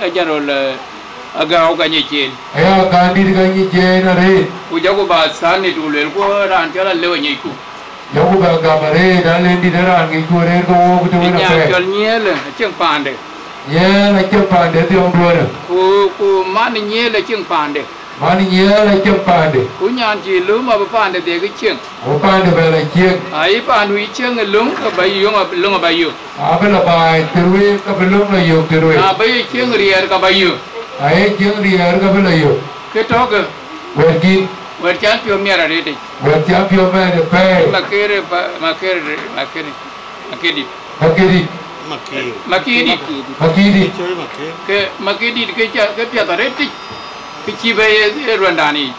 agak agak nyicin, ayah kandi dengan cina deh, ujago bahasan itu lel kau rancang lewa nyiku. Jago bagamare dalam di dalam itu orang kau betul betul. Yang jualnya ceng pandai. Ya, nak ceng pandai tu orang dua. Ku mana nyela ceng pandai. Mana ya, nak ceng pandai. Ku nyanyi lum apa pandai dia ke ceng. Apa pandai bela ceng. Ai pandai ceng lum ke bayu lum ke bayu. Apa lah bay terus ke belum lah yuk terus. Bayu ceng riar ke bayu. Ai ceng riar ke belum yuk. Ketok. Berkin. Bercan pion miara deh. Bercan pion miara pay. Makiri. Ke makiri ke piata reti. Kecibai Rwandani.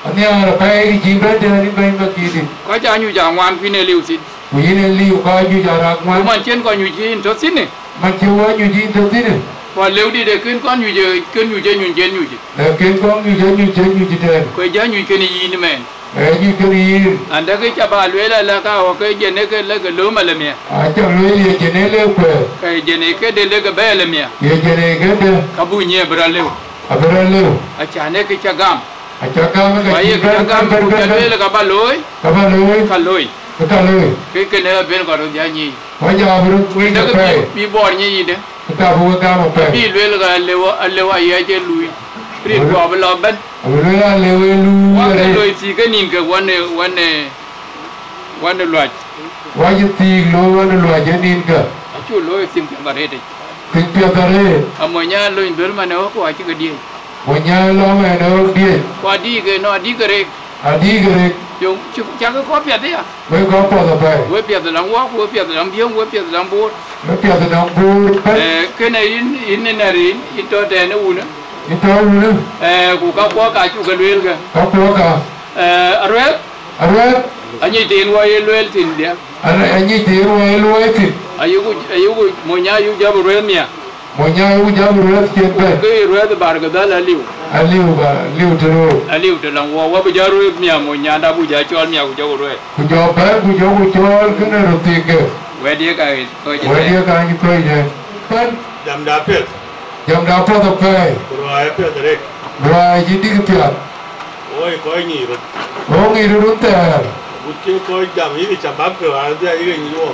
Ani orang pay kecibai dari pay makiri. Kau jangan jangan pine liusin. Pine liu kau jangan wan. Macam kau nyuci itu sini. Macam kau nyuci itu sini. Kau liu di dekat kau nyuci nyuci. Dekat kau nyuci deh. Kau jangan nyuci ni ini men. Nyuci ni. Anda ke caba luela lah kau ke jenek ke lag lom alamnya. Acak luela jenek lepas. Ke jenek ke dele ke balamnya. Ya jenek ke deh. Kabunya berlalu. Berlalu. Acane ke cagam. Acagam ke. Bayi ke cagam bukan luela kabaloi. Kaloi. Ke kena ben kau janji. Wajah beruk. Kita ke bibornya ini. Kita buat kamu pe. Bi luel ga lewa ya je lui. Ri ko abla ban. Luel lewa lu. Wa loi ti ke nin ke wane luaj. Wajah ti lo wane luaj nin ke. Acu loi sim ke bare de. Sim ke bare. Amonya loi ber mana ko aci ke dia. Monya lo mana dia. Ko adi ke no adi ke. Adi ke. Yung jangan kau piat dia. Kau apa tu pe? Kau piat dalam wak, kau piat dalam biong, kau piat dalam bor. Kau piat dalam bor. Kena ini narin itu ada una. Itu una. Kau kaju ke luel ke. Kau kah? Arwet. Anyi tin wai luel tin dia. Anyi tin wai luel tin. Ayuku monya ayu jab luel mia. Monya ayu jab luel tin pe. Ke luel bargadal aliu. Aliu terang wa bejaru mia monya anda buja col mia kujago luel. Kujago col kena roti ke. Wedia kai. Wedia kai ni kau je. Kan? Jam dapet. Jam dapet tu pe. Kurang apa terek. Kurang jadi kepiat. Oi kau ni rut. Oh ni rut ter. Bukan kau jam ini cabab ke ada ini ni lo.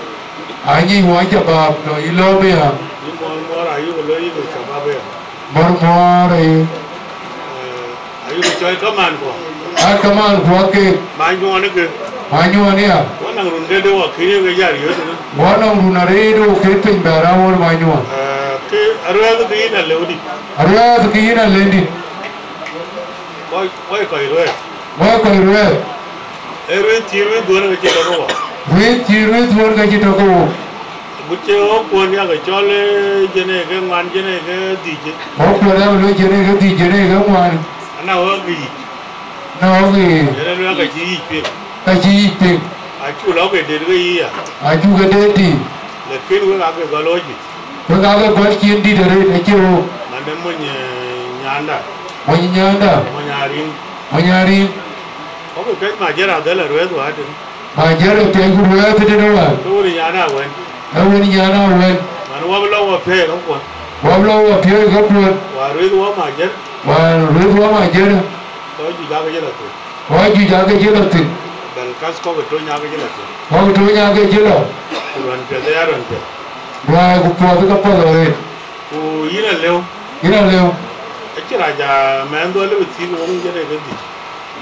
Anyi wajah cabab no ilo dia. Ni mor ayu lo ini cabab ya. Mor ayu. Ayu cakap kaman ko. Kaman ko ke. Manyu ane ke. Manyu ane ya. Wanang runde dewa kini ke jari yo tu. Wanang runare do ke timbara or manyu. Ke arwah tu kini leudi. Arwah tu kini leudi. Why kau iruh? Why kau iruh? Iruh ciru dua orang kecil aku. Ciru dua orang kecil aku. Buce oh punya kecil jenis ke man jenis ke DJ. Oh punya lu jenis ke DJ jenis ke man. Anak lagi. Jenis lu kecil ipin. Kecil ipin. Aku lau ke diri iya. Aku ke diri. Lekin lu agak galoji. Lu agak galoji di dari kecil. Mana nyanda. Menyaring. Aku kan majer ada lah ruat ada. Majer tu aku ruat tu dah. Tu ni nyana wen. Awak ni nyana wen. Mana wablah wapeh kamu. Wablah wapeh kamu. Waruit wah majer. Kau juga kerja tu. Kau juga kerja tu. Dan kas kau betul nyaga kerja tu. Kau betul nyaga kerja. Tuan pede ya tuan pede. Wah, aku puas apa lor? Ku ina leo. Aci raja mendo le betul orang jadi ganti.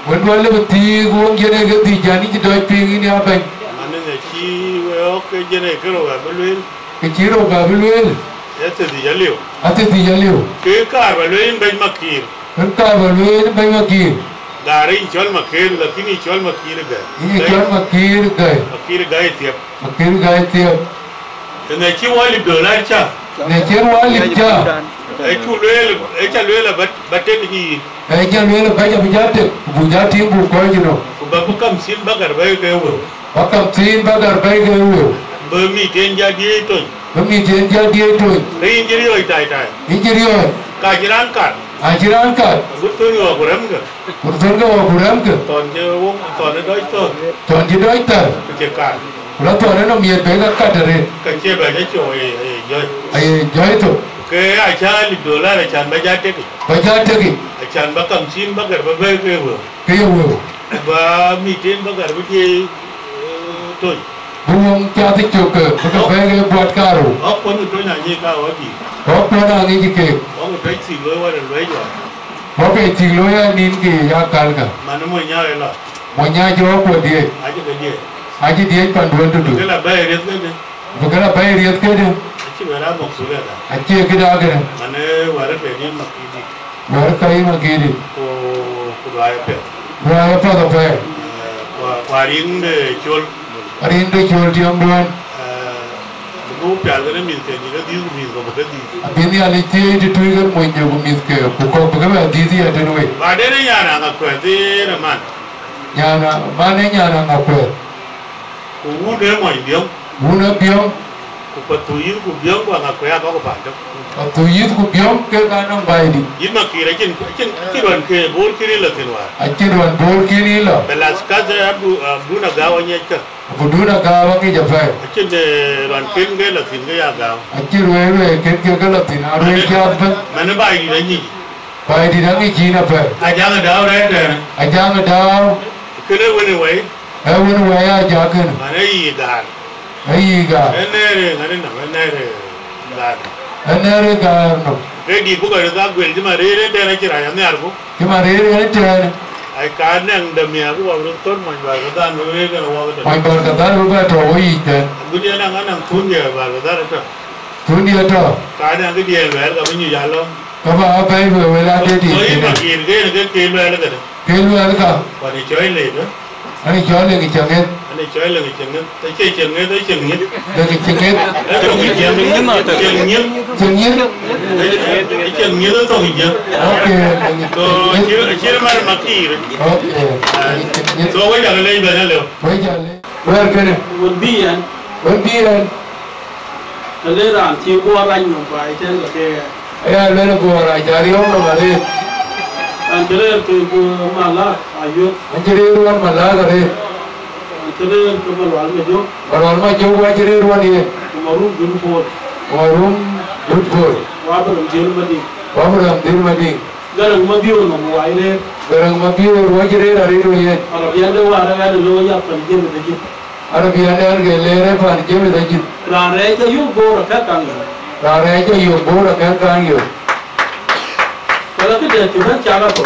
Mendo le betul orang jadi ganti. Jadi kita pingin ini apa? Mana ni si weo ke jadi kerja beluin. cái chỉ rồi cả bên luôn ete di jalio ate thì jalio ke kar ba loin ben makir cái cả bên luôn bên mà kia gare in chol makir lakini chol makir ga ini chọn makir ga tiap makir gai tiap ne chi wali dollar cha này chỉ nói lịch cha e chu le e cha le batte ni ai cha luôn là bây giờ bây giờ thì bu coi chứ nó ba bu kam sin bagar ba ke wo bắt cầm xin bắt đầu bay cái uổng ba mi ten ja di to nó mi tiền cha đi thôi ri ni ri oi tai ini jadi apa ka jiran kar ajaran kan bu to ni wa kuram ga betul ke orang ke ton je wong ton ne doi to tuan jadi itu ke kar kalau tuan nó miệt bé cái cắt rồi ka che ba je cho e yo ai jadi itu ke a cha li dollar a chan ba ja te bây giờ thế kì a chan ba kam sin bagar ba ba ke wo cái uổng ba mi ten bagar bu je to buông cha thích chụp cái cái bé cái bọt caro a ko ni to na ni ka wa di có con nào nghĩ cái wa ko dai si lo wa lo yo có cái chỉ lối nín cái ya cal cả ma no mo nya la mọi nhà cho của đi a je ke di ai chỉ đi còn đuổi ke tụi la ba re ke ne cái là bay riết cái đó chi ba ra mo su la da ai chỉ cái đó cái ma ne wa ra pe ni ma ki di rồi cái mà kia đi ko ba ya pe rồi apa tu phải wa ring de chol hari ini jual tiang duan bu pe al ne mi te ni ga di mi ko ba di ini ali tiang itu tuh kan mau nyoba miske bukan bukan di dia ada nuai ba de ne ya na ga ko de na man nyana mana nyana ngapa ko wu de mo ndiam Buna biang ko pa tu yin ko biang ko ga ko ya ko ba to tu yit ku biang ke kanang bai di yin ma ki ra kin ron ke bol ki la tin wa acin wan bol kini la belas ka za bu na ga wa nye ka buduna kawa ki jafai acin de ron kin ge la tin ge ya ga acin wewe ken ke kala tin arwe kya ban man ba yi da ni bai di dangi china pa a ja ga da re de ajang daw kene woni wai awun waya jakan man yi ga ai ga ene re ngane na ene re ga anare ga no re di bu ga da gwel ji ma re de na kira ya ne arbu ki ma re re tan ai ka ne da mi abu wa ru ton man ba ga da no re ga wa ga mai bar ka dar ba to oi tan bu de na ngana tun ye ba ga da ta tun dia to ka ne ga di le ga mi ya lo ka ba bai we we la de di oi ma ki ge ne ke le ga da ke lu al ka wa ni choi le ga ani chole ki changet ani choi le ga chen ne ta che chen ne ta chen ne de ki changet ta to ki chen ne ma ta chen ne changet chen ne ta to ki chen okay to chi ma ma ki okay to wa ya le ba na le bai jale wer kene Wadian, wadian kalera ti ko ran no bai ten la ke ya le ko ra jari om no male an kalera ko mala ayo anjiri ruan mala gare kalera ko malwal me jo barwal ma jo wa jiri ruan ye maru gun ko warum dutfur wa ba jil madi wabram dir madi garang ma biyo no wai le garang ma biyo wa jiri ra ri ru ye arabiyan de wa ra ga lo ya pan je me ji arabiya ne ar ge le re pan je me da ji ra re ga yu go ra ka kan ra re jo yo bo ra kan kan yo kala ke de ti ba cha ga ko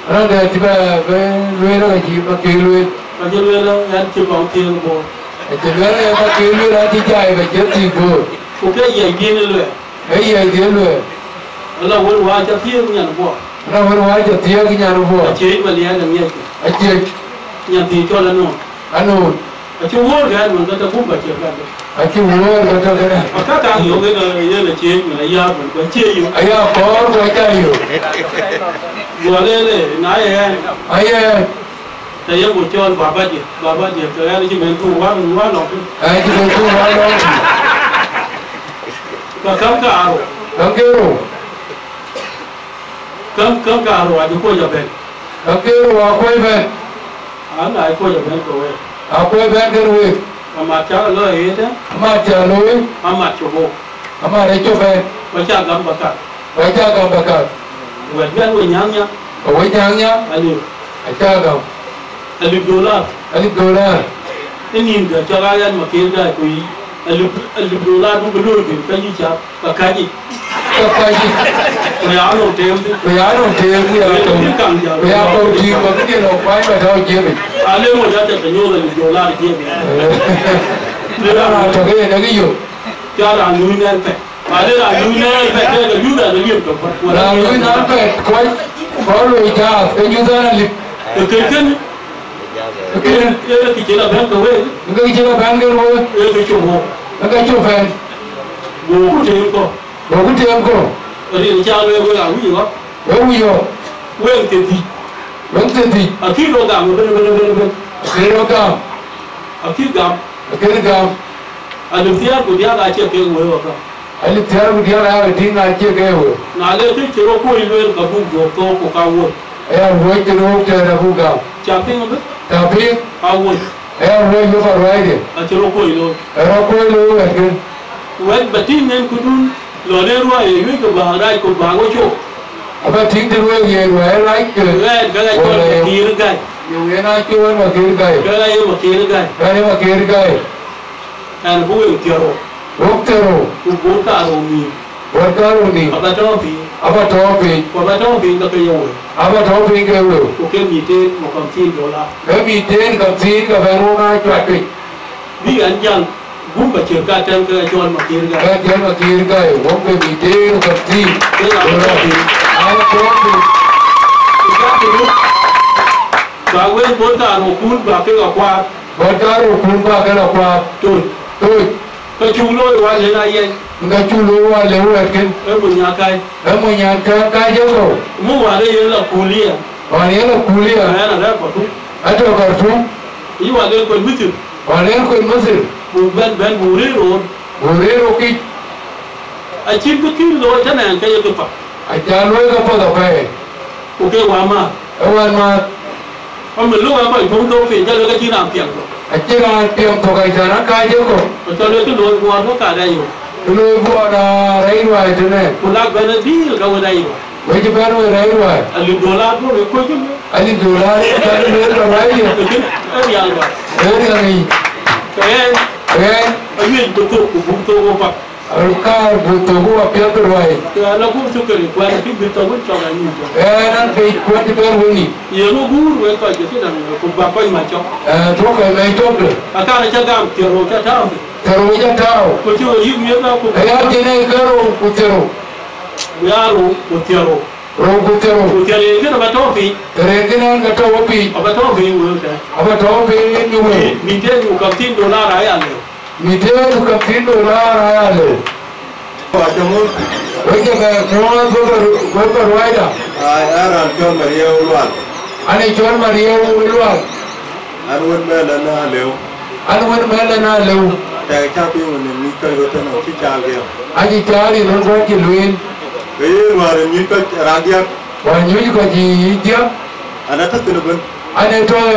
ra de ti ba be lu ra ji ba ke lu ka je le la yan ti ba ti bo je lu ra ba ke lu ra ji jai ba je ti bo ko ke ye gi ne le ai ye de lu ala wo wa cha ti nya no bo ra wa je ti ya gi nya ru bo che ma le ya ne a je nya ti cho la no anu a che wo ga no ga ta bu ba che ga a ki wo ra ta ga a ka ka yo ga ye le che ma ya ba ko che yo aya ko wa ta yo wo le na ye aya ta ye bo cho ba ba je ka ya ni men tu wa no ai ji ko wa lo ka ka aro kan ke ro ka aro a ko ya ben kan ke ro wa ko be a na ko ya ben ko we a ko be ke ro ma cha lo ye ta ma cha lo ma cho bo ama re cho be ba cha gam ba ka wa cha ga ba ka wa ben we nyang nya wa nyang nya ali a cha ga ali dollar ini ga cha ga yan ma ke da ko yi ali dollar bu lo ke ka yi cha ba ka ji ko ya no te ya to ya ko ji ko ke no pai ba do je be ale mo ja ta nyo ali dollar je be le na to ke na ki yo cho là núi nền phải mà đây là núi nền phải đây là núi là liệp được vật là núi nền phải có lối ra cái như thế là liệp cái chỉ là bán đồ ấy cái chỉ là bán cái thôi cái chỗ hồ cái chỗ phèn bố cũng thêm cô ở đây cha nuôi cô làm cái gì đó quên tiền gì ở khi nó làm bên ở khi gặp ở đường phía của dia là chia cái người vào ở đường phía của dia là đi ngay chia cái người nào đây cái chỗ cô đi lên cả vùng ruộng to của cao quân với cái ruộng chơi là vùng cao chả biết không biết cao quân với nó phải vậy đi ở chỗ cô đi luôn là cái quên bật tin nên cũng luôn rồi đây rồi với cái bà đây của bà có chỗ apa ting tu we ye we like cái cho kia nó cái you we na chu ma kia cái mà kia nó cái ma kia cái anh bố yêu tiêu cũng bố cả rồi ni apa cho phi apa to phi cái yêu apa to phi cái yêu cái mi tên một $1,000 cái mi tên $1,000 cái phải nó chặt đi vì anh chàng cũng phải chịu cả chân cái cho mà kia cái cũng cái mi tên $1,000 cái là apa to phi và quên bố cả rồi cuốn vào cái gọc qua bố cả rồi cuốn vào cái gọc qua tôi cái chú lôi qua lên này anh cái chú lôi qua lên rồi cái ở một nhà cái chứ đâu mua vào đây là cùi à này là đó có thú ở chỗ có thú ý vào đây còn mất sự bù bên bù rê rồi cái anh chín cái lôi thế này cái gì phải anh cha lôi cái phần phải ok qua mà ông mình lúc mà phải không đâu phải cho nó cái chi làm tiền rồi anh chỉ là tiền thuộc cái gì nó cái chứ không cho nên cái lôi qua nó cả đây rồi lôi qua là đấy rồi thế này một lát bên nó đi là đâu đây rồi vậy chứ bên rồi đấy rồi anh $1 nó phải coi chứ anh $1 cái đấy rồi đấy cái gì rồi đấy gì cái anh nhìn tụt của bụng tôi không phải cái bụng tôi cũng phải biết rồi nó cũng chưa kể qua cái bụng tôi vẫn cho là như vậy nó cái quan trọng hơn gì nhiều nó bún với coi cái này cũng bà coi mà cho thuốc cái này thuốc được cái này cho gam tiền rồi cho thao có chưa yêu miếng nào cũng cái này cái rồi cũng tiền rồi của tiền cái nó bắt đầu phi cái này cái đầu phi bắt đầu phi như vậy mình thấy một $1,000 đấy à mình thấy một $1,000 đấy à Và trong lúc bây giờ nó với cái rồi đó ai làm cho Maria luôn anh ấy cho Maria luôn anh muốn mẹ là lưu tại cha pin mình đi chơi rồi nó chỉ cha kia anh chỉ cha đi nó có chỉ luyện cái mà những cái ragia và những cái gì chứ anh thất tình bên anh ấy thôi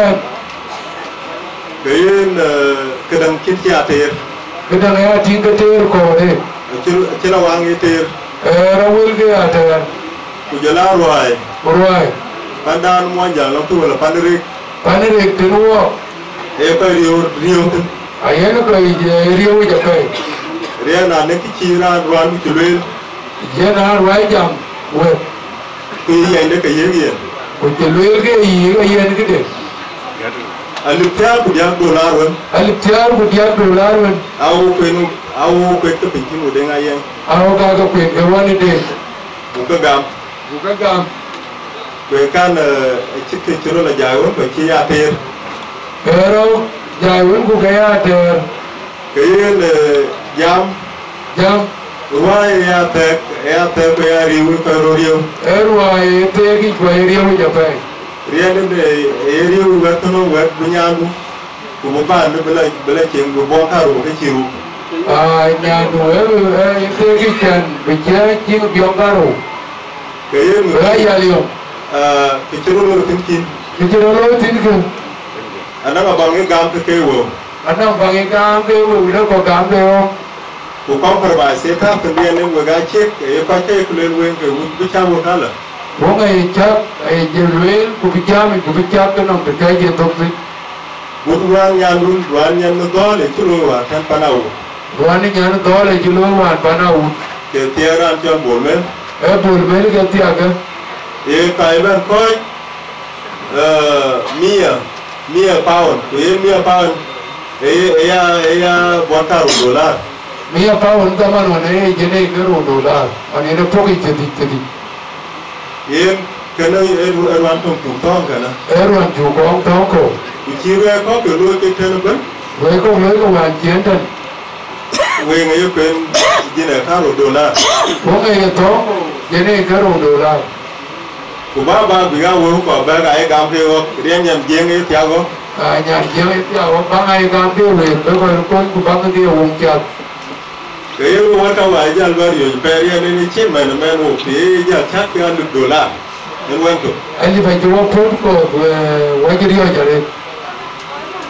cái đằng chín cha tiền cái đằng ấy chín cái tiền của đấy chỉ là vàng cái tiền nó will cái à tiền của giờ lao rồi pandan mua giờ lắm tu là panrik tiền mua em phải riêu ai nó cái riêu cho cái riêu là những cái chi ra đoán của lên giờ nó nói rằng quên cái gì đấy cái gì của chỉ lên cái gì cái đấy alif theo của $1 luôn au quên cái bình thường của ngay anh au cái quên cái vấn đề một cái gam quên can chiếc cái chỗ là dài hơn phải chi ra tiền rồi dài hơn của cái tiền cái là jam rồi ya te cái riu cái riu rồi te cái riu cho phải riêng để riu vật nó vật bunyagu của một bạn nó bela chuyện của bom tharo cái chiều nhà nuôi cái chân bị chết chiếc giông caro cái người ya liu cái chỗ nó tin kim anh đang bằng cái gam cái wo anh đang bằng cái gam cái wo nó có gam đấy không của con phải bài sẽ tháp phần biên nên người gái chết cái con chơi lên quên cái bút cha một đó là bố ngày chắc ai chơi luyện của bị cha cái nó được cái gì tốt gì bút đoán nhân nó đó để chú lôi vào thành panau đoán nhân nó đó để chú lôi vào panau cái tia ra cho buồn mấy cái tia cái bên coi mia pound của mia pound $1,000 Mia pound taman one jene kero $. Ane ne poki jadi. Yen kana erwan tong kana. Erwan jukong tongko. Uchiwe ko kelo ke kana ban. Weko wan jiendan. We ngayo pen jene karo $. Wonge tongko jene kero $. Kubaba biga wo ko ba ga e gam ke wo rian nyam jeng e tiago. Nyam jeng e tiago bangai gam ke we ko kubanga dia wong chat. Kayo wata wa jal bar yo peria ni chin man o pe ja chat ke $100 en wento ali ba jo pon ko wa ji yo jare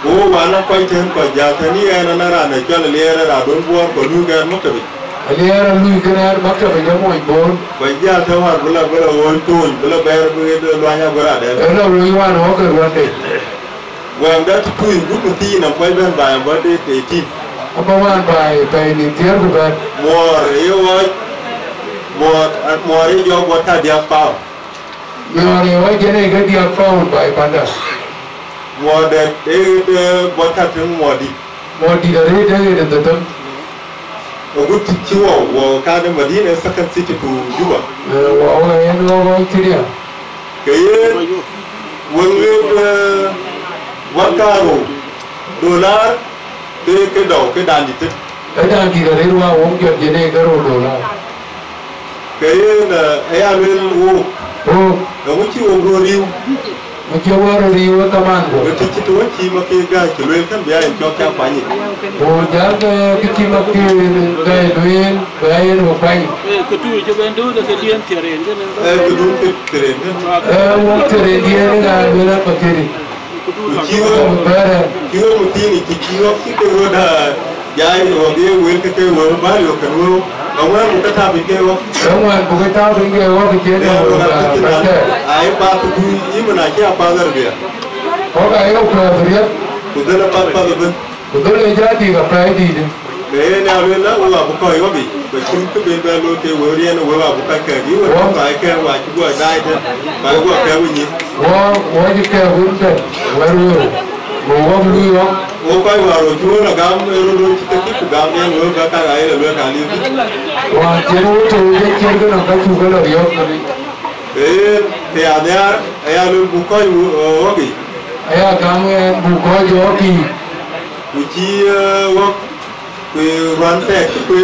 o wala ko ten ko ja tani ena na ra na jal le ra don buar ko lu ga maktabi ali era lu ga maktabi ga mo bon ko ja ta war bula wo to bula ber be do lo nya gora de ela ru wa no ko wate wa ndat ku gudu ti na ko ben ba ba de ti apa wan by ni tiar ko ba mor yo mor yo bota dia pa yo wa jene ga dia pa by panda mor de bota tin modi da da o gutti ciwo wo ka da Madina second city to Juba wa yan wa tiria kaye wonwe wakaro $. Cái đầu cái đàn gì thế? Cái đàn gì là đến qua uống chuyện gì này cái $. Cái là ai lên u nó mới chịu uống rồi điêu mới chịu uống rồi điêu tâm ăn của cái chi tôi chi mà cái gai chỉ lên cái bé cho cha phải nhỉ giá cái chi mà cái gai lên gai một bánh cái túi cho bên đó là cái tiền tiền cái cái đúng cái tiền uống tiền tiền cái bên đó có tiền Kiwa mutini kikiwa kiko da jai wa be wel ke wo ba yo kan wo ngwan mu ta bi ke wo ngwan bu ta bi ke wo ke ne wo ai ba tu imana ki apa dar biya ko ga yo ko riya ku da pa da ben ku da jadi ga pai di ne na le la wa bu ko yo bi ko kin ku be ba lo ke wo riya no wa bu ka ka gi wo ka ke wa ki go dai da ba go ka wi ni wo ji ke wo ta wo wo lu yo o kai wa ro ju na gam ro ti ki ku gam ne wo ka ka ai le ka li wa je ro to je ke ga na ka chu ga lo yo te adar aya lu bu ko wo bi aya gam bu ko jo ki ku ji wo ku ran te ku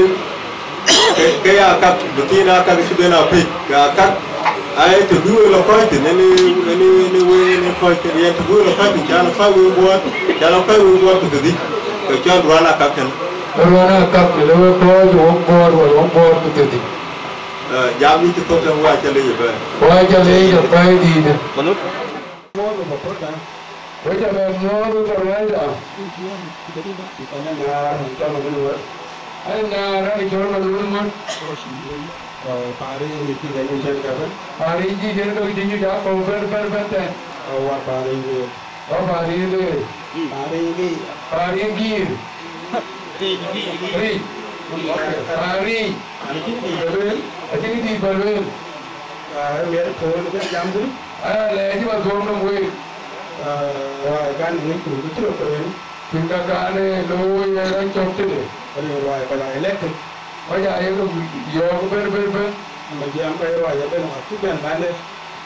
ke ya ka butina ka su be na pe ka ai to du lo ko ti ne ni we ni ko ti ya to lo ko ti ja lo fa we bo to di ko cha rana ka kan rana ka le ko jo bo to di jam ni to kan wa cha le ba wa cha le ya pai di de manu mo lo ko ta ko cha be mo ru ko ra ja ai na ra ni jo na lu mo Pari ini tidak bisa dikatakan. Pari ini dia kalau dia juga over berbentan. Awak pari ini. Oh pari ini. Pari ini. Pari ini. Pari. Pari. Ini di Berlin. Biar phone itu jam tu. Lagi baru phone nunggu. Wah kan ini tu terus tu. Tinggal kan lo yang cok tu. Wah kalau elektrik. Oh ya, itu yo ber. Macam apa ya ben waktu ben mana?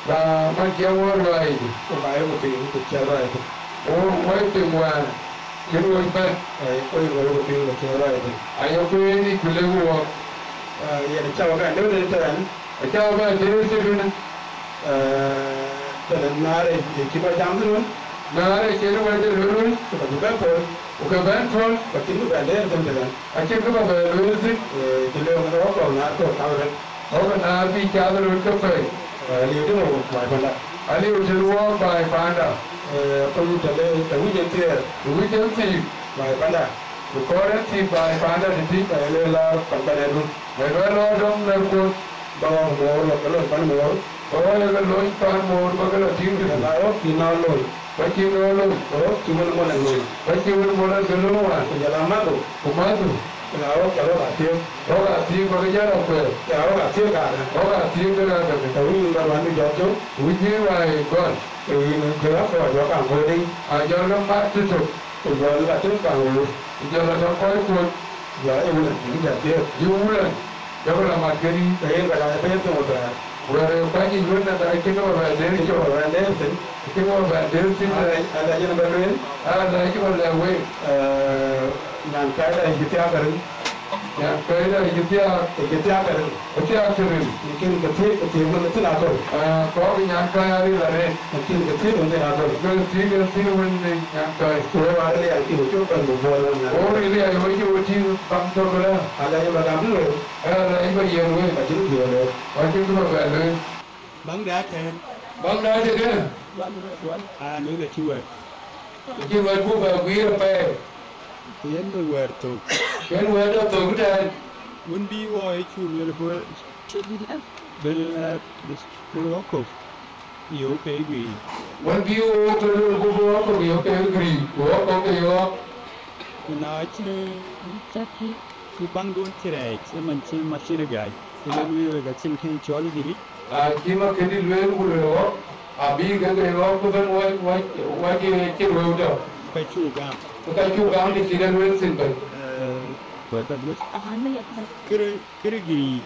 Macam apa itu? Kau mau pergi ke cara itu? Oh, mau pergi Jadi ben. Kau mau pergi ke cara itu? Ayo pergi kuliah. Ya, cara kan dia ada cara. Cara apa dia sebenarnya? Cara nare, kita jam tu. Nare, kita ada dulu. Kita juga pun. Oke ben pun. Kita tu ada yang tu. Asyik kita dulu sih. Jadi orang orang nak tu tahu kan? Oke nabi kita dulu kafe. Lihat tu mau buat apa? Ali udah luar by panda. Perlu jadi tahu jadi. Tahu jadi by panda. Bukan sih by panda jadi. Lelah panda dulu. Lelah dong nerko. Bawa mor, kalau pan mor. Oh, kalau pan mor, kalau tinggi. Lalu final lor. Bagi nolo, oh, cuma mana lor. Bagi mana semua. Jalan matu. Kumatu. Kalau hati. Oh, hati bagi jalan apa? Kalau hati kan. Oh, hati kan ada. Tahu ni baru jauh. Uji wai kon. Ini kerap kalau kamu boleh. Ajar kan mati tu. Jual kat tu kamu. Jual sampai pun. Ya, ini udah dia. Jualan. Jangan lama kiri. Saya nggak ada apa itu udah. Udah pagi jualan ada kita orang dari Jawa orang dari sini. Kita orang dari sini ada aja nomor lain. Ada aja nomor lain. Yang kaya kita akan. Yang kaya kita akan. Kita akan. Mungkin kecil mana tu nak tahu. Kau yang kaya ni lah ni. Mungkin kecil mana nak tahu. Kecil mana yang kaya. Kau ada yang itu cuba buat. Oh ini ada yang bangsa berapa? Ada yang berapa dulu? Ada yang berapa? Macam tu dulu. Macam tu berapa? Bang dah kan? Bang dah je kan? Ni dah cuba. Cuba buat apa? Yang berapa tu? Yang berapa tu kan? Mundi woi cuba buat. Berokok. Yo pegi. Mundi woi tu berokok yo pegi. Berokok yo. Nah itu si bang don cerai, macam macam lagi. Kalau lu macam kini jual diri. Kima kini lu boleh. Abi kan kalau tu kan wajib cerai dah. Kacu gam di sini lu simpan. Betul betul. Kiri.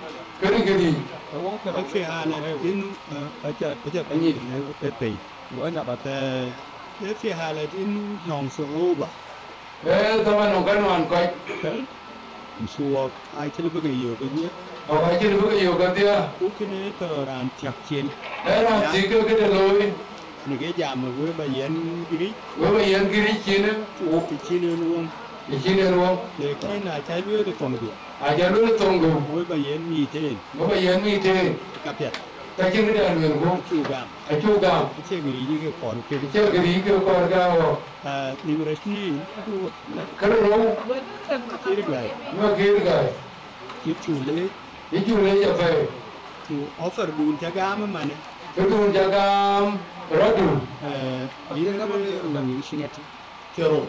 Awak kerja anak ini aja ini petai. Buat apa tu? Kerja anak ini nong seolah. Teman nongkan wan koi. Suap, ai cili bukan iyo kan? Oh, ai cili bukan iyo kan dia? Bukan itu orang tiak cien. Orang tiak kita loi. Ni kerja gue bayan kiri. Gue bayan kiri cina. Oh, cina luang. Cina luang. Lekin aja lu tu tunggu. Aja lu tunggu. Gue bayan meeting. Gue bayan meeting. Kapiat. Kacang ni ada yang cugam. Cugam. Cakap ni ke kon. Cakap ni ke kon kau. Ni berasni. Kalau kiri gay. Mau kiri gay. Itu le apa? Tu offer dun jagam mana? Dun jagam rodu. Ini apa orang ini? Cero.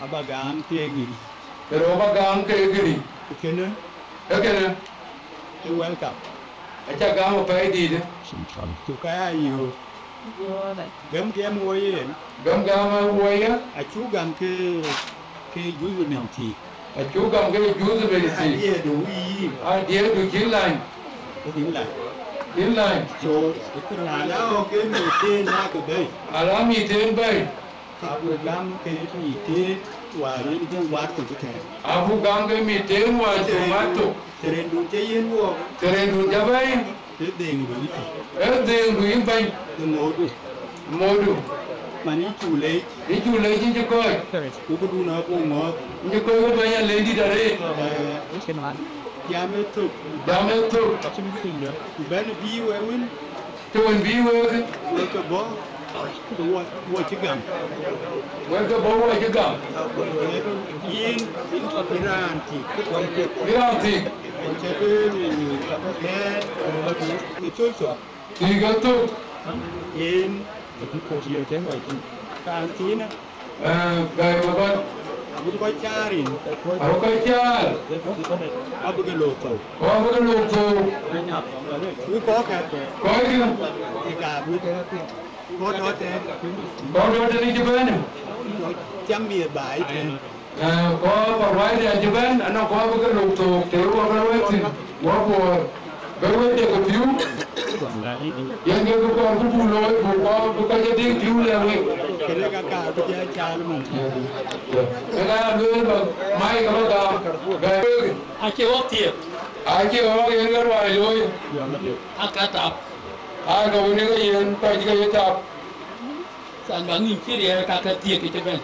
Abagam kiri. Cero abagam kiri. Kena. Kena. Welcome. Acha gam apa ini? Tu kaya you. Gam muai ye. Gam muai ya? Acu gam ke jual nanti. Acu gam ke jual beri. Dia dui. Dia dui kilan. Kilan. So itu alam ke miten nak bay. Alam miten bay. Abu gam ke miten wari itu waktu tu kan. Abu gam ke miten waktu. Terendun jayen wo. Terendun jabai. Terendun itu. Terendun bay. Modu. Mani culei. Ini culei je koi. Ubu duna ubu ngok. Je koi ubu banyak lady dari. Kenal. Jamel tu. Macam tu. Bukan biu ewin. Tuan biu ewin. Mereka bawa. Buat cegam. Mereka bawa cegam. In piranti. Piranti. Itu. Tiga tu. In. Dia tengok itu. Kantin. Gaya apa? Abu kau cari. Abu kau cari. Abu ke loto. Abu ke loto. Abu kau kata. Kau itu. Ika abu kata. Kau dote. Kau dote ni Japan. Jam biar baik. Kau perwai di Japan. Anak kau abu ke loto. Terus apa lagi? Wapur. Baru dia kepiu. Yang dia bukan pulau, bukan jadi piu lagi. Kena kakak dia cari mana? Kena dulu mai kalau dah. Aceh waktu. Aceh orang yang kerja loi. Akak tak. Agak ini kan yang pagi kan tak. Sangat ni kiri kakak dia kita kan.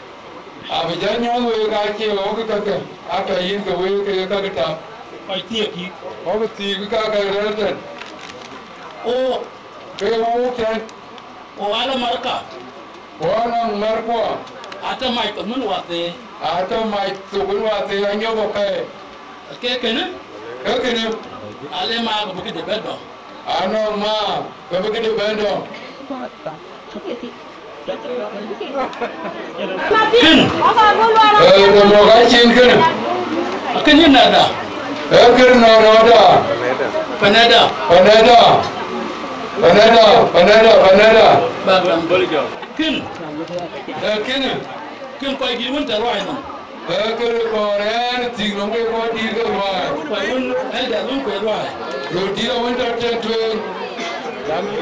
Apa jangan yang Aceh orang kakak. Akak ini kakak tak. Ai tiek ki. Oh tiek ka ratan. Oh, kan. Oh ala marka. Oh ala marko. Ata mai to mun wate. Ata mai to mun wate anyo ko kai. Ke kene? Ke kene. Ale ma ko ke de bedo. Ano ma, ko ke de bedo. Kin. Mo ga chin kin. Akan nada. Akhir nada. Panada. Bagam boleh jawab. Kin. Kin pagi mun taruh ini. Kere koren tigno ke ko dirga wa. Payun elda un ko wa. Lo dira wonta tetwe. Jami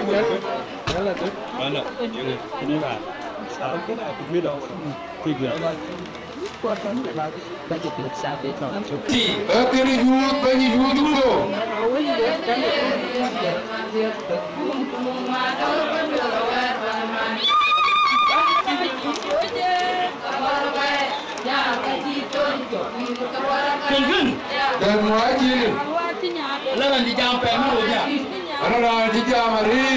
ala to. Ala. Ini ba. Sao cái này cũng biết đâu. Tigna. Kuatan la bagi pelaksa itu. Ti, kere yut bani yut ko. Kengkeng. Dan wajib. Laran di jam pemu ya. Ana di jam hari.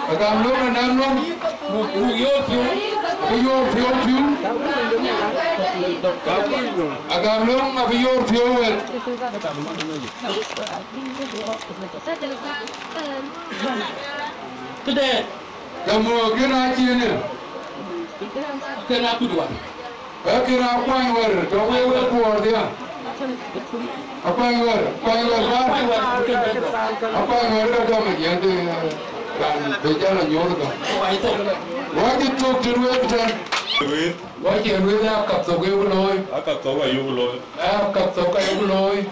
Agamlung nanamlung. Agamlung abiyor fuel. Today. Kamu kena cini. Kena aku dua. Kena apa yang war? Kau yang keluar dia. Apa yang war? Apa yang war kamu yang tu kan berjalan nyorga. Wajib tu terus kan. Wajib dia kap tu kau loi. Akap tu apa you loi? Kap tu kau loi.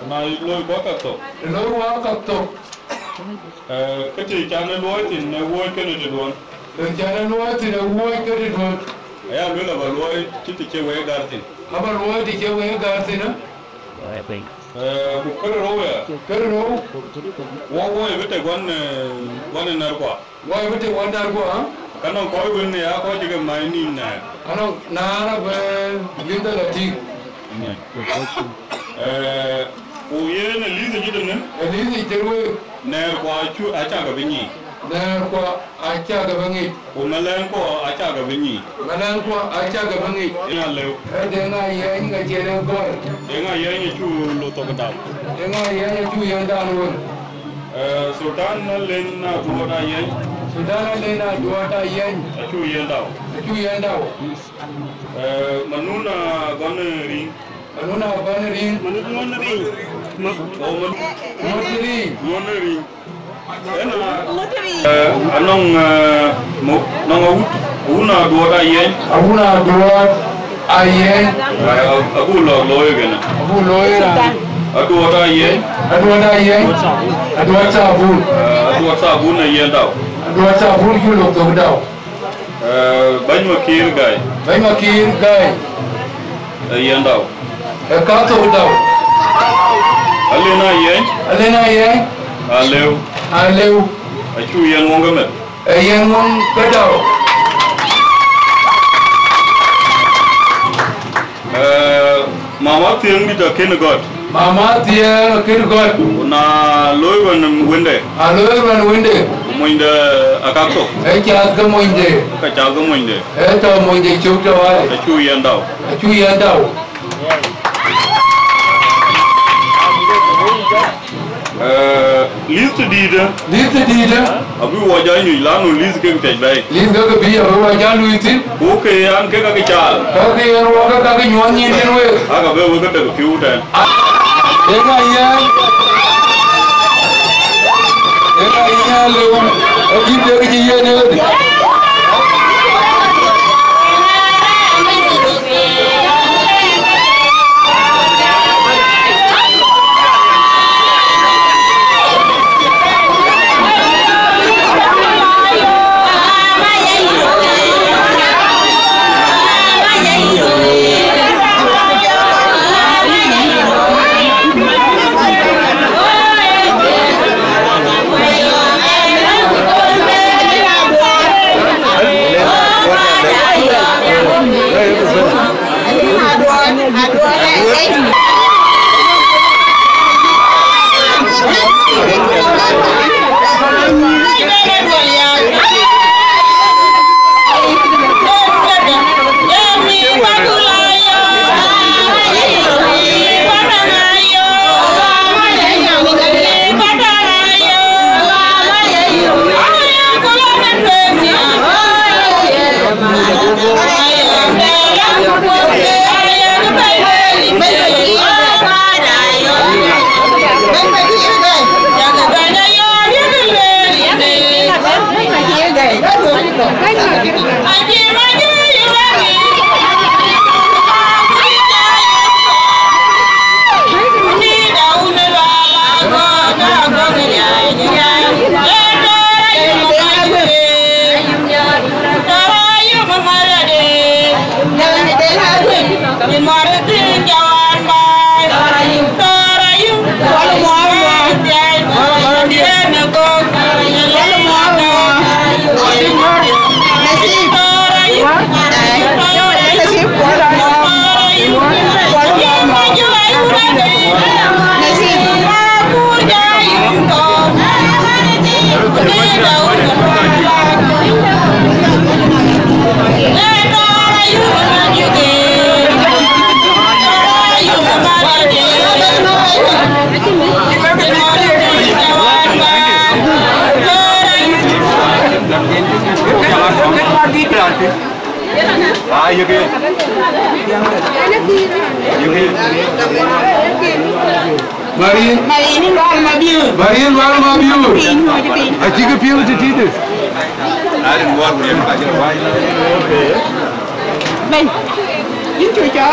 Na loi ko akap tu. Loi wa kap tu. Kecil jangan loi tin na loi kena diluan. Jangan loi tin loi kena diluan. Ayah lu lah loi kita cewek gartin. Apa loi di cewek gartin ah? Bukan loi ya. Kerana Wah betul wan narko. Wah betul wan narko ah? Karena kau ini ya kau juga mainin na. Ano nara linda lati. Uye na liza gitu ne? Liza terwe. Narko acu aca gabinyi. Narko aca gabinyi. Umalan ko aca gabinyi. Malan ko aca gabinyi. Ina lew. Dengar ya inga jere ko. Dengar ya ini cu lo to kedau. Dengar ya cu yang dalun. Sultan len na dua na yen. Sultan len na dua ta yen. Acu yen dau. Acu yen dau. Manuna gone ring. Manuna gone ring. Manuna ring. Oh gone ring. Gone ring. Anong nong una dua ta yen. Una dua ayen. Aku loy gana. Aku loy lah. Dua ta yen. Dua ta yen. Dua sabun. Dua sabun na yen dau. Dua sabun kilo tu dau. Banyak makir gay. Banyak makir gay. Yen dau. Kau tu dau. Alena yen. Alena yen. Aleu. Aleu. Acu yen wong gamet. Yen wong kedau. Mama tiang di dak god. Mama tiang god. Na loy wan wende. Loy wan wende. Moinde akakto. Cha ga moinde. Ka cha ga moinde. To moinde chu to wa. Acu yen dau. Acu yen dau. List dida. List dida. Abu wajah ni lanu list ke tej bai. List ke bi abu wajah lu itin. Oke an ke ka chal. Ke an wa ka nyuan ni den we. Aga be we ka te ku ta. Ega iya lu. Oji de ke ye ne. Ayo ke. Marin ini luar mabiu. Marin luar mabiu. Aji ke piu tu tidak. Ada luar dia aja wai. Ben, ini cuaca.